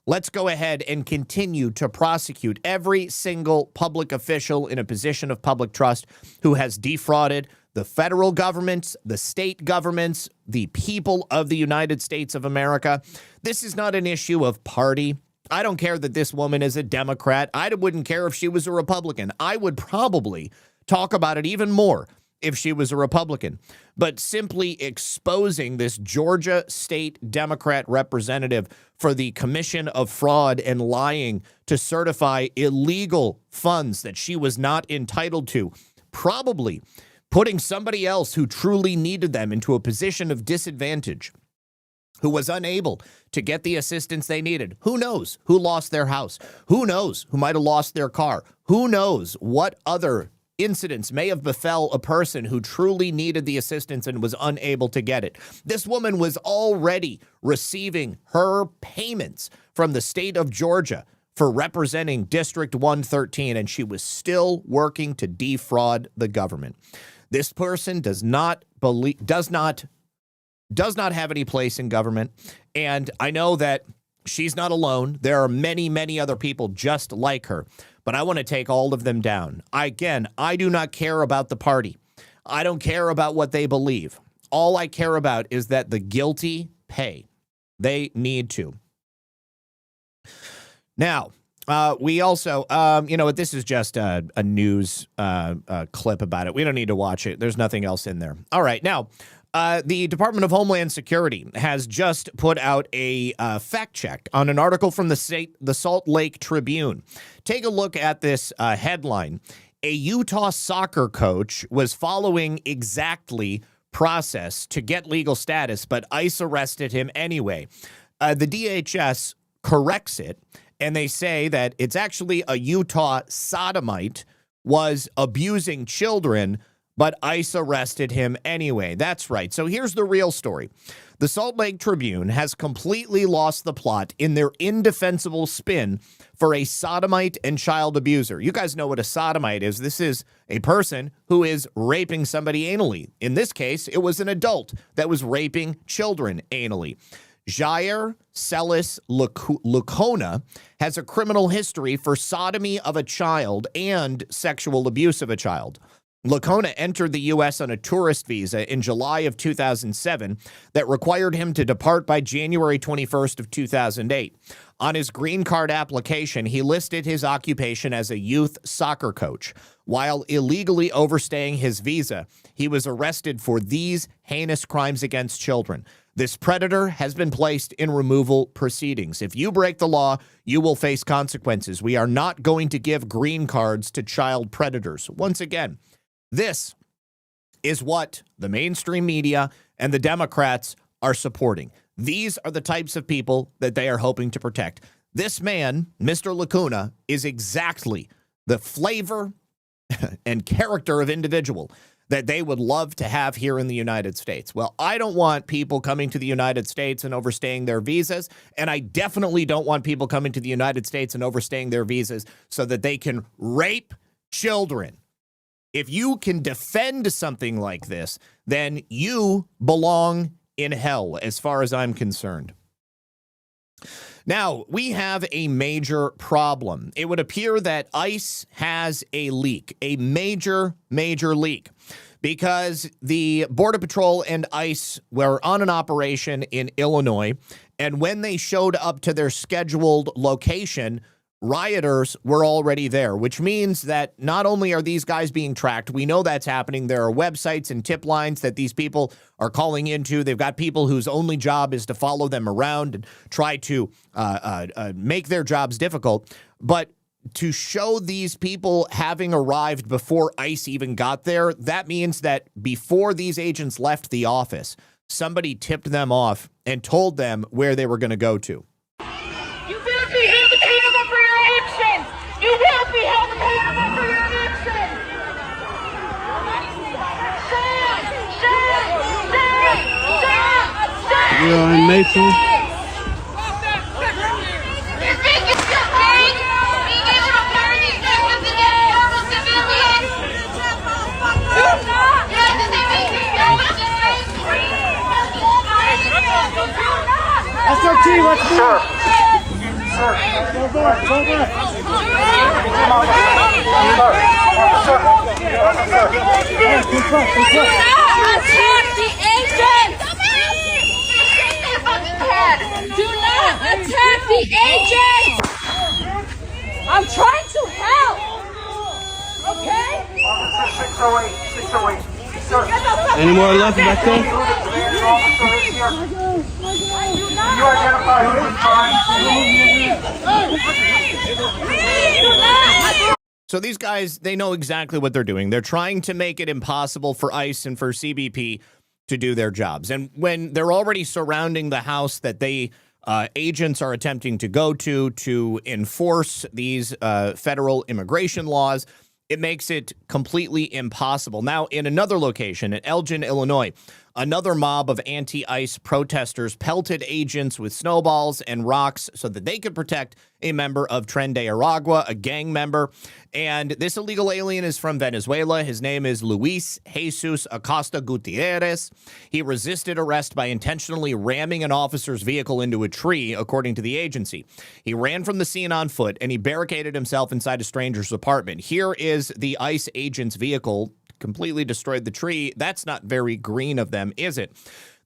Let's go ahead and continue to prosecute every single public official in a position of public trust who has defrauded the federal governments, the state governments, the people of the United States of America. This is not an issue of party I don't care that this woman is a Democrat. I wouldn't care if she was a Republican. I would probably talk about it even more if she was a Republican. But simply exposing this Georgia state Democrat representative for the commission of fraud and lying to certify illegal funds that she was not entitled to, probably putting somebody else who truly needed them into a position of disadvantage, who was unable to get the assistance they needed. Who knows who lost their house? Who knows who might have lost their car? Who knows what other incidents may have befell a person who truly needed the assistance and was unable to get it. This woman was already receiving her payments from the state of Georgia for representing District 113, and she was still working to defraud the government. This person does not have any place in government, and I know that she's not alone. There are many, many other people just like her, but I want to take all of them down. I do not care about the party. I don't care about what they believe. All I care about is that the guilty pay. They need to. Now, we also, you know what, this is just a news clip about it. We don't need to watch it. There's nothing else in there. All right, now, the Department of Homeland Security has just put out a fact check on an article from the Salt Lake Tribune. Take a look at this headline. A Utah soccer coach was following exactly process to get legal status, but ICE arrested him anyway. The DHS corrects it, and they say that it's actually a Utah sodomite was abusing children, but ICE arrested him anyway. That's right. So here's the real story. The Salt Lake Tribune has completely lost the plot in their indefensible spin for a sodomite and child abuser. You guys know what a sodomite is. This is a person who is raping somebody anally. In this case, it was an adult that was raping children anally. Jair Celis Lucona has a criminal history for sodomy of a child and sexual abuse of a child. Lucona entered the U.S. on a tourist visa in July of 2007 that required him to depart by January 21st of 2008. On his green card application, he listed his occupation as a youth soccer coach. While illegally overstaying his visa, he was arrested for these heinous crimes against children. This predator has been placed in removal proceedings. If you break the law, you will face consequences. We are not going to give green cards to child predators. Once again, this is what the mainstream media and the Democrats are supporting. These are the types of people that they are hoping to protect. This man, Mr. Lacuna, is exactly the flavor and character of individual that they would love to have here in the United States. Well, I don't want people coming to the United States and overstaying their visas, and I definitely don't want people coming to the United States and overstaying their visas so that they can rape children. If you can defend something like this, then you belong in hell, as far as I'm concerned. Now, we have a major problem. It would appear that ICE has a leak, a major, major leak, because the Border Patrol and ICE were on an operation in Illinois, and when they showed up to their scheduled location, rioters were already there, which means that not only are these guys being tracked, we know that's happening. There are websites and tip lines that these people are calling into. They've got people whose only job is to follow them around and try to make their jobs difficult. But to show these people having arrived before ICE even got there, that means that before these agents left the office, somebody tipped them off and told them where they were going to go to. You will be held accountable for your actions! We are in Maple. You think it's your right being able to fire these weapons against normal civilians? You have to say we can go with the mainstream. SRT, let's move! Go back, go back! Do not attack the agents! Do not attack the agent! I'm trying to help! Okay? 608, 608. Sir. Any more left back there? You identify who is So these guys, they know exactly what they're doing. They're trying to make it impossible for ICE and for CBP to do their jobs. And when they're already surrounding the house that they agents are attempting to go to enforce these federal immigration laws, it makes it completely impossible. Now, in another location, at Elgin, Illinois, another mob of anti-ICE protesters pelted agents with snowballs and rocks so that they could protect a member of Tren de Aragua, a gang member. And this illegal alien is from Venezuela. His name is Luis Jesus Acosta Gutierrez. He resisted arrest by intentionally ramming an officer's vehicle into a tree, according to the agency. He ran from the scene on foot, and he barricaded himself inside a stranger's apartment. Here is the ICE agent's vehicle, completely destroyed the tree. That's not very green of them, is it?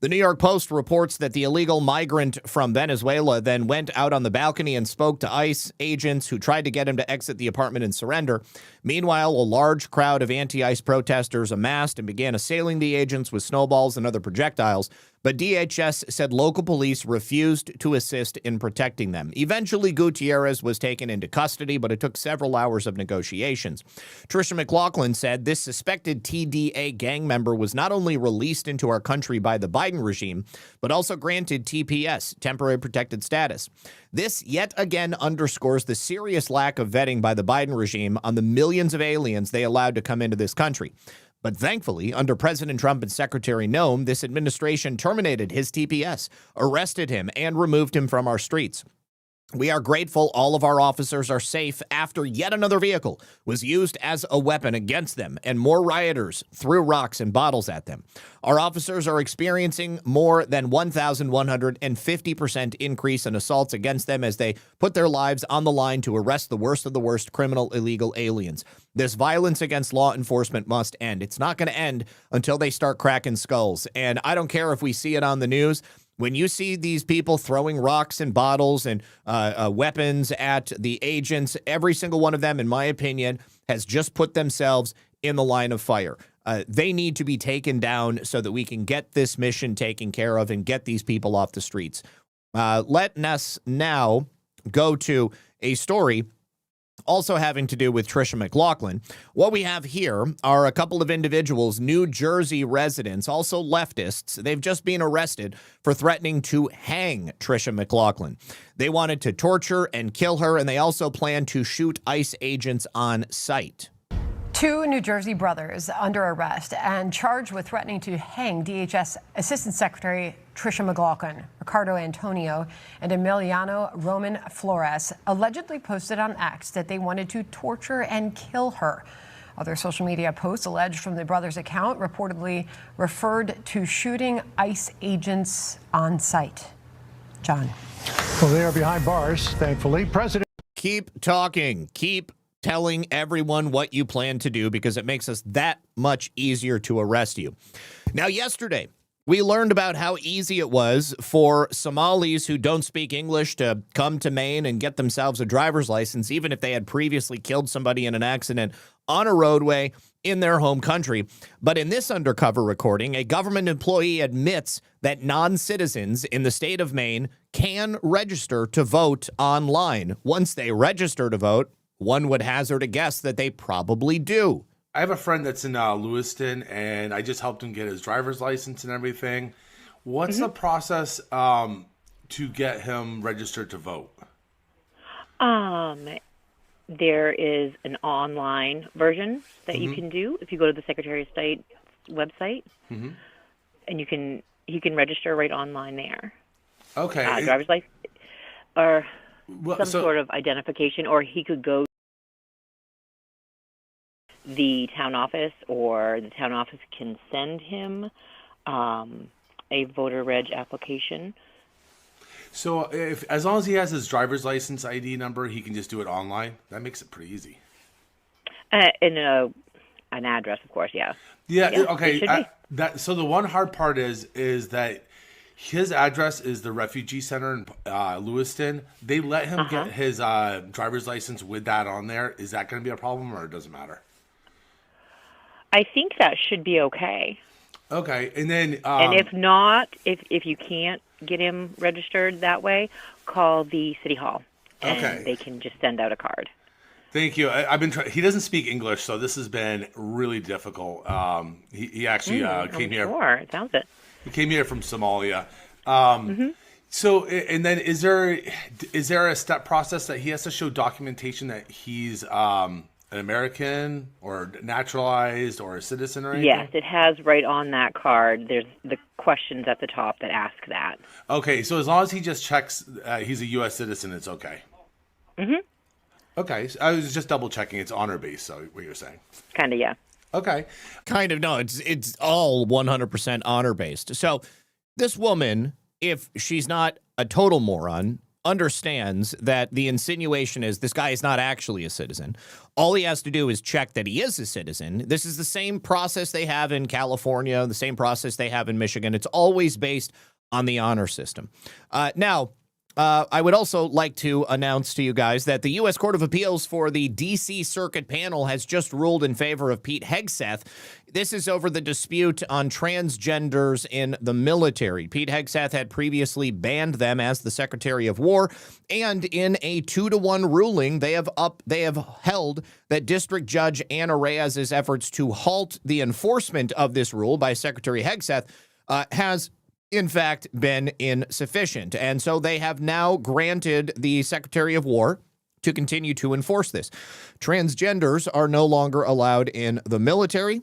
The New York Post reports that the illegal migrant from Venezuela then went out on the balcony and spoke to ICE agents who tried to get him to exit the apartment and surrender. Meanwhile, a large crowd of anti-ICE protesters amassed and began assailing the agents with snowballs and other projectiles. But DHS said local police refused to assist in protecting them. Eventually, Gutierrez was taken into custody, but it took several hours of negotiations. Tricia McLaughlin said this suspected TDA gang member was not only released into our country by the Biden regime, but also granted TPS, temporary protected status. This yet again underscores the serious lack of vetting by the Biden regime on the millions of aliens they allowed to come into this country. But thankfully, under President Trump and Secretary Noem, this administration terminated his TPS, arrested him, and removed him from our streets. We are grateful all of our officers are safe after yet another vehicle was used as a weapon against them and more rioters threw rocks and bottles at them. Our officers are experiencing more than 1,150% increase in assaults against them as they put their lives on the line to arrest the worst of the worst criminal illegal aliens. This violence against law enforcement must end. It's not going to end until they start cracking skulls. And I don't care if we see it on the news. When you see these people throwing rocks and bottles and weapons at the agents, every single one of them, in my opinion, has just put themselves in the line of fire. They need to be taken down so that we can get this mission taken care of and get these people off the streets. Let us now go to a story also having to do with Tricia McLaughlin. What we have here are a couple of individuals, New Jersey residents, also leftists. They've just been arrested for threatening to hang Tricia McLaughlin. They wanted to torture and kill her, and they also plan to shoot ICE agents on sight. Two New Jersey brothers under arrest and charged with threatening to hang DHS Assistant Secretary Tricia McLaughlin. Ricardo Antonio and Emiliano Roman Flores allegedly posted on X that they wanted to torture and kill her. Other social media posts alleged from the brothers' account reportedly referred to shooting ICE agents on sight. John. Well, they are behind bars, thankfully. President. Keep talking. Keep telling everyone what you plan to do because it makes us that much easier to arrest you. Now, yesterday, we learned about how easy it was for Somalis who don't speak English to come to Maine and get themselves a driver's license, even if they had previously killed somebody in an accident on a roadway in their home country. But in this undercover recording, a government employee admits that non-citizens in the state of Maine can register to vote online. Once they register to vote, one would hazard a guess that they probably do. I have a friend that's in Lewiston, and I just helped him get his driver's license and everything. What's the process to get him registered to vote? There is an online version that you can do if you go to the Secretary of State website, and he can register right online there. Okay, driver's license or some sort of identification, or he could go to the town office, or the town office can send him a voter reg application. So as long as he has his driver's license ID number, he can just do it online? That makes it pretty easy. And an address, of course, yeah. Yeah, okay. So the one hard part is that His address is the refugee center in Lewiston. They let him get his driver's license with that on there. Is that going to be a problem, or it doesn't matter? I think that should be okay. Okay, and then And if not, if you can't get him registered that way, call the city hall, and they can just send out a card. Thank you. I've been he doesn't speak English, so this has been really difficult. He actually came here. Sure, it sounds it. He came here from Somalia. So, and then is there a step process that he has to show documentation that he's an American or naturalized or a citizen or anything? Yes, it has right on that card. There's the questions at the top that ask that. Okay, so as long as he just checks he's a U.S. citizen, it's okay. Okay, so I was just double checking. It's honor based. So what you're saying? Kind of, yeah. Okay. Kind of, no, it's all 100% honor based. So this woman, if she's not a total moron, understands that the insinuation is this guy is not actually a citizen. All he has to do is check that he is a citizen. This is the same process they have in California, the same process they have in Michigan. It's always based on the honor system. Now, I would also like to announce to you guys that the U.S. Court of Appeals for the D.C. Circuit Panel has just ruled in favor of Pete Hegseth. This is over the dispute on transgenders in the military. Pete Hegseth had previously banned them as the Secretary of War, and in a 2-1 ruling, they have held that District Judge Anna Reyes's efforts to halt the enforcement of this rule by Secretary Hegseth has in fact been insufficient. And so they have now granted the Secretary of War to continue to enforce this. Transgenders are no longer allowed in the military.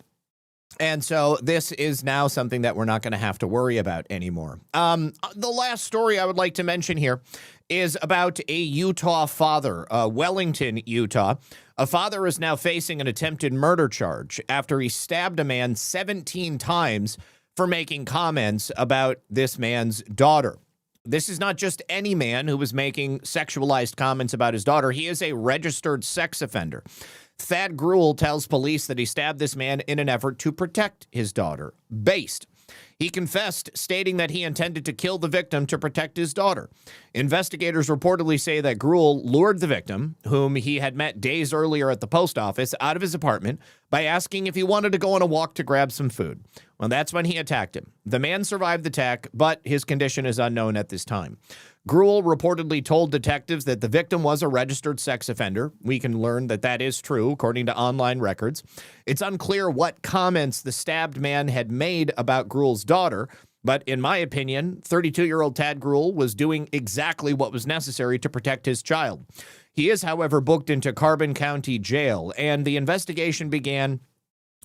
And so this is now something that we're not going to have to worry about anymore. The last story I would like to mention here is about a Utah father, Wellington, Utah. A father is now facing an attempted murder charge after he stabbed a man 17 times for making comments about this man's daughter. This is not just any man who was making sexualized comments about his daughter. He is a registered sex offender. Thad Gruel tells police that he stabbed this man in an effort to protect his daughter. Based. He confessed, stating that he intended to kill the victim to protect his daughter. Investigators reportedly say that Gruel lured the victim, whom he had met days earlier at the post office, out of his apartment by asking if he wanted to go on a walk to grab some food. Well, that's when he attacked him. The man survived the attack, but his condition is unknown at this time. Gruel reportedly told detectives that the victim was a registered sex offender. We can learn that that is true, according to online records. It's unclear what comments the stabbed man had made about Gruel's daughter, but in my opinion, 32-year-old Tad Gruel was doing exactly what was necessary to protect his child. He is, however, booked into Carbon County Jail, and the investigation began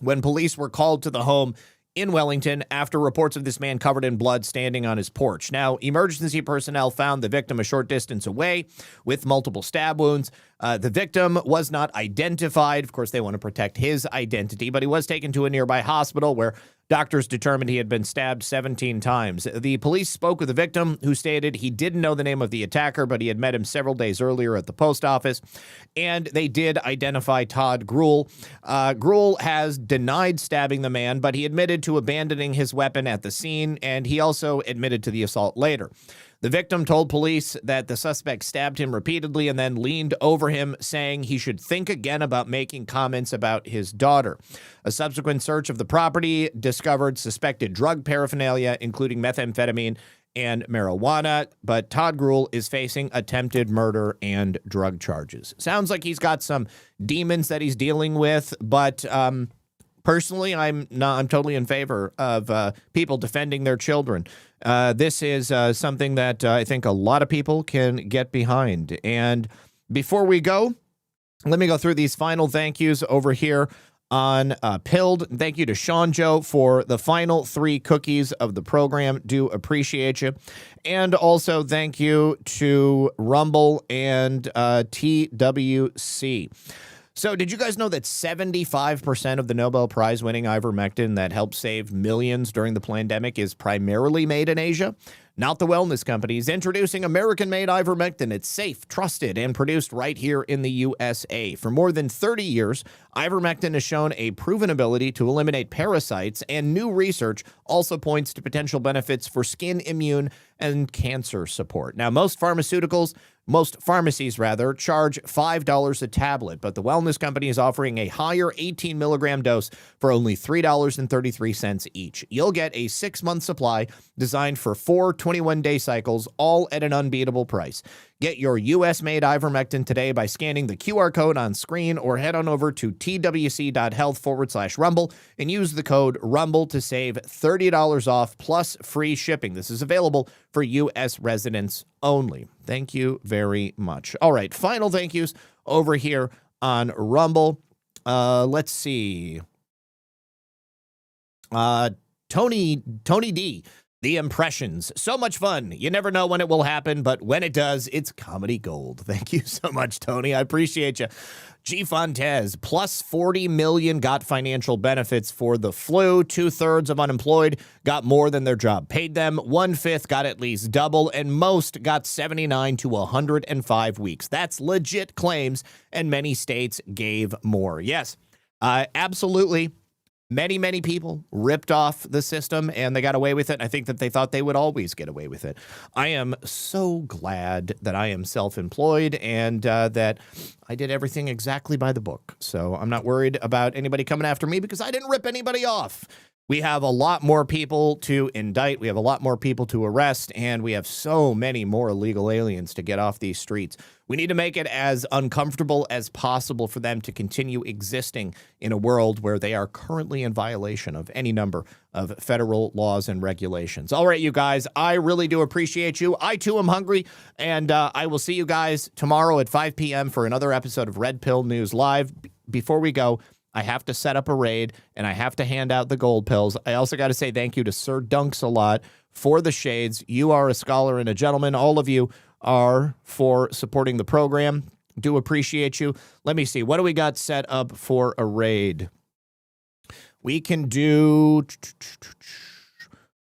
when police were called to the home in Wellington after reports of this man covered in blood standing on his porch. Now, emergency personnel found the victim a short distance away with multiple stab wounds. The victim was not identified. Of course, they want to protect his identity, but he was taken to a nearby hospital where doctors determined he had been stabbed 17 times. The police spoke with the victim, who stated he didn't know the name of the attacker, but he had met him several days earlier at the post office, and they did identify Todd Gruel. Gruel has denied stabbing the man, but he admitted to abandoning his weapon at the scene, and he also admitted to the assault later. The victim told police that the suspect stabbed him repeatedly and then leaned over him, saying he should think again about making comments about his daughter. A subsequent search of the property discovered suspected drug paraphernalia, including methamphetamine and marijuana, but Todd Gruel is facing attempted murder and drug charges. Sounds like he's got some demons that he's dealing with, but personally, I'm totally in favor of people defending their children. This is something that I think a lot of people can get behind. And before we go, let me go through these final thank yous over here on Pilled. Thank you to Sean Joe for the final 3 cookies of the program. Do appreciate you. And also thank you to Rumble and TWC. So did you guys know that 75% of the Nobel Prize-winning ivermectin that helped save millions during the pandemic is primarily made in Asia? not the wellness companies. Introducing American-made ivermectin. It's safe, trusted, and produced right here in the USA. For more than 30 years, ivermectin has shown a proven ability to eliminate parasites, and new research also points to potential benefits for skin, immune, and cancer support. Now, most pharmacies charge $5 a tablet, but the wellness company is offering a higher 18 milligram dose for only $3.33 each. You'll get a 6-month supply designed for 4 21-day cycles, all at an unbeatable price. Get your U.S.-made ivermectin today by scanning the QR code on screen or head on over to twc.health/rumble and use the code RUMBLE to save $30 off plus free shipping. This is available for U.S. residents only. Thank you very much. All right, final thank yous over here on Rumble. Let's see. Tony D. The impressions. So much fun. You never know when it will happen, but when it does, it's comedy gold. Thank you so much, Tony. I appreciate you. G. Fontez, plus 40 million got financial benefits for the flu. 2/3 of unemployed got more than their job paid them. 1/5 got at least double, and most got 79 to 105 weeks. That's legit claims, and many states gave more. Yes, absolutely. Many people ripped off the system, and they got away with it. I think that they thought they would always get away with it. I am so glad that I am self-employed and that I did everything exactly by the book. So I'm not worried about anybody coming after me because I didn't rip anybody off. We have a lot more people to indict. We have a lot more people to arrest, and we have so many more illegal aliens to get off these streets. We need to make it as uncomfortable as possible for them to continue existing in a world where they are currently in violation of any number of federal laws and regulations. All right, you guys, I really do appreciate you. I, too, am hungry, and I will see you guys tomorrow at 5 p.m. for another episode of Red Pill News Live. Before we go, I have to set up a raid, and I have to hand out the gold pills. I also got to say thank you to Sir Dunks-a-lot for the shades. You are a scholar and a gentleman. All of you are for supporting the program. Do appreciate you. Let me see. What do we got set up for a raid? We can do...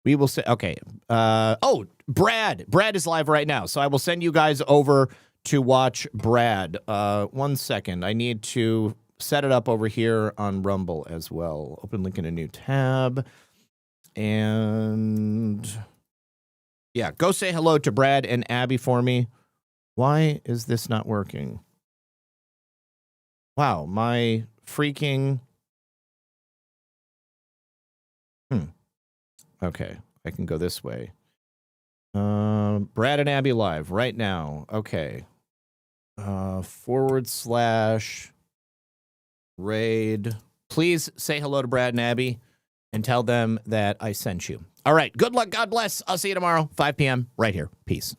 We will say... Okay. Brad. Brad is live right now, so I will send you guys over to watch Brad. 1 second. I need to set it up over here on Rumble as well. Open link in a new tab. And yeah, go say hello to Brad and Abby for me. Why is this not working? Wow, my freaking... Okay, I can go this way. Brad and Abby live right now. Okay. /raid. Please say hello to Brad and Abby and tell them that I sent you. All right. Good luck. God bless. I'll see you tomorrow, 5 p.m. right here. Peace.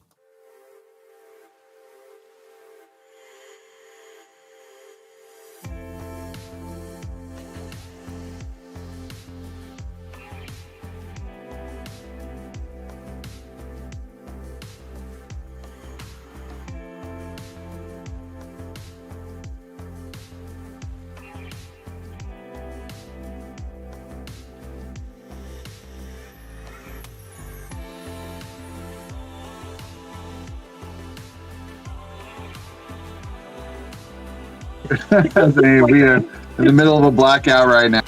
We are in the middle of a blackout right now.